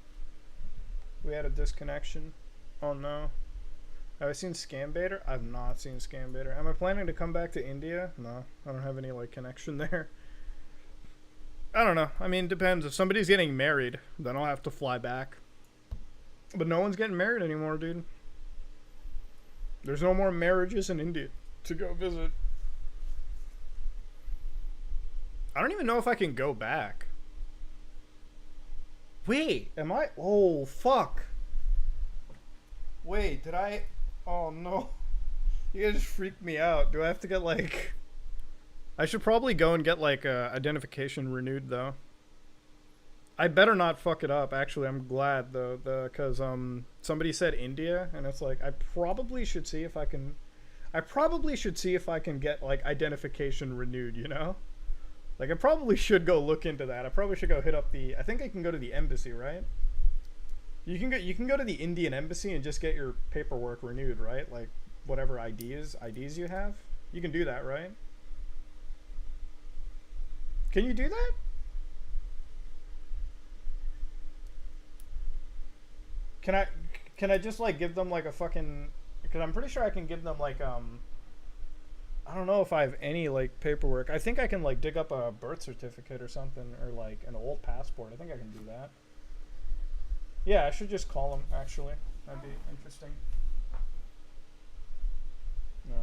We had a disconnection. Oh no. Have I seen Scam Baiter? I've not seen Scam Baiter. Am I planning to come back to India? No. I don't have any like connection there. I don't know. I mean, depends. If somebody's getting married, then I'll have to fly back. But no one's getting married anymore, dude. There's no more marriages in India to go visit. I don't even know if I can go back. Wait, am I? Oh, fuck. Wait, did I? Oh, no. You guys just freaked me out. Do I have to get, like... I should probably go and get, like, identification renewed, though. I better not fuck it up. Actually, I'm glad though, because somebody said India, and it's like I probably should see if I can. I probably should see if I can get like identification renewed. You know, like I probably should go look into that. I probably should go hit up the. I think I can go to the embassy, right? You can go to the Indian embassy and just get your paperwork renewed, right? Like whatever IDs you have, you can do that, right? Can you do that? Can I just like give them like a fucking, because I'm pretty sure I can give them like I don't know if I have any like paperwork. I think I can like dig up a birth certificate or something, or like an old passport. I think I can do that. Yeah, I should just call them actually. That'd be interesting. No.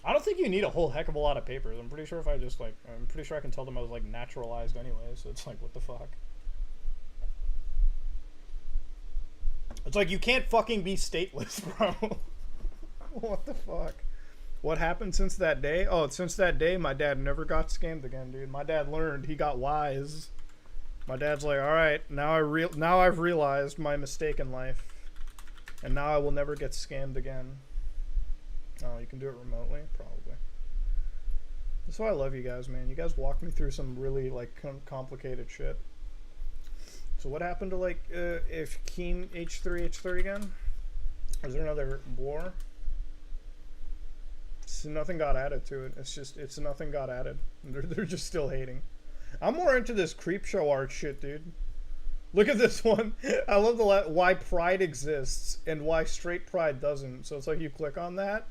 I don't think you need a whole heck of a lot of papers. I'm pretty sure if I just like, I'm pretty sure I can tell them I was like naturalized anyway, so it's like, what the fuck? It's like, you can't fucking be stateless, bro. What the fuck? What happened since that day? Oh, since that day, my dad never got scammed again, dude. My dad learned. He got wise. My dad's like, all right, now I've realized my mistake in life, and now I will never get scammed again. Oh, you can do it remotely? Probably. That's why I love you guys, man. You guys walked me through some really, like, complicated shit. So what happened to, like, if Keen H3 again? Is there another war? So nothing got added to it. It's nothing got added. They're just still hating. I'm more into this creep show art shit, dude. Look at this one. I love the why pride exists and why straight pride doesn't. So it's like you click on that.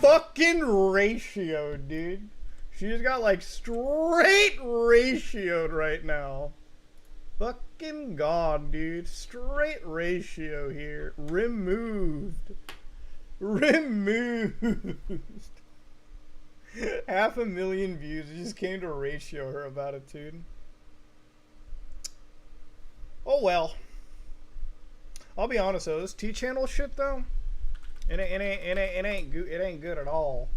Fucking ratio, dude. She just got like straight ratioed right now. Fucking god, dude. Straight ratio here. Removed. Removed. 500,000 views. You just came to ratio her about it, dude. Oh well. I'll be honest though, this T-channel shit though, it ain't good at all.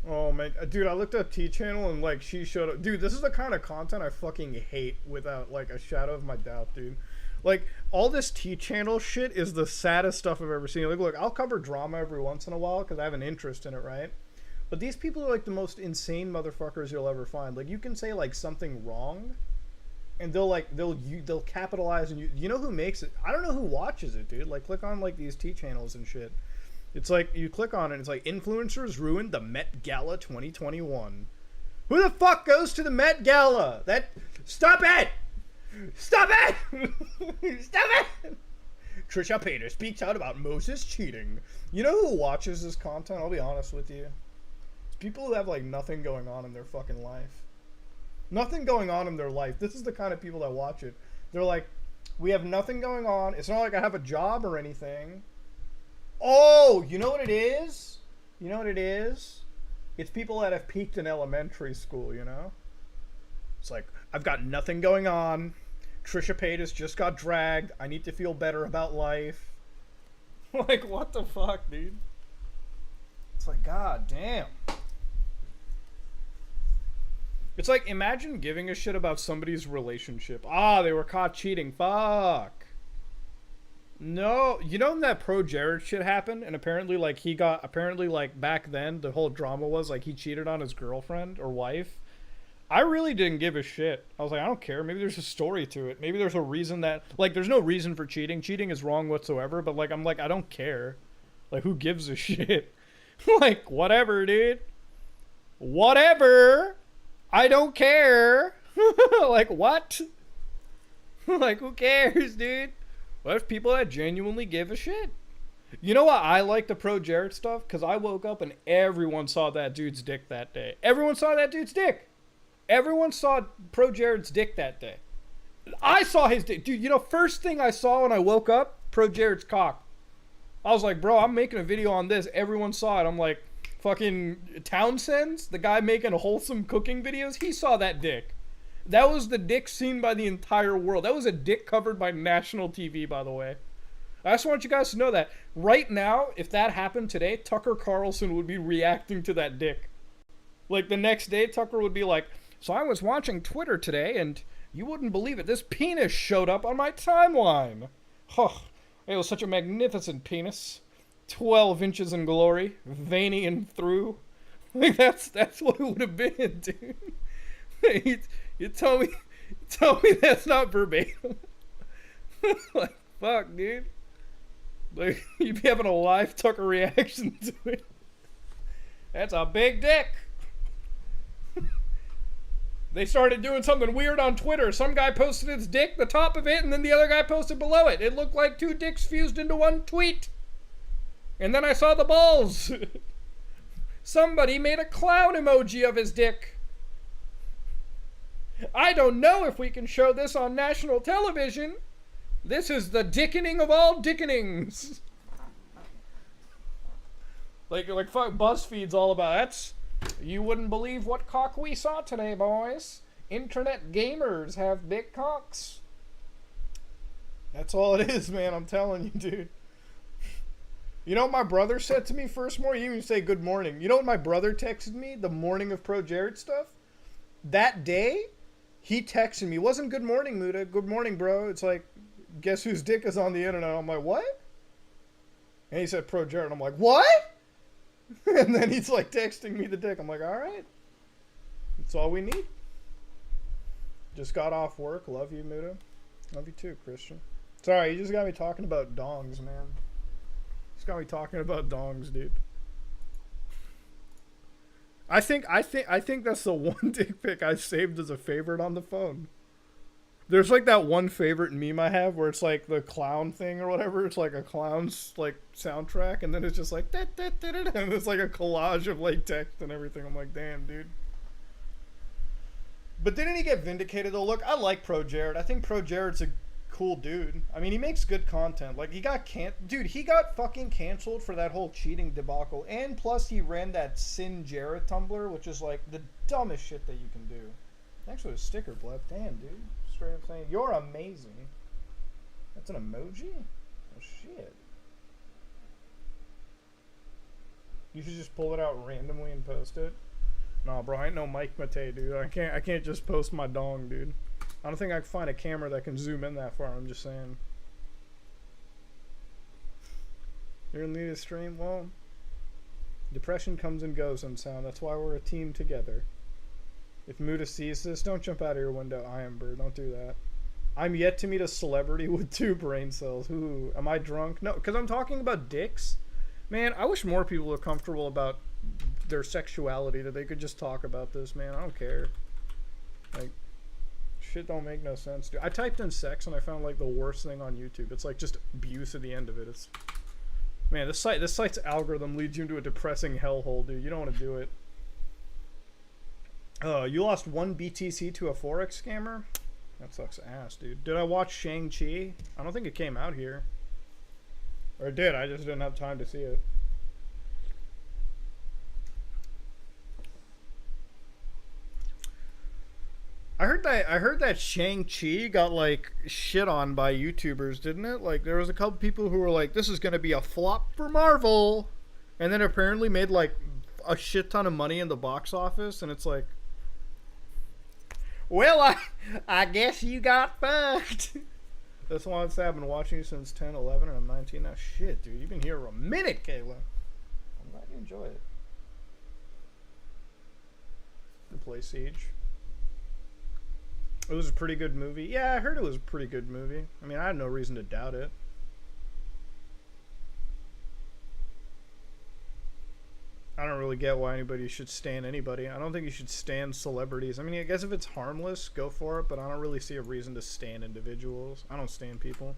Oh man, dude, I looked up T-channel and like she showed up. Dude, this is the kind of content I fucking hate without like a shadow of my doubt, dude. Like, all this T-channel shit is the saddest stuff I've ever seen. Like, look, I'll cover drama every once in a while because I have an interest in it, right? But these people are like the most insane motherfuckers you'll ever find. Like, you can say like something wrong, and they'll capitalize, and you know who makes it? I don't know who watches it, dude. Like, click on like these T channels and shit. It's like you click on it, it's like influencers ruined the Met Gala 2021. Who the fuck goes to the Met Gala? Stop it! Stop it! Stop it! Trisha Paytas speaks out about Moses cheating. You know who watches this content? I'll be honest with you. It's people who have like nothing going on in their fucking life. Nothing going on in their life. This is the kind of people that watch it. They're like, we have nothing going on. It's not like I have a job or anything. Oh, you know what it is? You know what it is? It's people that have peaked in elementary school, you know? It's like, I've got nothing going on. Trisha Paytas just got dragged. I need to feel better about life. Like, what the fuck, dude? It's like, god damn. It's like, imagine giving a shit about somebody's relationship. Ah, they were caught cheating. Fuck. No, you know when that Pro Jared shit happened, and apparently like back then the whole drama was like he cheated on his girlfriend or wife. I really didn't give a shit. I was like, I don't care. Maybe there's a story to it. Maybe there's a reason that, like, there's no reason for cheating. Cheating is wrong whatsoever. But like, I'm like, I don't care. Like, who gives a shit? Like, whatever, dude. Whatever. I don't care. Like, what? Like, who cares, dude? What if people that genuinely give a shit? You know what I like the Pro Jared stuff? Because I woke up and everyone saw that dude's dick that day. Everyone saw that dude's dick. Everyone saw Pro Jared's dick that day. I saw his dick. Dude, you know, first thing I saw when I woke up, Pro Jared's cock. I was like, bro, I'm making a video on this. Everyone saw it. I'm like, fucking Townsend's, the guy making wholesome cooking videos, he saw that dick. That was the dick seen by the entire world. That was a dick covered by national TV, by the way. I just want you guys to know that. Right now, if that happened today, Tucker Carlson would be reacting to that dick. Like, the next day, Tucker would be like, so I was watching Twitter today, and you wouldn't believe it. This penis showed up on my timeline. Oh, it was such a magnificent penis. 12 inches in glory. Veiny and through. Like, that's what it would have been, dude. You tell me that's not verbatim. Like, fuck, dude. Like, you'd be having a live Tucker reaction to it. That's a big dick. They started doing something weird on Twitter. Some guy posted his dick, the top of it, and then the other guy posted below it. It looked like two dicks fused into one tweet. And then I saw the balls. Somebody made a clown emoji of his dick. I don't know if we can show this on national television. This is the dickening of all dickenings. Like fuck, BuzzFeed's all about that's. You wouldn't believe what cock we saw today, boys. Internet gamers have big cocks. That's all it is, man. I'm telling you, dude. You know what my brother said to me first morning? He didn't even say good morning. You know what my brother texted me the morning of Pro Jared stuff? That day, he texted me. It wasn't good morning, Muda. Good morning, bro. It's like, guess whose dick is on the internet? I'm like, what? And he said Pro Jared. I'm like, what? And then he's like texting me the dick. I'm like, all right. That's all we need. Just got off work. Love you, Muda. Love you too, Christian. Sorry, you just got me talking about dongs, man. Just got me talking about dongs, dude. I think that's the one dick pic I saved as a favorite on the phone. There's like that one favorite meme I have where it's like the clown thing or whatever. It's like a clown's like soundtrack, and then it's just like and it's like a collage of like text and everything. I'm like, damn, dude. But didn't he get vindicated though? Look, I like Pro Jared. I think Pro Jared's a cool dude. I mean, he makes good content. Like, he got he got fucking canceled for that whole cheating debacle, and plus he ran that Sin Jarrett Tumblr, which is like the dumbest shit that you can do. Thanks for the sticker, Blep. Damn, dude. Straight up saying, you're amazing. That's an emoji? Oh, shit. You should just pull it out randomly and post it. Nah, bro, I ain't no Mike Matei, dude. I can't just post my dong, dude. I don't think I can find a camera that can zoom in that far. I'm just saying. You're in the need of stream? Well, depression comes and goes in sound. That's why we're a team together. If Muda sees this, don't jump out of your window, Ironbird. Don't do that. I'm yet to meet a celebrity with 2 brain cells. Ooh, am I drunk? No, because I'm talking about dicks. Man, I wish more people were comfortable about their sexuality, that they could just talk about this, man. I don't care. Like, shit don't make no sense, dude. I typed in sex and I found like the worst thing on YouTube. It's like just abuse at the end of it. It's, man, this site's algorithm leads you into a depressing hellhole, dude. You don't want to do it. You lost 1 BTC to a Forex scammer? That sucks ass, dude. Did I watch Shang-Chi? I don't think it came out here. Or it did, I just didn't have time to see it. I heard that Shang-Chi got like shit on by YouTubers, didn't it? Like there was a couple people who were like, this is gonna be a flop for Marvel, and then apparently made like a shit ton of money in the box office, and it's like, well, I guess you got fucked. That's why I've been watching you since 10, 11, and I'm 19 now. Shit, dude, you've been here for a minute, Kayla. I'm glad you enjoy it. To play Siege. It was a pretty good movie. Yeah, I heard it was a pretty good movie. I mean, I had no reason to doubt it. I don't really get why anybody should stan anybody. I don't think you should stan celebrities. I mean, I guess if it's harmless, go for it, but I don't really see a reason to stan individuals. I don't stan people.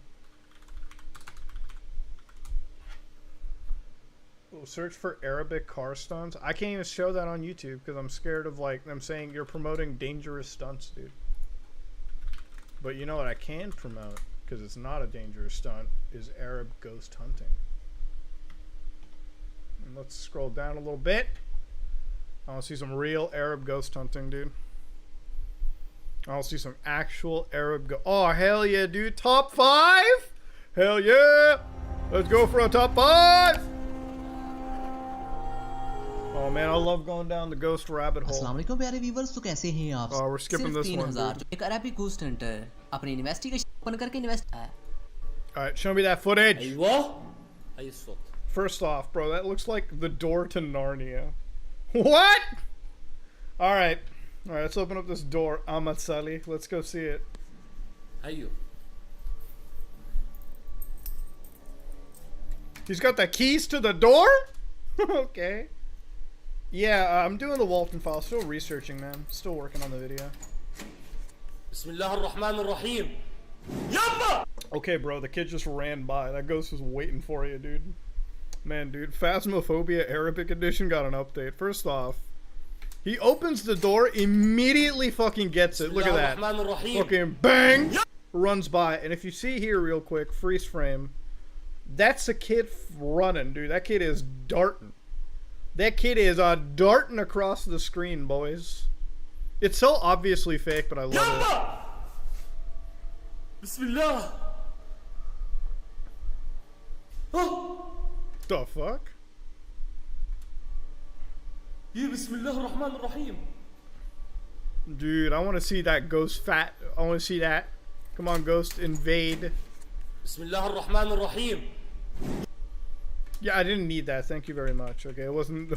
Oh, search for Arabic car stunts. I can't even show that on YouTube because I'm scared of like them saying you're promoting dangerous stunts, dude. But you know what I can promote, because it's not a dangerous stunt, is Arab ghost hunting. And let's scroll down a little bit. I want to see some real Arab ghost hunting, dude. I want to see some actual Arab oh, hell yeah, dude. Top 5? Hell yeah. Let's go for a top 5. Oh man, I love going down the ghost rabbit hole. अस्सलाम वालेकुम प्यारे viewers, तो कैसे हैं आप? Oh, we're skipping this one. एक अरबी घूस्ट Hunter अपनी इन्वेस्टिगेशन ओपन करके इन्वेस्ट है. All right, show me that footage. ايوه هاي الصوت. First off, bro, that looks like the door to Narnia. What? All right, let's open up this door. Ahmad Salih, let's go see it. ايوه. He's got the keys to the door? Okay. Yeah, I'm doing the Walton file. Still researching, man. Still working on the video. بسم الله الرحمن الرحيم. يلا. Okay, bro, the kid just ran by. That ghost was waiting for you, dude. Man, dude, Phasmophobia Arabic edition got an update. First off, he opens the door, immediately fucking gets it. Look at that. Fucking bang! Runs by. And if you see here real quick, freeze frame, that's a kid running, dude. That kid is darting. That kid is darting across the screen, boys. It's so obviously fake, but I love it. Bismillah. Oh. The fuck? Bismillah ar-Rahman ar-Rahim. Dude, I want to see that ghost fat. I want to see that. Come on, ghost, invade. Bismillah ar-Rahman ar-Rahim. Yeah, I didn't need that. Thank you very much. Okay, it wasn't.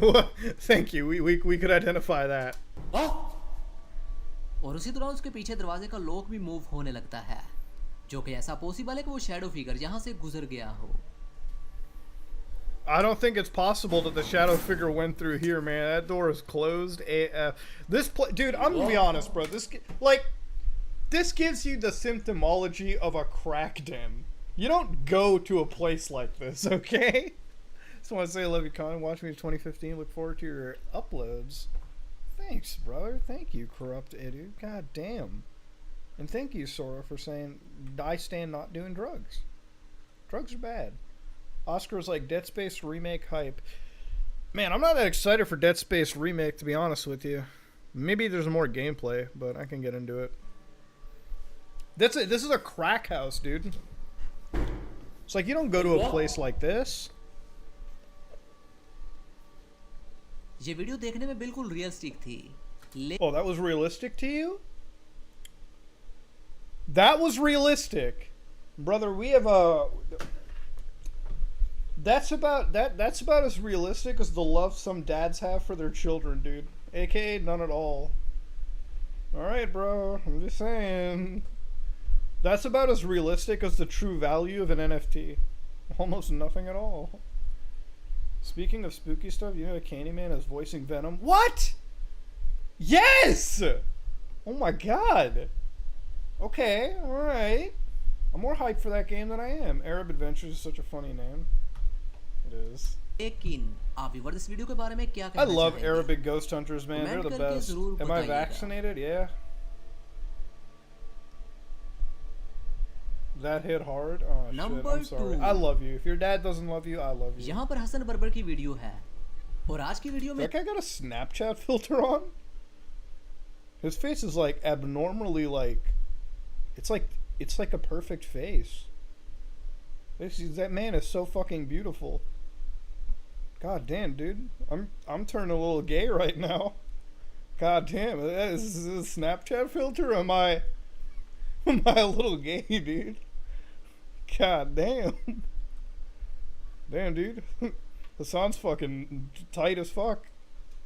Thank you. We could identify that. Oh. और उसी दौरान उसके पीछे दरवाजे का lock भी move होने लगता है, जो कि ऐसा पॉसिबल है कि वो शैडो फिगर यहाँ से गुजर गया हो. I don't think it's possible that the shadow figure went through here, man. That door is closed AF. Dude, I'm gonna be honest, bro. This gives you the symptomology of a crack den. You don't go to a place like this, okay? Just want to say I love you, Con. Watch me in 2015. Look forward to your uploads. Thanks, brother. Thank you, Corrupt Idiot. God damn. And thank you, Sora, for saying I stand not doing drugs. Drugs are bad. Oscar's like Dead Space remake hype. Man, I'm not that excited for Dead Space remake, to be honest with you. Maybe there's more gameplay, but I can get into it. That's it. This is a crack house, dude. It's like you don't go to a place like this. ये video देखने में बिल्कुल realistic थी. Oh, that was realistic to you? That was realistic. Brother, we have a... That's about as realistic as the love some dads have for their children, dude. AKA none at all. Alright, bro. I'm just saying. That's about as realistic as the true value of an NFT. Almost nothing at all. Speaking of spooky stuff, you know Candyman is voicing Venom? What?! Yes! Oh my god. Okay, alright. I'm more hyped for that game than I am. Arab Adventures is such a funny name. It is. लेकिन आप viewers इस video के बारे में क्या I कहना love चाहेंगे? Arabic ghost hunters, man. They're the comment करके best. जरूर Am I बताइएगा। vaccinated? Yeah. That hit hard? Oh shit, Number I'm sorry. 2. I love you. If your dad doesn't love you, I love you. यहाँ पर हसन बर्बर की video है और आज की वीडियो में That guy got a Snapchat filter on? His face is like abnormally like it's like a perfect face. That man is so fucking beautiful. God damn, dude. I'm turning a little gay right now. God damn, is this a Snapchat filter? Am I a little gay, dude? God damn. Damn, dude. Hassan's fucking tight as fuck.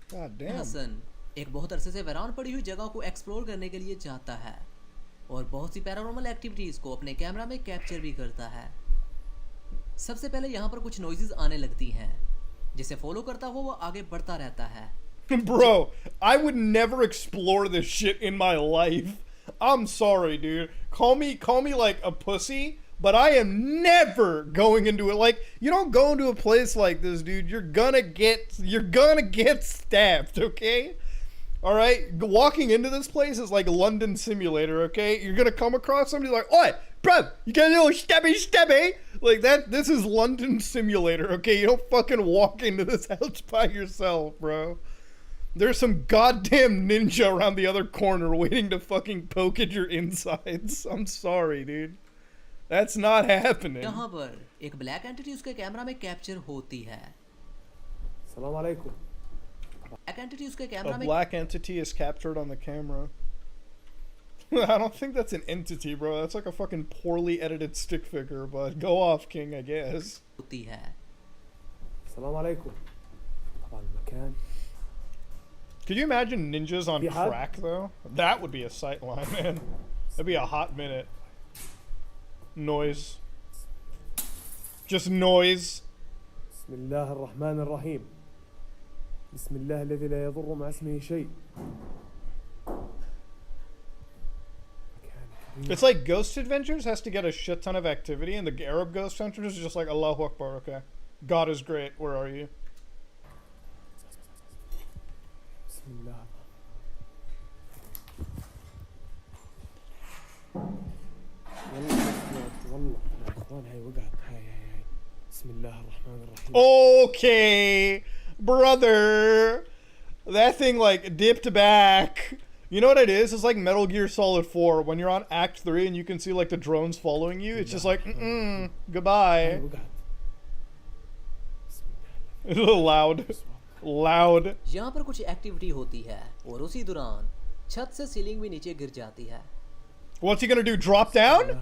God damn. Hasan एक बहुत अरसे से वीरान पड़ी हुई जगह को explore करने के लिए जाता है और बहुत सी पैरानॉर्मल एक्टिविटीज को अपने कैमरा में कैप्चर भी करता है। सबसे पहले यहाँ पर कुछ नॉइजेस आने लगती हैं जिसे फॉलो करता हुआ वो आगे बढ़ता रहता है। Bro, I would never explore this shit in my life. I'm sorry, dude. Call me like a pussy, but I am never going into it. Like, you don't go into a place like this, dude. You're gonna get stabbed, okay? Alright? Walking into this place is like London Simulator, okay? You're gonna come across somebody like, oi, bruv, you got a little stabby? Like that, this is London Simulator, okay? You don't fucking walk into this house by yourself, bro. There's some goddamn ninja around the other corner waiting to fucking poke at your insides. I'm sorry, dude. That's not happening. यहाँ पर एक black entity उसके camera में capture होती है। Salam alaikum. Black entity उसके A camera में black entity is captured on the camera. I don't think that's an entity, bro. That's like a fucking poorly edited stick figure, but go off, King, I guess. होती है। Salam alaikum. طبعا المكان. Could you imagine ninjas on Yeah. crack, though? That would be a sight line, man. That'd be a hot minute. Noise. Just noise. بسم الله الرحمن الرحيم. بسم الله الذي لا يضر مع اسمه شيء. It's like Ghost Adventures has to get a shit ton of activity, and the Arab Ghost Hunters is just like, Allahu Akbar, okay. God is great, where are you? بسم الله. والله يا اخوان هاي وقعت هاي. بسم الله الرحمن الرحيم. Okay, brother. That thing like dipped back. You know what it is? It's like Metal Gear Solid 4 when you're on Act 3 and you can see like the drones following you. It's just like, goodbye. هاي وقعت. It's a little loud. Loud. यहाँ पर कुछ activity होती है और उसी दौरान छत से सीलिंग भी नीचे गिर जाती है। What's he gonna do? Drop down?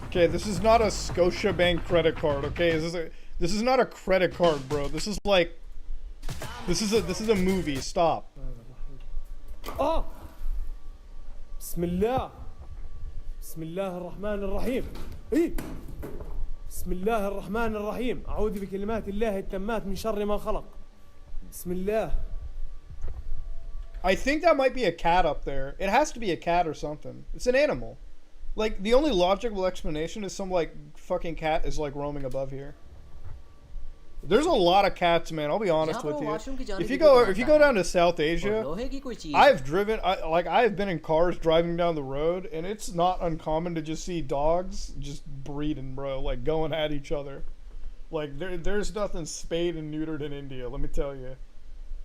Okay, this is not a Scotiabank credit card. Okay, this is not a credit card, bro. This is like, this is a movie. Stop. اه بسم الله. بسم الله الرحمن الرحيم. ايه بسم الله الرحمن الرحيم. اعوذ بكلمات الله التامات من شر ما خلق. بسم الله. I think that might be a cat up there. It has to be a cat or something. It's an animal. Like, the only logical explanation is some, like, fucking cat is, like, roaming above here. There's a lot of cats, man. I'll be honest with you. If you go down to South Asia, I've been in cars driving down the road, and it's not uncommon to just see dogs just breeding, bro, like, going at each other. Like, there's nothing spayed and neutered in India, let me tell you.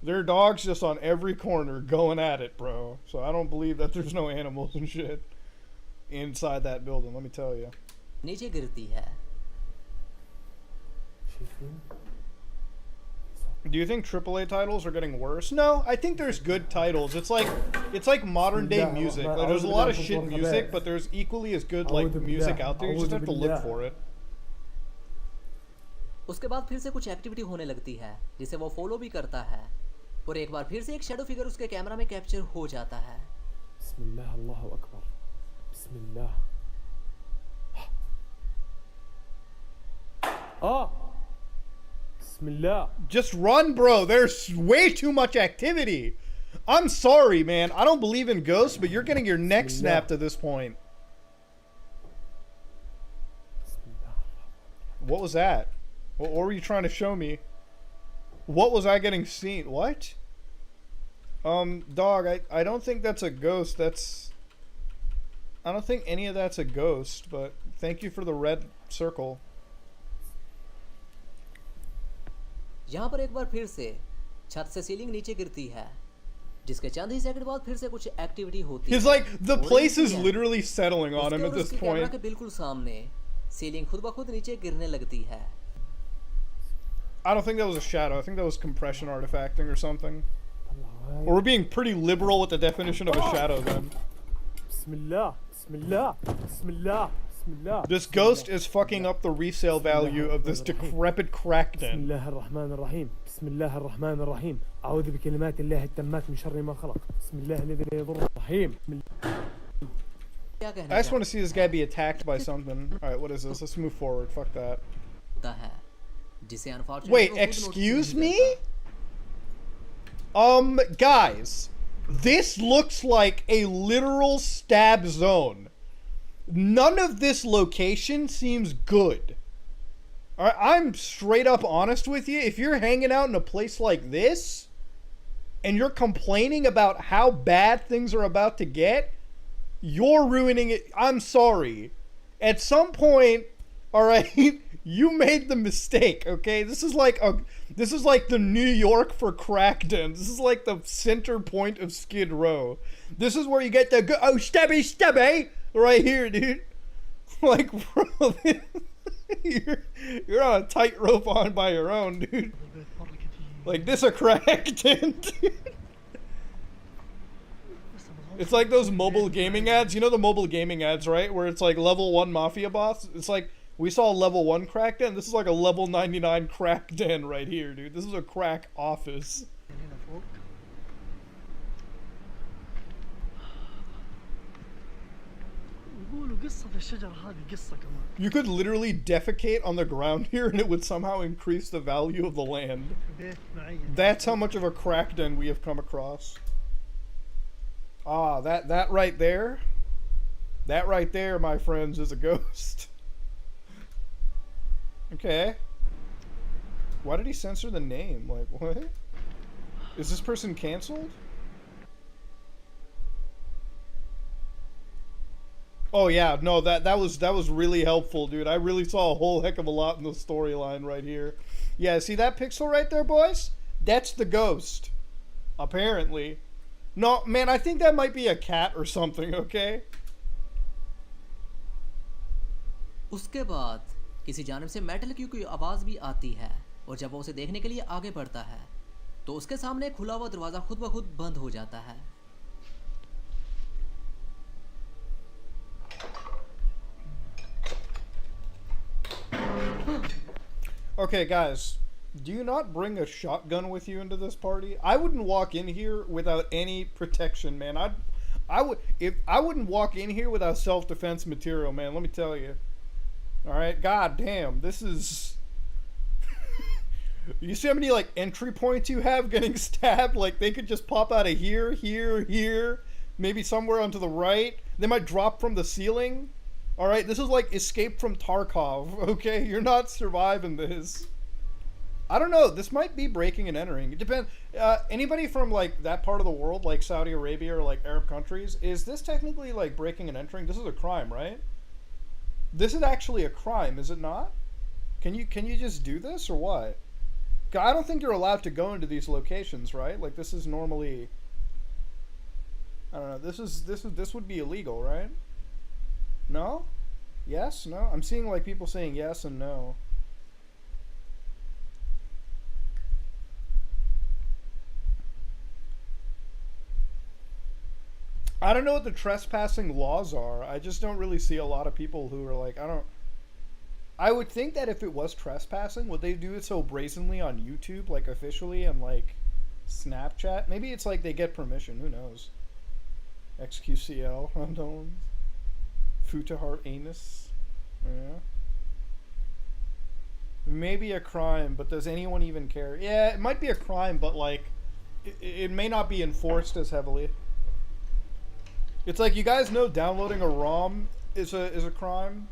There are dogs just on every corner going at it, bro. So I don't believe that there's no animals and shit inside that building, let me tell you. नीचे गिरती है। شايفين؟ صوت Do you think AAA titles are getting worse? No, I think there's good titles. It's like modern day music. Like, there's a lot of shit music, but there's equally as good like music out there. You just have to look for it. उसके बाद फिर से कुछ activity होने लगती है जिसे वो फॉलो भी करता है और एक बार फिर से एक शैडो फिगर उसके कैमरा में कैप्चर हो जाता है। बिस्मिल्लाह अल्लाहु अकबर बिस्मिल्लाह Bismillah. Just run, bro. There's way too much activity. I'm sorry, man. I don't believe in ghosts, but you're getting your neck snapped at this point. What was that? What were you trying to show me? What was I getting seen? What? Dog, I don't think that's a ghost. I don't think any of that's a ghost, but thank you for the red circle. यहाँ पर एक बार फिर से छत से ceiling नीचे गिरती है जिसके चंद ही सेकंड बाद फिर से कुछ एक्टिविटी होती है। He's like, the place is literally settling on him at this point. Camera के बिल्कुल सामने सीलिंग खुद ब खुद नीचे गिरने लगती है। I don't think that was a shadow. I think that was compression artifacting or something. Or we're being pretty liberal with the definition of a shadow then. Bismillah, Bismillah, Bismillah, Bismillah. This ghost is fucking up the resale value of this decrepit crack den. Bismillah ar-Rahman ar-Rahim. Bismillah ar-Rahman ar-Rahim. أعوذ بكلمات الله التامات من شر ما خلق. بسم الله الذي لا يضر الرحيم. I just want to see this guy be attacked by something. Alright, what is this? Let's move forward. Fuck that. Wait, excuse me? Guys. This looks like a literal stab zone. None of this location seems good. Alright, I'm straight up honest with you. If you're hanging out in a place like this, and you're complaining about how bad things are about to get, you're ruining it. I'm sorry. At some point, alright, you made the mistake, okay? This is like the New York for crack dens. This is like the center point of Skid Row. This is where you get the oh stubby right here, dude. Like, bro, you're on a tightrope on by your own, dude. Like, this a crack den, dude. It's like those mobile gaming ads. You know the mobile gaming ads, right? Where it's like level 1 mafia boss. It's like, we saw a level 1 crack den. This is like a level 99 crack den right here, dude. This is a crack office. You could literally defecate on the ground here and it would somehow increase the value of the land. That's how much of a crack den we have come across. Ah, that right there. That right there, my friends, is a ghost. Okay. Why did he censor the name? Like, what? Is this person canceled? Oh yeah, no, that was really helpful, dude. I really saw a whole heck of a lot in the storyline right here. Yeah, see that pixel right there, boys? That's the ghost. Apparently. No, man, I think that might be a cat or something, okay? उसके बाद किसी जानिब से metal की कोई आवाज़ भी आती है और जब वो उसे देखने के लिए आगे बढ़ता है तो उसके सामने खुला हुआ दरवाज़ा खुद ब खुद बंद हो जाता है। Okay, guys, do you not bring a shotgun with you into this party? I wouldn't walk in here without any protection, man. I wouldn't walk in here without self-defense material, man. Let me tell you. All right, god damn, this is. You see how many like entry points you have getting stabbed? Like they could just pop out of here, here, maybe somewhere onto the right. They might drop from the ceiling. All right, this is like Escape from Tarkov. Okay, you're not surviving this. I don't know. This might be breaking and entering. It depends. Anybody from like that part of the world, like Saudi Arabia or like Arab countries, is this technically like breaking and entering? This is a crime, right? This is actually a crime, is it not? Can you just do this or what? I don't think you're allowed to go into these locations, right? Like this is normally. I don't know. This would be illegal, right? No? Yes? No? I'm seeing like people saying yes and no. I don't know what the trespassing laws are. I just don't really see a lot of people who are like, I would think that if it was trespassing, would they do it so brazenly on YouTube, like officially, and like Snapchat? Maybe it's like they get permission. Who knows? XQCL, unknowns. Futahart anus. Yeah. Maybe a crime, but does anyone even care? Yeah, it might be a crime, but like, it may not be enforced as heavily. It's like, you guys know downloading a ROM is a crime?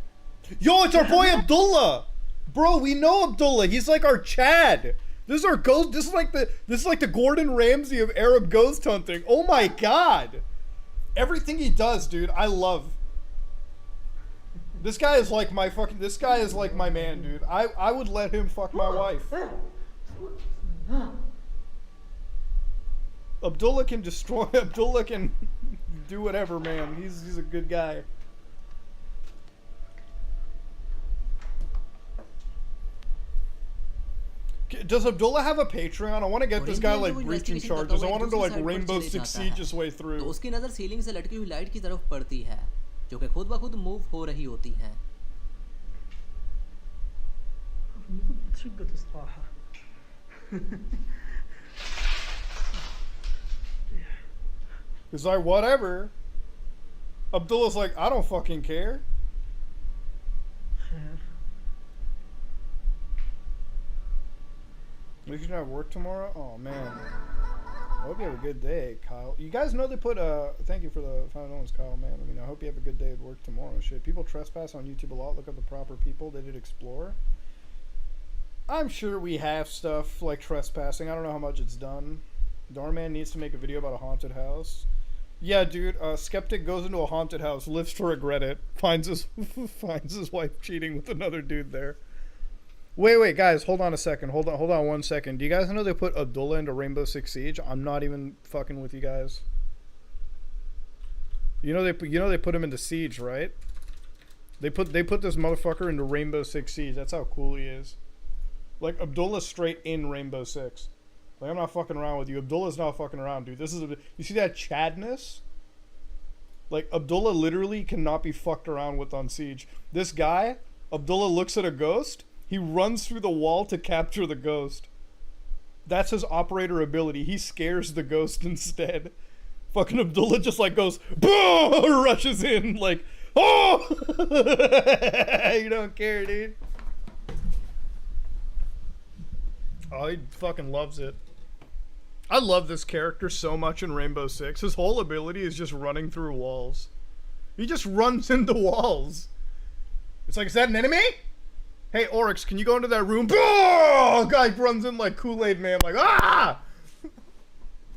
Yo, it's our boy Abdullah! Bro, we know Abdullah. He's like our Chad. This is our ghost. This is like the Gordon Ramsay of Arab ghost hunting. Oh my god. Everything he does, dude, I love. This guy is like my man, dude. I would let him fuck my wife. Abdullah can destroy. Abdullah can do whatever, man. He's a good guy. Does Abdullah have a Patreon? I want to get this guy like breaching charges. I want him to like Rainbow Six Siege his way through. तो उसकी नजर ceiling से लटकी हुई light की तरफ पड़ती है, जो कि खुद ब खुद मूव हो रही होती हैं. شقة استراحة. He's like, whatever. Abdullah's like, I don't fucking care. We should have work tomorrow? Oh, man. I hope you have a good day, Kyle. You guys know they put, thank you for the $5, Kyle, man. I mean, I hope you have a good day at work tomorrow. Shit, people trespass on YouTube a lot. Look at the proper people. They did explore. I'm sure we have stuff like trespassing. I don't know how much it's done. Darman needs to make a video about a haunted house. Yeah, dude, skeptic goes into a haunted house, lives to regret it, finds his wife cheating with another dude there. Wait, guys, hold on a second. Hold on 1 second. Do you guys know they put Abdullah into Rainbow Six Siege? I'm not even fucking with you guys. You know they put him into Siege, right? They put this motherfucker into Rainbow Six Siege. That's how cool he is. Like, Abdullah's straight in Rainbow Six. Like, I'm not fucking around with you. Abdullah's not fucking around, dude. You see that Chadness? Like, Abdullah literally cannot be fucked around with on Siege. This guy, Abdullah looks at a ghost. He runs through the wall to capture the ghost. That's his operator ability. He scares the ghost instead. Fucking Abdullah just like goes, boom, rushes in like, oh! You don't care, dude. Oh, he fucking loves it. I love this character so much in Rainbow Six. His whole ability is just running through walls. He just runs into walls. It's like, is that an enemy? Hey, Oryx, can you go into that room? Oh, guy runs in like Kool-Aid Man, like, ah!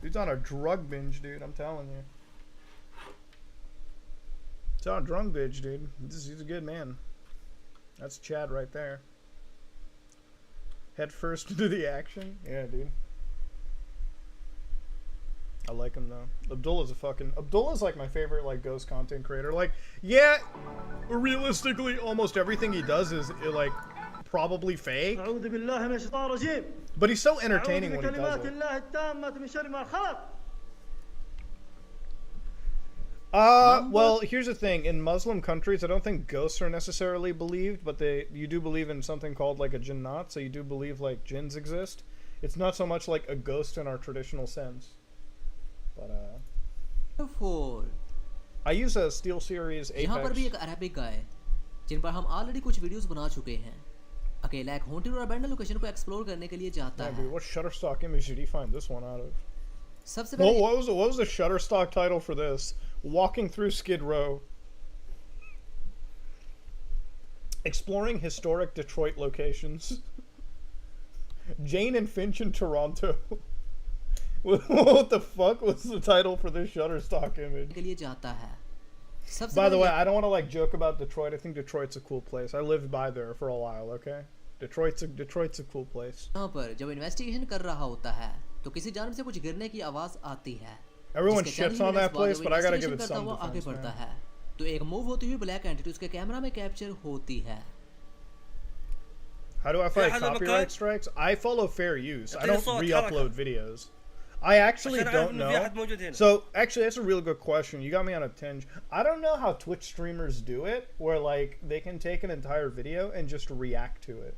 He's on a drug binge, dude, I'm telling you. He's on a drug binge, dude. He's a good man. That's Chad right there. Head first into the action? Yeah, dude. I like him though. Abdullah's like my favorite like ghost content creator. Like, yeah, realistically almost everything he does is like probably fake. But he's so entertaining when he does it. Well, here's the thing. In Muslim countries, I don't think ghosts are necessarily believed, but you do believe in something called like a jinnat, so you do believe like jinns exist. It's not so much like a ghost in our traditional sense. But I use a SteelSeries Apex. यहाँ पर भी एक Arabic गाय है, जिन पर हम already कुछ videos बना चुके हैं. अकेला एक हॉन्टेड और अबैंडन लोकेशन को एक्सप्लोर करने के लिए जाता है. Dude, what Shutterstock image did he find this one out of? सबसे पहले what was the Shutterstock title for this? Walking through Skid Row. Exploring historic Detroit locations. Jane and Finch in Toronto. What the fuck was the title for this Shutterstock image? के लिए जाता है. By the way, I don't want to like joke about Detroit. I think Detroit's a cool place. I lived by there for a while, okay? Detroit's a cool place. यहाँ पर जब investigation कर रहा होता है, तो किसी जानब से कुछ गिरने की आवाज आती है. Everyone shits on that place, but I gotta give it some आगे defense, बढ़ता man. है, तो एक मूव होती हुई ब्लैक एंटिटी उसके कैमरा में कैप्चर होती है. How do I fight copyright strikes? I follow fair use. I don't re-upload videos. I actually عشان أعرف don't إنه في أحد know. موجود هنا. So actually, that's a really good question. You got me on a tinge. I don't know how Twitch streamers do it, where like they can take an entire video and just react to it.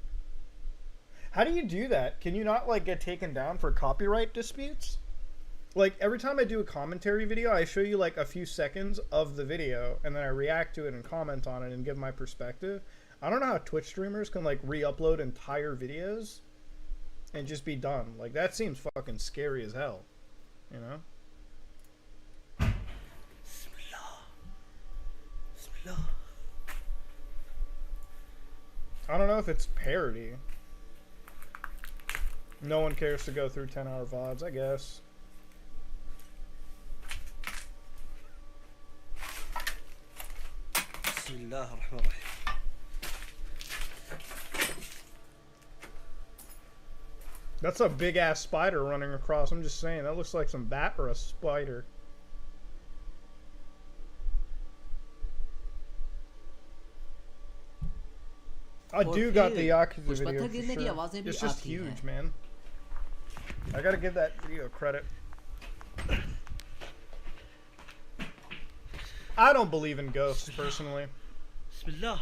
How do you do that? Can you not like get taken down for copyright disputes? Like every time I do a commentary video, I show you like a few seconds of the video and then I react to it and comment on it and give my perspective. I don't know how Twitch streamers can like re-upload entire videos and just be done. Like that seems fucking scary as hell, you know? بسم الله. بسم الله. I don't know if it's parody. No one cares to go through 10-hour VODs, I guess. بسم الله الرحمن الرحيم. That's a big ass spider running across. I'm just saying, that looks like some bat or a spider. I do got the Yakuza कुछ video पत्थर for गिरने की sure. आवाजें भी It's just आती हैं। huge, man. I gotta give that video credit. I don't believe in ghosts personally. بسم الله.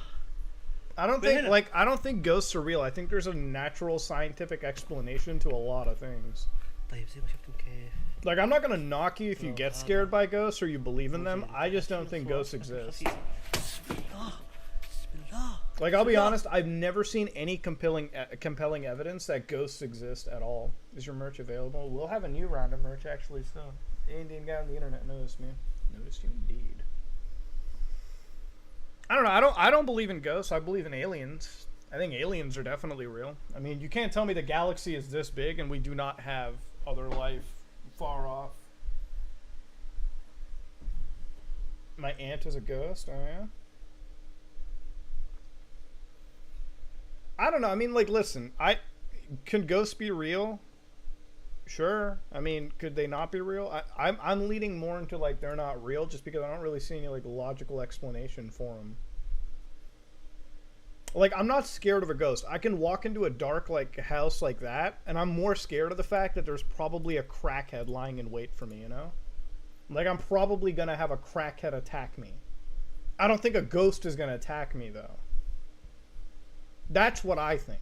I don't think ghosts are real. I think there's a natural scientific explanation to a lot of things. طيب زي ما شفتم كيف. Like I'm not gonna knock you if you get scared by ghosts or you believe in them. I just don't think ghosts exist. بسم الله. بسم الله. Like I'll be honest, I've never seen any compelling evidence that ghosts exist at all. Is your merch available? We'll have a new round of merch actually soon. The Indian guy on the internet noticed me. Noticed you indeed. I don't know. I don't believe in ghosts. I believe in aliens. I think aliens are definitely real. I mean, you can't tell me the galaxy is this big and we do not have other life far off. My aunt is a ghost. Oh yeah. I don't know. I mean, like, listen. Can ghosts be real? Sure. I mean, could they not be real? I'm leaning more into like they're not real, just because I don't really see any like logical explanation for them. Like, I'm not scared of a ghost. I can walk into a dark like house like that, and I'm more scared of the fact that there's probably a crackhead lying in wait for me. You know, like I'm probably gonna have a crackhead attack me. I don't think a ghost is gonna attack me though. That's what I think.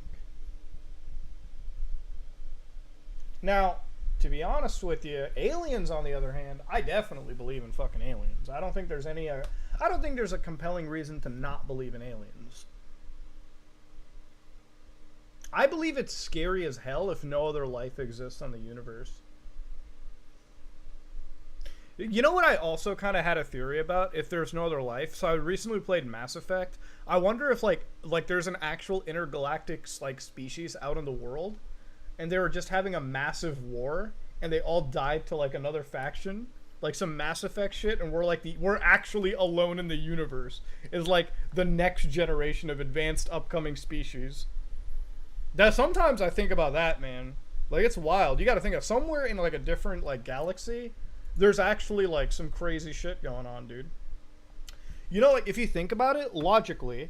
Now, to be honest with you, aliens, on the other hand, I definitely believe in fucking aliens. I don't think there's any. I don't think there's a compelling reason to not believe in aliens. I believe it's scary as hell if no other life exists on the universe. You know what I also kind of had a theory about if there's no other life? So I recently played Mass Effect. I wonder if like there's an actual intergalactic like species out in the world, and they were just having a massive war, and they all died to like another faction, like some Mass Effect shit, and we're actually alone in the universe. Is like the next generation of advanced upcoming species. That sometimes I think about that, man. Like it's wild. You got to think of somewhere in like a different like galaxy. There's actually like some crazy shit going on, dude. You know, like if you think about it logically,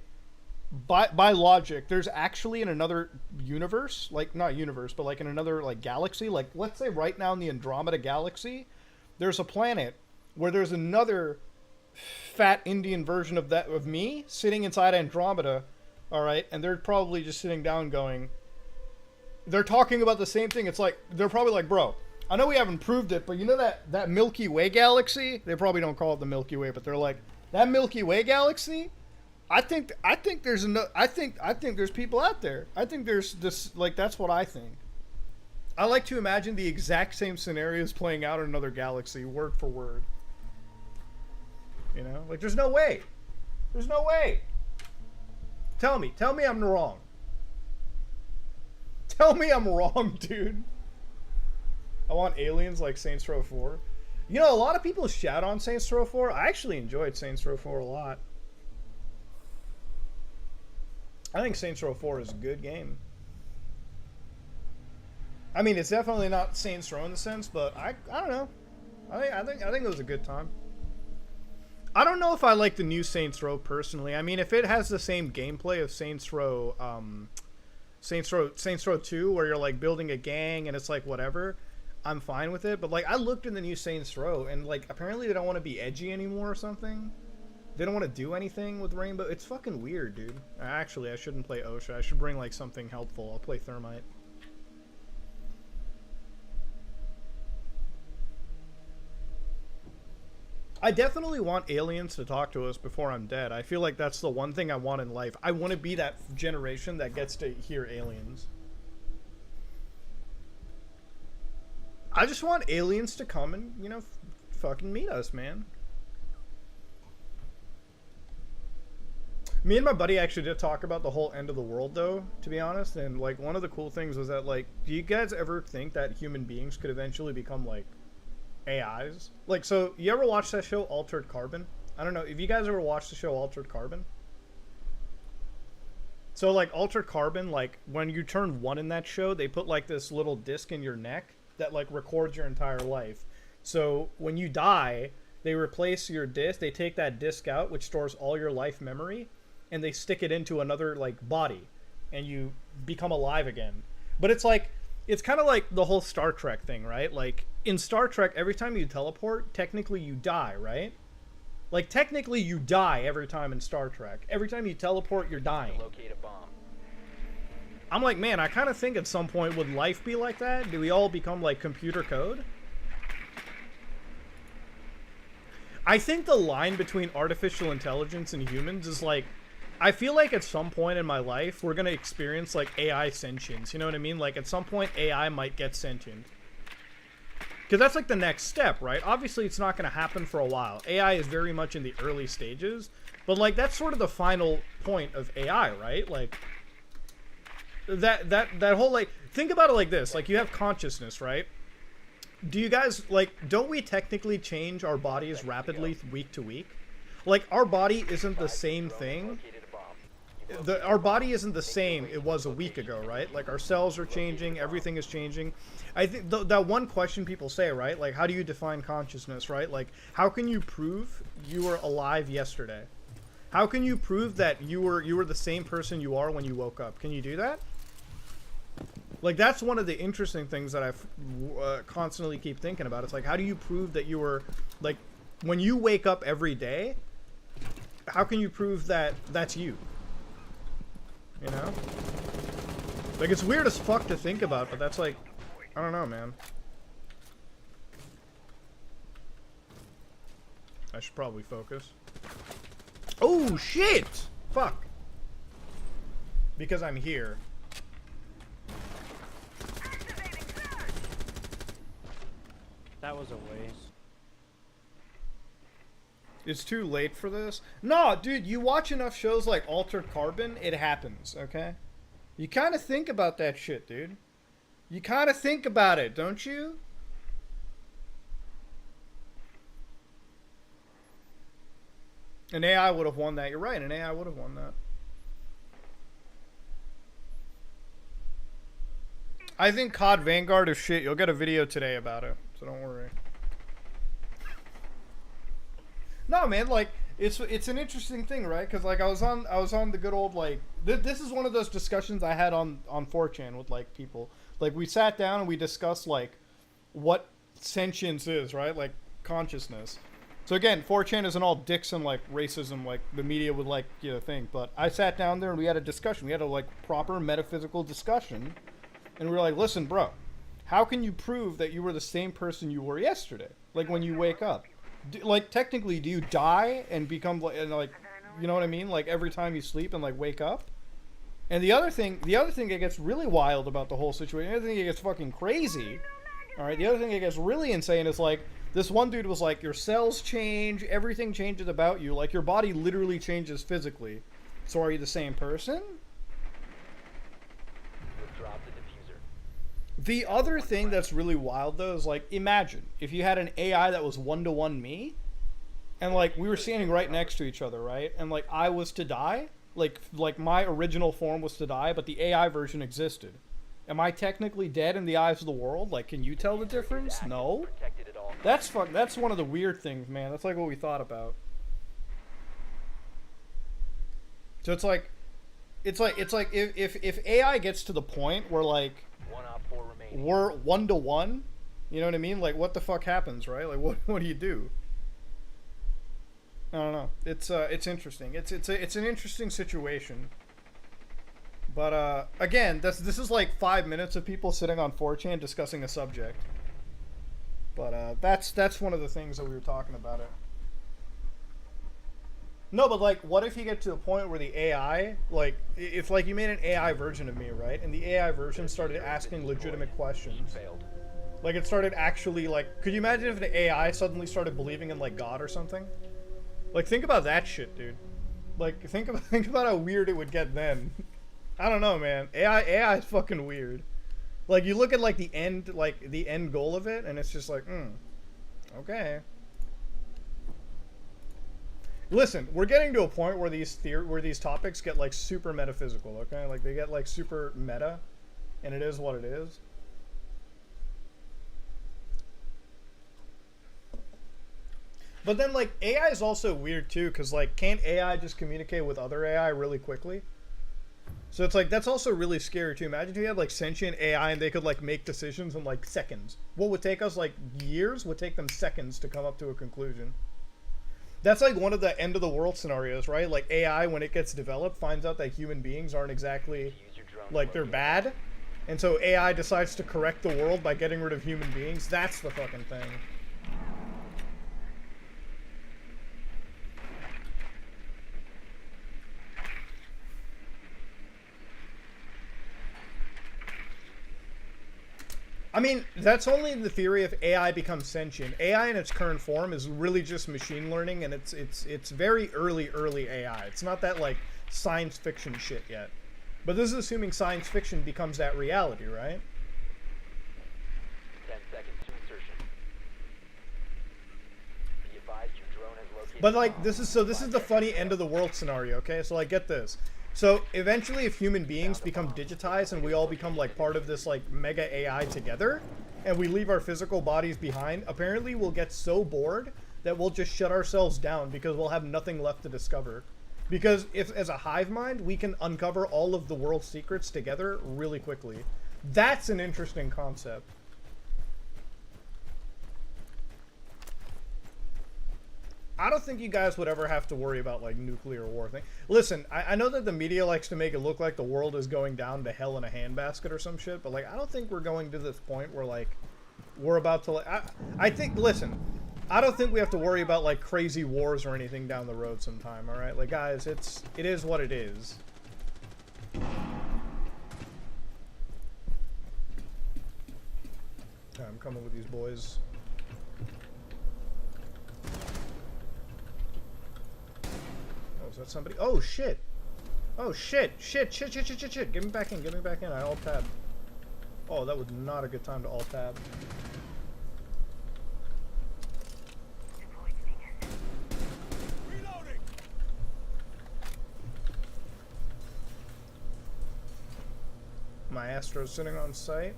by logic, there's actually in another universe, like not universe, but like in another like galaxy, like let's say right now in the Andromeda galaxy, there's a planet where there's another fat Indian version of me sitting inside Andromeda, all right, and they're probably just sitting down going, they're talking about the same thing. It's like they're probably like, bro, I know we haven't proved it, but you know that Milky Way galaxy? They probably don't call it the Milky Way, but they're like, that Milky Way galaxy? I think there's there's people out there. I think there's this, like, that's what I think. I like to imagine the exact same scenarios playing out in another galaxy, word for word. You know? Like, there's no way. There's no way. Tell me I'm wrong. Tell me I'm wrong, dude. I want aliens like Saints Row 4. You know, a lot of people shout on Saints Row 4. I actually enjoyed Saints Row 4 a lot. I think Saints Row 4 is a good game. I mean, it's definitely not Saints Row in the sense, but I don't know. I think it was a good time. I don't know if I like the new Saints Row personally. I mean, if it has the same gameplay of Saints Row 2, where you're like building a gang and it's like whatever, I'm fine with it. But like, I looked in the new Saints Row, and like, apparently they don't want to be edgy anymore or something. They don't want to do anything with Rainbow. It's fucking weird, dude. Actually, I shouldn't play OSHA. I should bring like something helpful. I'll play Thermite. I definitely want aliens to talk to us before I'm dead. I feel like that's the one thing I want in life. I want to be that generation that gets to hear aliens. I just want aliens to come and, you know, fucking meet us, man. Me and my buddy actually did talk about the whole end of the world, though, to be honest. And, like, one of the cool things was that, like, do you guys ever think that human beings could eventually become, like, AIs? Like, so, you ever watch that show, Altered Carbon? I don't know, have you guys ever watched the show Altered Carbon? So, like, Altered Carbon, like, when you turn 1 in that show, they put, like, this little disc in your neck that, like, records your entire life. So, when you die, they replace your disc, they take that disc out, which stores all your life memory, and they stick it into another, like, body, and you become alive again. But it's like, it's kind of like the whole Star Trek thing, right? Like, in Star Trek, every time you teleport, technically you die, right? Like, technically you die every time in Star Trek. Every time you teleport, you're dying. Locate a bomb. I'm like, man, I kind of think at some point, would life be like that? Do we all become, like, computer code? I think the line between artificial intelligence and humans is, like, I feel like at some point in my life, we're going to experience, like, AI sentience. You know what I mean? Like, at some point, AI might get sentient. Because that's, like, the next step, right? Obviously, it's not going to happen for a while. AI is very much in the early stages. But, like, that's sort of the final point of AI, right? Like, that whole, like, think about it like this. Like, you have consciousness, right? Do you guys, like, don't we technically change our bodies rapidly week to week? Like, our body isn't the same thing. Our body isn't the same it was a week ago, right? Like, our cells are changing, everything is changing. I think that one question people say, right? Like, how do you define consciousness, right? Like, how can you prove you were alive yesterday? How can you prove that you were the same person you are when you woke up? Can you do that? Like, that's one of the interesting things that I constantly keep thinking about. It's like, how do you prove that you were, like, when you wake up every day, how can you prove that that's you? You know? Like, it's weird as fuck to think about, but that's like, I don't know, man. I should probably focus. Oh, shit! Fuck. Because I'm here. That was a waste. It's too late for this? No, dude, you watch enough shows like Altered Carbon, it happens, okay? You kind of think about that shit, dude. You kind of think about it, don't you? An AI would have won that. You're right, an AI would have won that. I think COD Vanguard is shit. You'll get a video today about it, so don't worry. No, man, like, it's an interesting thing, right? Because, like, I was on the good old, like, this is one of those discussions I had on 4chan with, like, people. Like, we sat down and we discussed, like, what sentience is, right? Like, consciousness. So again, 4chan isn't all dicks and, like, racism like the media would like you to think. But I sat down there and we had a discussion. We had a, like, proper metaphysical discussion. And we were like, listen, bro, how can you prove that you were the same person you were yesterday? Like, when you wake up. Like, technically, do you die and become, like, you know what I mean? Like, every time you sleep and, like, wake up? And the other thing that gets really wild about the whole situation, the other thing that gets fucking crazy, alright, the other thing that gets really insane is, like, this one dude was like, your cells change, everything changes about you, like, your body literally changes physically. So are you the same person? The other thing that's really wild, though, is, like, imagine if you had an AI that was one-to-one me, and, like, we were standing right next to each other, right? And, like, I was to die, like my original form was to die, but the AI version existed. Am I technically dead in the eyes of the world? Like, can you tell the difference? No. That's one of the weird things, man. That's, like, what we thought about. So it's like if AI gets to the point where, like, we're one-to-one, You know what I mean? Like, what the fuck happens, right? Like, what do you do? I don't know. It's interesting. It's an interesting situation. But again, this is like 5 minutes of people sitting on 4chan discussing a subject. But that's one of the things that we were talking about it. No, but like, what if you get to a point where the AI, like, if like you made an AI version of me, right, and the AI version started asking legitimate questions, like it started actually like, could you imagine if the AI suddenly started believing in like God or something? Like, think about that shit, dude. Like, think about how weird it would get then. I don't know, man. AI is fucking weird. Like, you look at like the end goal of it, and it's just like, okay. Listen, we're getting to a point where these topics get like super metaphysical, okay? Like they get like super meta, and it is what it is. But then like AI is also weird too, because like can't AI just communicate with other AI really quickly? So it's like that's also really scary too. Imagine if you had like sentient AI and they could like make decisions in like seconds. What would take us like years would take them seconds to come up to a conclusion. That's like one of the end of the world scenarios, right? Like AI, when it gets developed, finds out that human beings aren't exactly like they're bad. And so AI decides to correct the world by getting rid of human beings. That's the fucking thing. I mean, that's only in the theory if AI becomes sentient. AI in its current form is really just machine learning, and it's very early AI. It's not that like science fiction shit yet. But this is assuming science fiction becomes that reality, right? 10 seconds to insertion. Be advised your drone has located. But like this is the funny end of the world scenario, okay? So like get this. So eventually if human beings become digitized and we all become like part of this like mega AI together and we leave our physical bodies behind, apparently we'll get so bored that we'll just shut ourselves down because we'll have nothing left to discover. Because if as a hive mind we can uncover all of the world's secrets together really quickly. That's an interesting concept. I don't think you guys would ever have to worry about like nuclear war thing. Listen, I know that the media likes to make it look like the world is going down to hell in a handbasket or some shit, but like I don't think we're going to this point where like we're about to like I think listen, I don't think we have to worry about like crazy wars or anything down the road sometime, all right? Like guys, it is what it is. Okay, I'm coming with these boys. Is that somebody? Oh shit! Oh shit! Shit! Get me back in! Get me back in! I alt tab. Oh, that was not a good time to alt tab. Reloading. My Astro's sitting on site.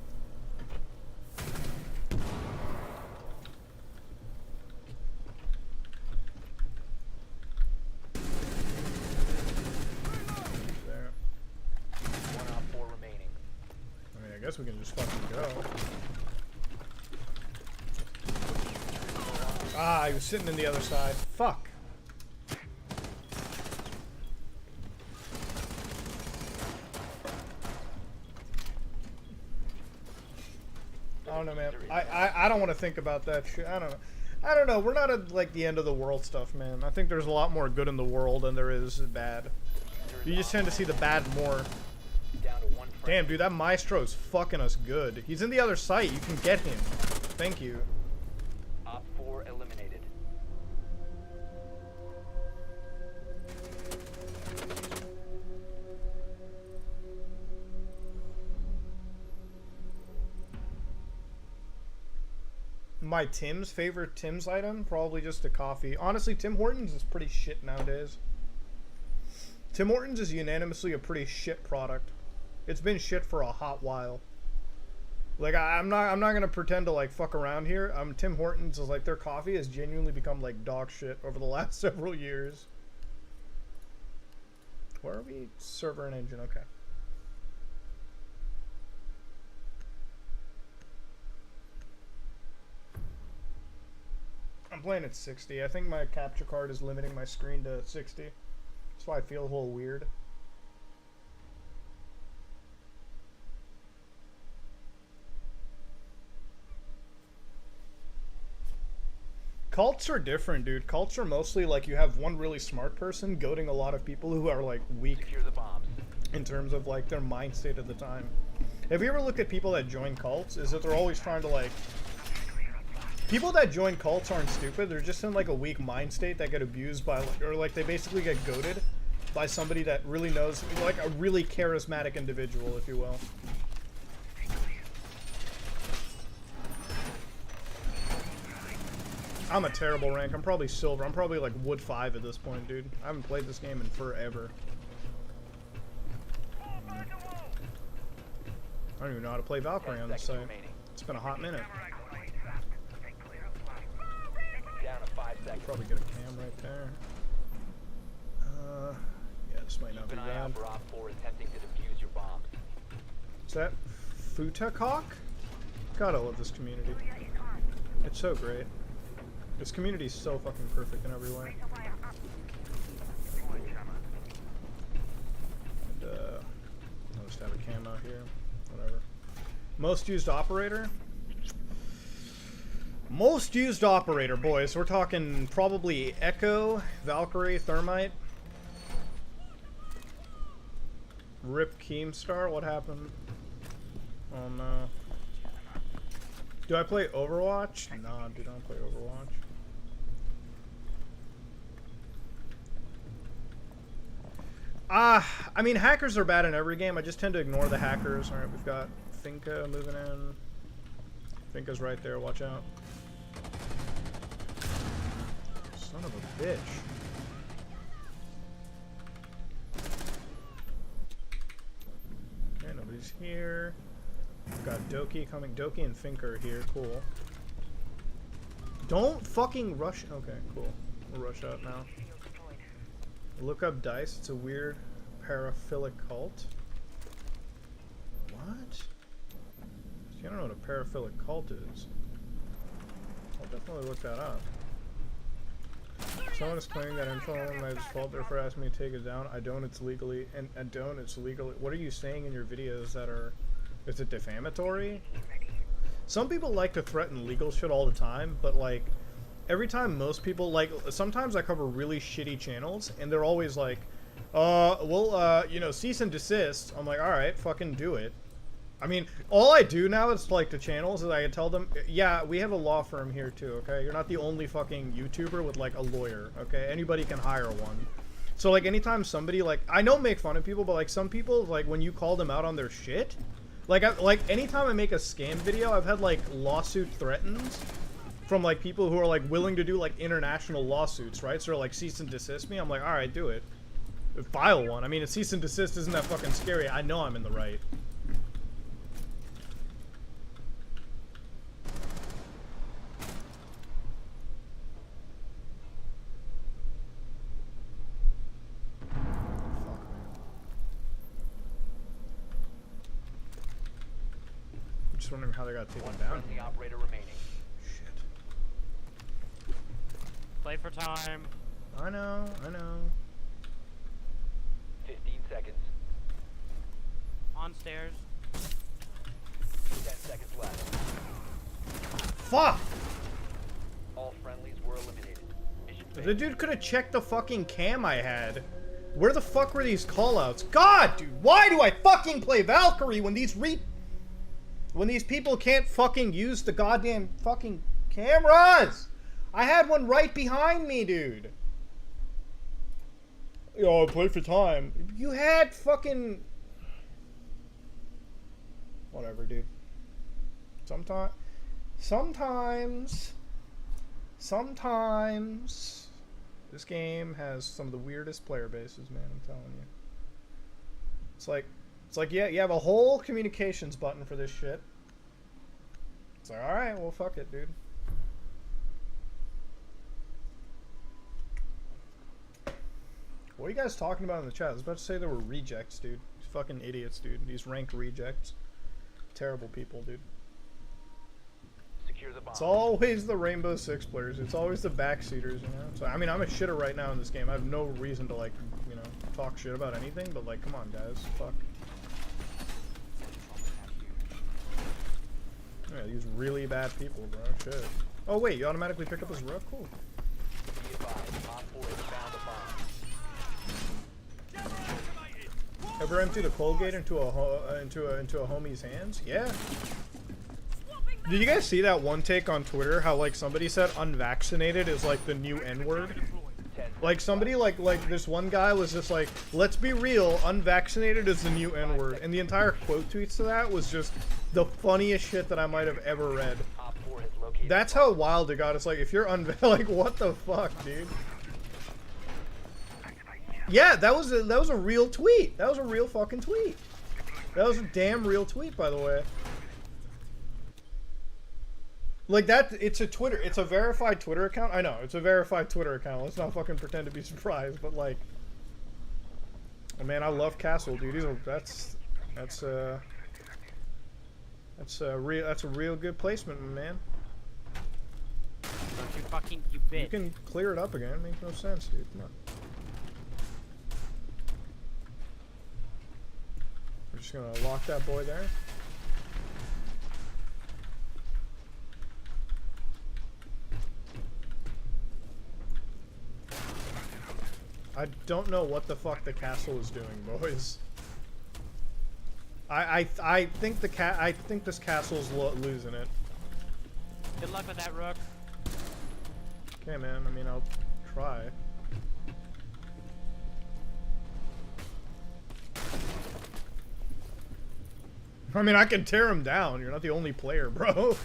I guess we can just fucking go. Ah, he was sitting in the other side. Fuck. I don't know, man. I don't want to think about that shit. I don't know. We're not at like the end of the world stuff, man. I think there's a lot more good in the world than there is bad. You just tend to see the bad more. Damn, dude, that Maestro's fucking us good. He's in the other site. You can get him. Thank you. Op 4 eliminated. My favorite Tim's item? Probably just a coffee. Honestly, Tim Hortons is pretty shit nowadays. Tim Hortons is unanimously a pretty shit product. It's been shit for a hot while. Like I'm not gonna pretend to like fuck around here. Tim Hortons is like their coffee has genuinely become like dog shit over the last several years. Where are we? Server and engine. Okay. playing at 60. I think my capture card is limiting my screen to 60. That's why I feel a little weird. Cults are different, dude. Cults are mostly like you have one really smart person goading a lot of people who are like weak Secure the bombs. in terms of like their mind state at the time. Have you ever looked at people that join cults? Is that they're always trying to like... People that join cults aren't stupid. They're just in like a weak mind state that get abused by, or like they basically get goaded by somebody that really knows, like a really charismatic individual, if you will. I'm a terrible rank. I'm probably silver. I'm probably like wood 5 at this point, dude. I haven't played this game in forever. I don't even know how to play Valkyrie on this site. It's been a hot minute. Down to 5 seconds. Probably get a cam right there. Yeah, this might not Keep be an eye out bad. for Op 4 attempting to defuse your bombs. Is that Futakok? God, I love this community. It's so great. This community is so fucking perfect in every way. And, I'll just have a cam out here. Whatever. Most used operator? Most used operator, boys. We're talking probably Echo, Valkyrie, Thermite. Rip Keemstar, what happened? Oh no. Do I play Overwatch? Nah, dude, I don't play Overwatch. I mean, hackers are bad in every game. I just tend to ignore the hackers. Alright, we've got Finka moving in. Finka's right there, watch out. Son of a bitch. Okay, nobody's here. We've got Doki coming. Doki and Finka are here. Cool. Don't fucking rush. Okay, cool. We'll rush out now. Look up Dice. It's a weird paraphilic cult. What? See, I don't know what a paraphilic cult is. I'll definitely look that up. Someone is claiming that info on my fault, therefore asking me to take it down. I don't, it's legally, and don't, it's legally. What are you saying in your videos that are, is it defamatory? Some people like to threaten legal shit all the time, but like, every time most people, like, sometimes I cover really shitty channels, and they're always like, you know, cease and desist. I'm like, alright, fucking do it. I mean, all I do now is, like, to channels is I tell them, yeah, we have a law firm here too, okay? You're not the only fucking YouTuber with, like, a lawyer, okay? Anybody can hire one. So, like, anytime somebody, like, I don't make fun of people, but, like, some people, like, when you call them out on their shit, like, anytime I make a scam video, I've had, like, lawsuit threatens from, like, people who are, like, willing to do, like, international lawsuits, right? So, like, cease and desist me. I'm like, alright, do it. File one. I mean, a cease and desist isn't that fucking scary. I know I'm in the right. I'm just wondering how they got taken One down. friendly operator remaining. Shit. Play for time. I know, I know. 15 seconds. On stairs. 10 seconds left. Fuck! All friendlies were eliminated. Mission The failed. dude could have checked the fucking cam I had. Where the fuck were these callouts? God, dude, why do I fucking play Valkyrie when these people can't fucking use the goddamn fucking cameras? I had one right behind me, dude. Yo, I play for time. You had fucking... Whatever, dude. Sometimes... This game has some of the weirdest player bases, man, I'm telling you. It's like, yeah, you have a whole communications button for this shit. It's like, alright, well, fuck it, dude. What are you guys talking about in the chat? I was about to say there were rejects, dude. These fucking idiots, dude. These ranked rejects. Terrible people, dude. Secure Secure the bomb. It's always the Rainbow Six players. It's always the backseaters, you know? So, I mean, I'm a shitter right now in this game. I have no reason to, like, you know, talk shit about anything, but, like, come on, guys. Fuck. Yeah, these really bad people, bro. Shit. Oh, wait, you automatically pick up his rook? Cool. Be advised, Op 4 has found a bomb. Ever empty the Colgate into a homie's hands? Yeah. Did you guys see that one take on Twitter? How like somebody said unvaccinated is like the new N-word? Like somebody like this one guy was just like, let's be real, unvaccinated is the new N-word, and the entire quote tweets to that was just the funniest shit that I might have ever read. Op 4 has located. That's how wild it got. It's like if you're like what the fuck, dude? Yeah, that was a real tweet. That was a real fucking tweet. That was a damn real tweet, by the way. Like that, it's a verified Twitter account. I know, it's a verified Twitter account. Let's not fucking pretend to be surprised, but like, oh man, I love Castle, dude. That's a real good placement, man. Don't you fucking, you bitch. You can clear it up again. It makes no sense, dude. Come on. We're just gonna lock that boy there. I don't know what the fuck the castle is doing, boys. I think this castle's losing it. Good luck with that, Rook. Okay, man. I mean, I'll try. I mean, I can tear him down. You're not the only player, bro.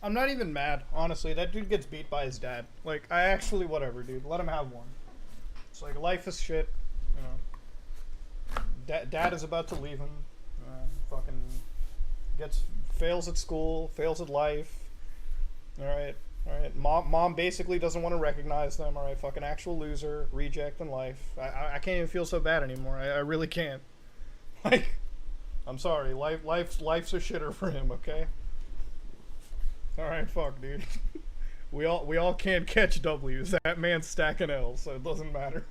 I'm not even mad, honestly. That dude gets beat by his dad. Like, I actually, whatever, dude. Let him have one. It's like, life is shit, you know. Dad is about to leave him. Fucking fails at school, fails at life. Alright, alright. Mom basically doesn't want to recognize them, alright. Fucking actual loser, reject in life. I can't even feel so bad anymore. I really can't. Like, I'm sorry. Life's a shitter for him, okay? Alright, fuck, dude. we all can't catch W's. That man's stacking L's, so it doesn't matter.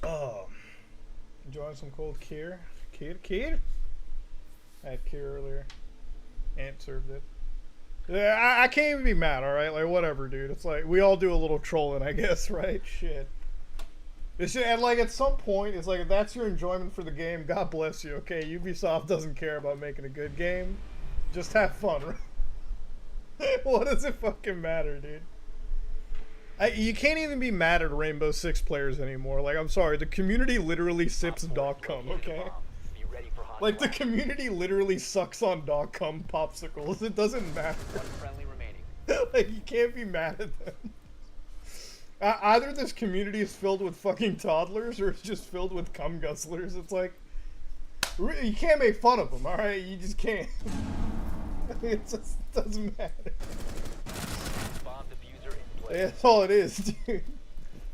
Oh. Enjoying some cold Kheer. Kheer? I had Kheer earlier. Ant served it. Yeah, I can't even be mad, alright? Like, whatever, dude. It's like, we all do a little trolling, I guess, right? Shit. And like, at some point, it's like, if that's your enjoyment for the game, God bless you, okay? Ubisoft doesn't care about making a good game. Just have fun, right? What does it fucking matter, dude? You can't even be mad at Rainbow Six players anymore. Like, I'm sorry, the community literally sips dog cum, okay? Be ready for hot Like, the community literally sucks on dog cum popsicles. It doesn't matter. One friendly remaining. Like, you can't be mad at them. Either this community is filled with fucking toddlers or it's just filled with cum guzzlers. It's like, you can't make fun of them, alright? You just can't. It just doesn't matter. Bomb diffuser in place. That's all it is, dude.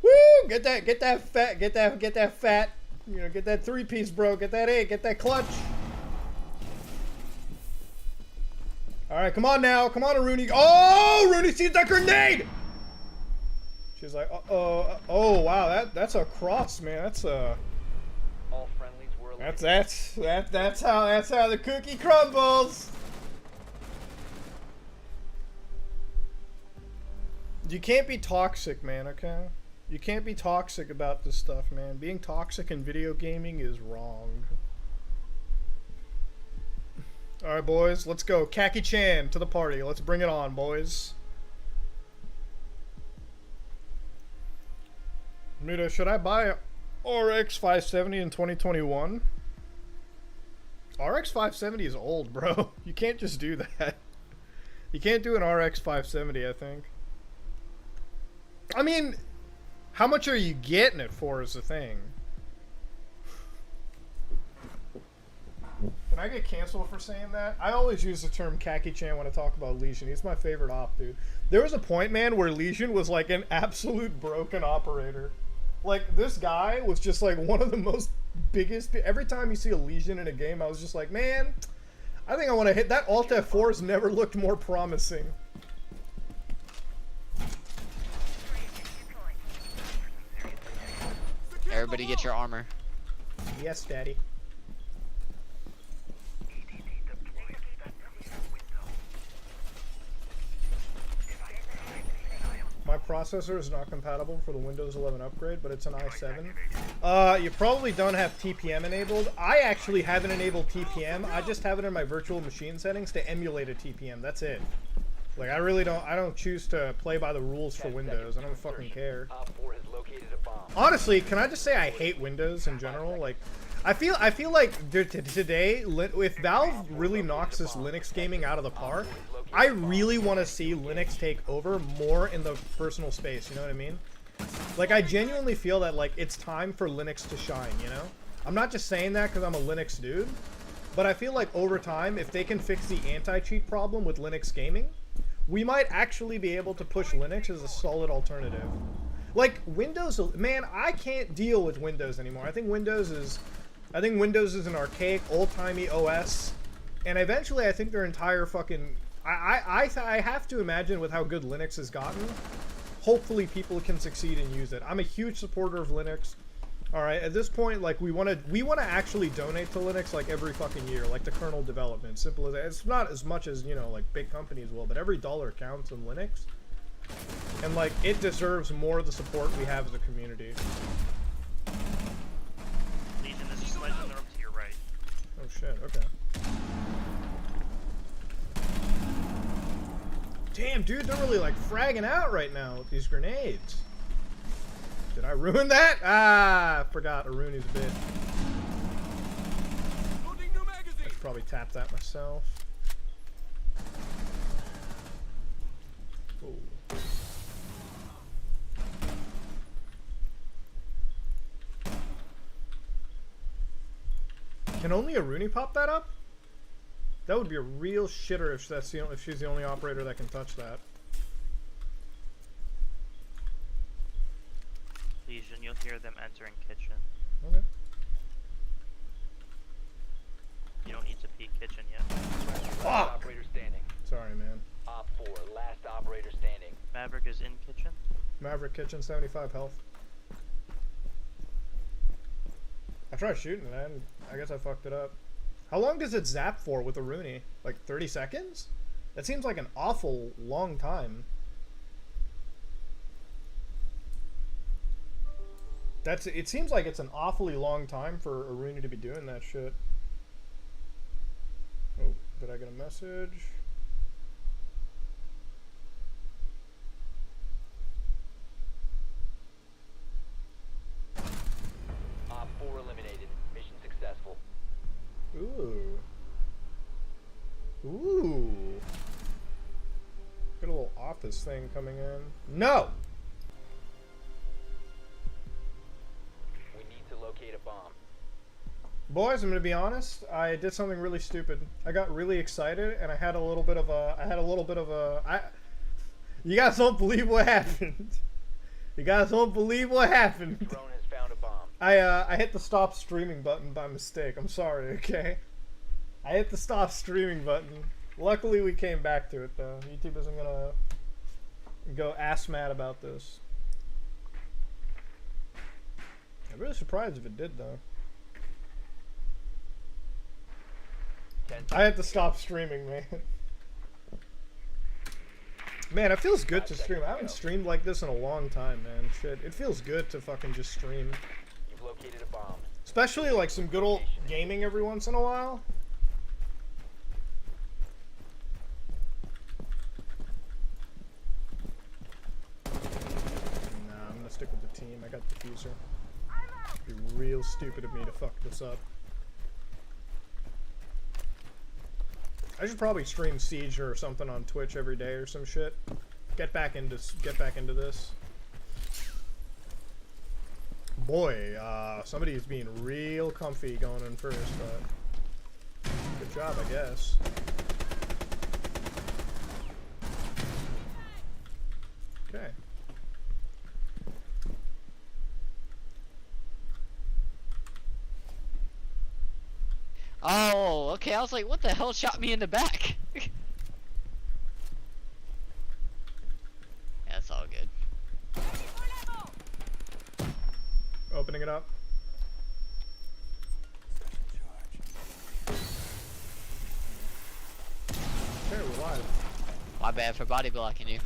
Woo! Get that fat. You know, get that 3-piece, bro. Get that 8. Get that clutch. All right, come on now. Come on, Rooney. Oh, Rooney sees that grenade. She's like, oh, wow. That's a cross, man. That's a. All friendlies were eliminated. That's how the cookie crumbles. You can't be toxic, man, okay? You can't be toxic about this stuff, man. Being toxic in video gaming is wrong. Alright, boys, let's go. Khaki-chan to the party. Let's bring it on, boys. Mita, should I buy RX 570 in 2021? RX 570 is old, bro. You can't just do that. You can't do an RX 570, I think. I mean, how much are you getting it for is the thing. Can I get canceled for saying that? I always use the term Khaki-chan when I talk about Legion. He's my favorite op, dude. There was a point, man, where Legion was like an absolute broken operator. Like, this guy was just like one of the most biggest... Every time you see a Legion in a game, I was just like, man, I think I want to hit... That Alt F4 has never looked more promising. Everybody get your armor. Yes, daddy. My processor is not compatible for the Windows 11 upgrade, but it's an i7. You probably don't have TPM enabled. I actually haven't enabled TPM. I just have it in my virtual machine settings to emulate a TPM. That's it. Like, I don't choose to play by the rules for Windows. I don't fucking care. Honestly, can I just say I hate Windows in general? Like, I feel like today, if Valve really knocks this Linux gaming out of the park, I really want to see Linux take over more in the personal space, you know what I mean? Like, I genuinely feel that, like, it's time for Linux to shine, you know? I'm not just saying that because I'm a Linux dude, but I feel like over time, if they can fix the anti-cheat problem with Linux gaming, we might actually be able to push Linux as a solid alternative. Like, Windows, man, I can't deal with Windows anymore. I think Windows is an archaic, old-timey OS, and eventually I think their entire fucking... I have to imagine with how good Linux has gotten, hopefully people can succeed and use it. I'm a huge supporter of Linux. Alright, at this point, like, we want to actually donate to Linux, like, every fucking year, like the kernel development. Simple as that. It's not as much as, you know, like, big companies will, but every dollar counts in Linux. And, like, it deserves more of the support we have as a community. Legion, there's a sledge in the room to your right. Oh shit, okay. Damn, dude, they're really, like, fragging out right now with these grenades. Did I ruin that? Ah, I forgot Aruni's bit. I should probably tap that myself. Ooh. Can only Aruni pop that up? That would be a real shitter if that's if she's the only operator that can touch that. Legion, you'll hear them entering kitchen. Okay. You don't need to peek kitchen yet. Fuck! Operator standing. Sorry, man. Op 4, last operator standing. Maverick is in kitchen. Maverick kitchen, 75 health. I tried shooting it, and I guess I fucked it up. How long does it zap for with a Rooney? Like 30 seconds? That seems like an awful long time. It seems like it's an awfully long time for a Rooney to be doing that shit. Oh, did I get a message? Op 4 eliminated. Mission successful. Ooh. Ooh. Got a little office thing coming in. No! We need to locate a bomb. Boys, I'm gonna be honest. I did something really stupid. I got really excited, and I had a little bit of a. You guys don't believe what happened. You guys won't believe what happened. Drone has found a bomb. I hit the stop streaming button by mistake. I'm sorry, okay? I hit the stop streaming button. Luckily, we came back to it, though. YouTube isn't gonna go ass mad about this. I'm really surprised if it did, though. I had to stop streaming, man. Man, it feels good to stream. I haven't streamed like this in a long time, man. Shit, it feels good to fucking just stream. You've located a bomb. Especially like some good old gaming every once in a while. Nah, I'm gonna stick with the team. I got diffuser. It'd be real stupid of me to fuck this up. I should probably stream Siege or something on Twitch every day or some shit. Get back into this. Boy, somebody's being real comfy going in first, but good job, I guess. Okay. Oh, okay. I was like, what the hell shot me in the back? That's all good. Opening it up. Okay, we're live. My bad for body blocking you.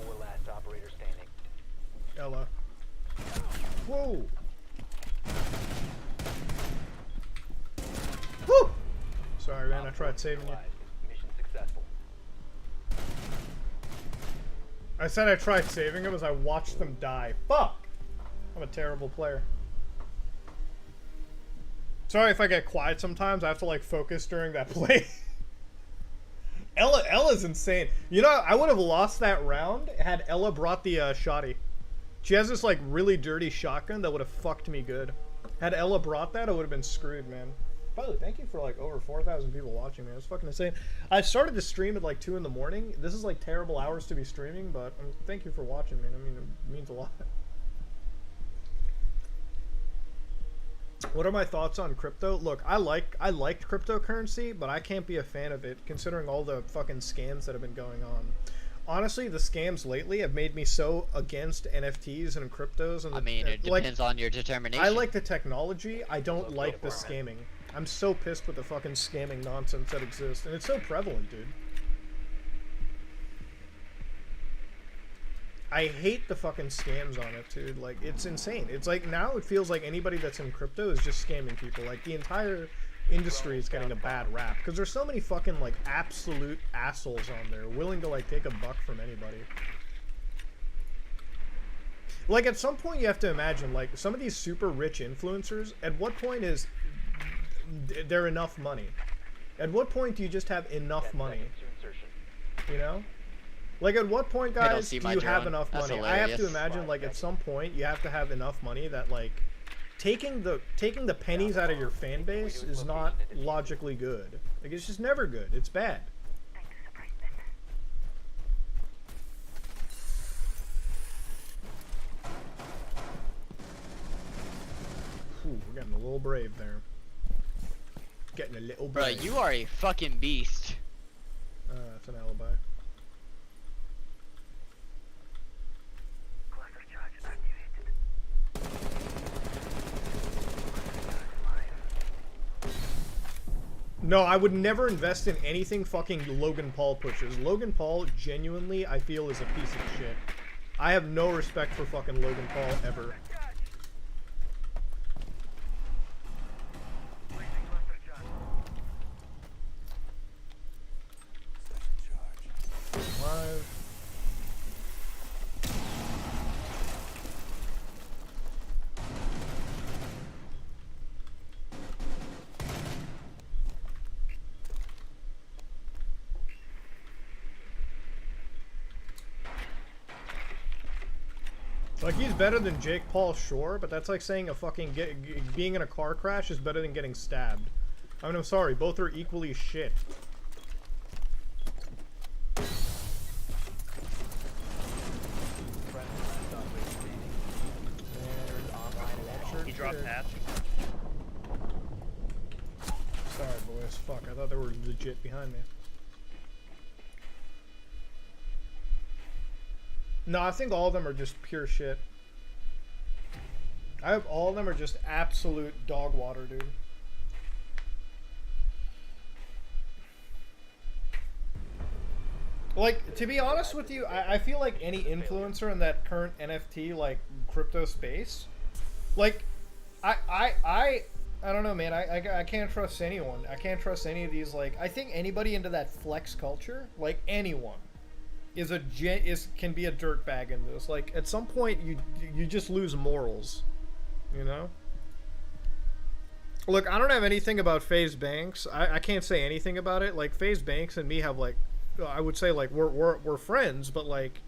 Four last operator standing. Ella. Whoa! Woo! Sorry, man. I tried saving you. Mission successful. I said I tried saving him as I watched them die. Fuck! I'm a terrible player. Sorry if I get quiet sometimes. I have to like focus during that play. Ella's insane. You know, I would have lost that round had Ella brought the shotty. She has this like really dirty shotgun that would have fucked me good. Had Ella brought that, I would have been screwed, man. By the way, thank you for like over 4,000 people watching, man. It's fucking insane. I started to stream at like 2 in the morning. This is like terrible hours to be streaming, but thank you for watching, man. I mean, it means a lot. What are my thoughts on crypto? Look, I liked cryptocurrency, but I can't be a fan of it considering all the fucking scams that have been going on. Honestly, the scams lately have made me so against NFTs and cryptos. And I mean, it depends on your determination. I like the technology. I don't like the scamming. I'm so pissed with the fucking scamming nonsense that exists, and it's so prevalent, dude. I hate the fucking scams on it, dude. Like, it's insane. It's like, now it feels like anybody that's in crypto is just scamming people. Like, the entire industry is getting a bad rap. Because there's so many fucking, like, absolute assholes on there willing to, like, take a buck from anybody. Like, at some point you have to imagine, like, some of these super rich influencers, at what point is there enough money? At what point do you just have enough money? You know? Like, at what point, guys, do you have enough money? I have to imagine, like, at some point, you have to have enough money that, like, taking the pennies out of your fan base is not logically good. Like, it's just never good. It's bad. Ooh, we're getting a little brave there. Getting a little brave. Bro, you are a fucking beast. That's an alibi. No, I would never invest in anything fucking Logan Paul pushes. Logan Paul, genuinely, I feel is a piece of shit. I have no respect for fucking Logan Paul, ever. Live. Like, he's better than Jake Paul, sure, but that's like saying a fucking being in a car crash is better than getting stabbed. I mean, I'm sorry, both are equally shit. dropped here. hatch. Sorry, boys. Fuck, I thought they were legit behind me. No, I think all of them are just pure shit. I hope all of them are just absolute dog water, dude. Like, to be honest with you, I feel like any influencer in that current NFT, like, crypto space, like, I don't know, man. I can't trust anyone. I can't trust any of these, like, I think anybody into that flex culture, like, anyone, can be a dirtbag in this. Like, at some point, you just lose morals, you know? Look, I don't have anything about FaZe Banks. I can't say anything about it. Like, FaZe Banks and me have, like, I would say, like, we're friends, but, like,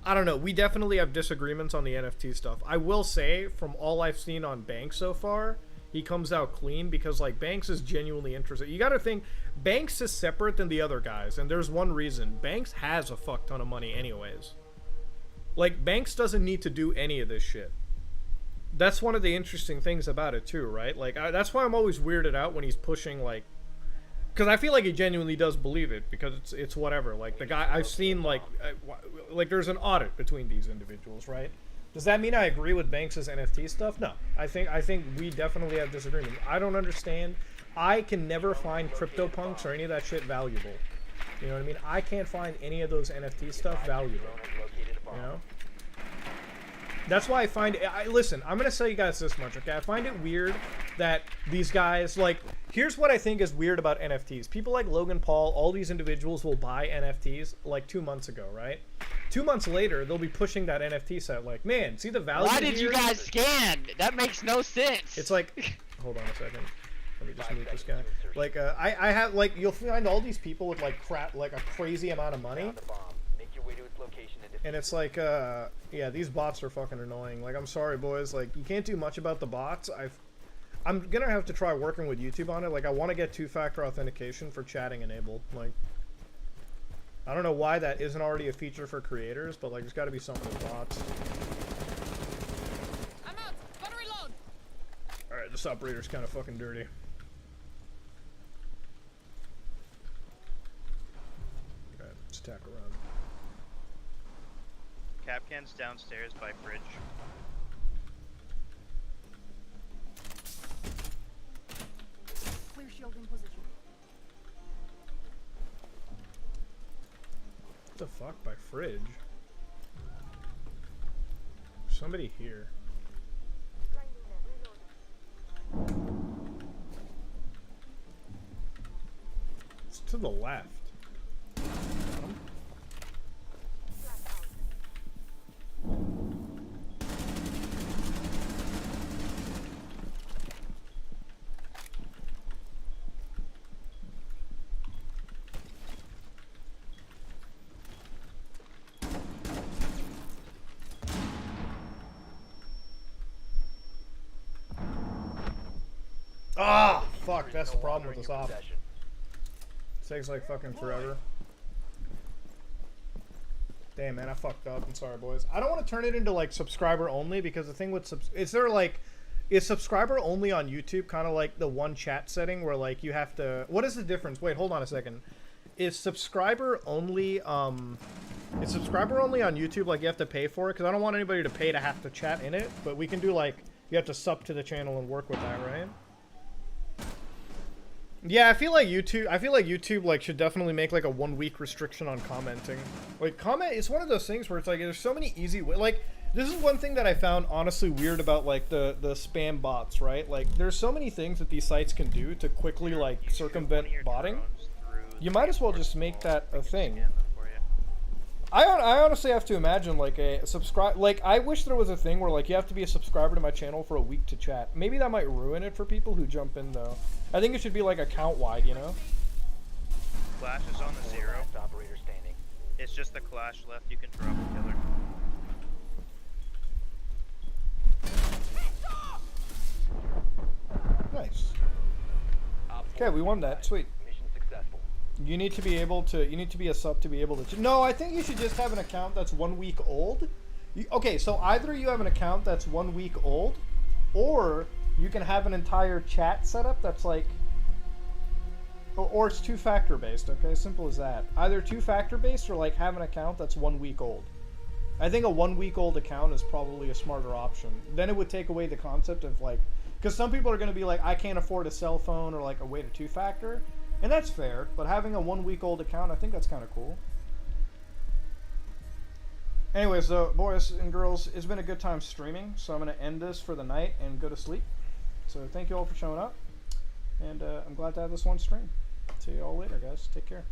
I don't know. We definitely have disagreements on the NFT stuff. I will say, from all I've seen on Banks so far, he comes out clean because, like, Banks is genuinely interested. You gotta think, Banks is separate than the other guys, and there's one reason. Banks has a fuck ton of money anyways. Like, Banks doesn't need to do any of this shit. That's one of the interesting things about it, too, right? Like, that's why I'm always weirded out when he's pushing, like, because I feel like he genuinely does believe it, because it's whatever. Like, the guy, I've seen, like there's an audit between these individuals, right? Does that mean I agree with Banks' NFT stuff? No. I think we definitely have disagreements. I don't understand. I can never find CryptoPunks or any of that shit valuable. You know what I mean? I can't find any of those NFT stuff valuable. You know? That's why I find it, listen, I'm going to tell you guys this much, okay? I find it weird that these guys, like, here's what I think is weird about NFTs. People like Logan Paul, all these individuals will buy NFTs like 2 months ago, right? 2 months later, they'll be pushing that NFT set like, man, see the value Why did here? you guys scan? That makes no sense. It's like, hold on a second. Let me just mute this guy. Like, I have, like, you'll find all these people with, like, like a crazy amount of money. And it's like, yeah, these bots are fucking annoying. Like, I'm sorry, boys. Like, you can't do much about the bots. I'm gonna have to try working with YouTube on it. Like, I want to get two-factor authentication for chatting enabled. Like, I don't know why that isn't already a feature for creators, but, like, there's got to be something with bots. I'm out. Gotta reload. All right, this operator's kind of fucking dirty. Okay, let's tack around. Capcan's downstairs by fridge. Clear shield in position. What the fuck? By fridge? Somebody here. It's to the left. Ah, fuck, that's the problem with this op. It takes like fucking forever. Damn, man, I fucked up. I'm sorry, boys. I don't want to turn it into like subscriber only, because the thing with is subscriber only on YouTube kind of like the one chat setting where like you have to, what is the difference? Wait, hold on a second. Is subscriber only on YouTube, like you have to pay for it? Because I don't want anybody to pay to have to chat in it, but we can do like, you have to sub to the channel and work with that, right? Yeah, I feel like YouTube like should definitely make like a 1 week restriction on commenting. Like comment, it's one of those things where it's like there's so many easy ways. Like this is one thing that I found honestly weird about like the spam bots, right? Like there's so many things that these sites can do to quickly like circumvent botting. You might as well just make that a thing. I honestly have to imagine like a subscribe. Like I wish there was a thing where like you have to be a subscriber to my channel for a week to chat. Maybe that might ruin it for people who jump in though. I think it should be like account wide, you know. Clash is on the 0. It's just the Clash left. You can drop a killer. Nice. Okay, we won that. Sweet. You need to be able to. You need to be a sub to be able to. No, I think you should just have an account that's 1 week old. Okay, so either you have an account that's 1 week old, Or you can have an entire chat setup that's like, or it's two-factor based, okay? Simple as that. Either two-factor based or like have an account that's 1 week old. I think a 1 week old account is probably a smarter option. Then it would take away the concept of like, because some people are going to be like, I can't afford a cell phone or like a way to two-factor. And that's fair, but having a 1 week old account, I think that's kind of cool. Anyways, so boys and girls, it's been a good time streaming, so I'm going to end this for the night and go to sleep. So thank you all for showing up, and I'm glad to have this one stream. See you all later, guys. Take care.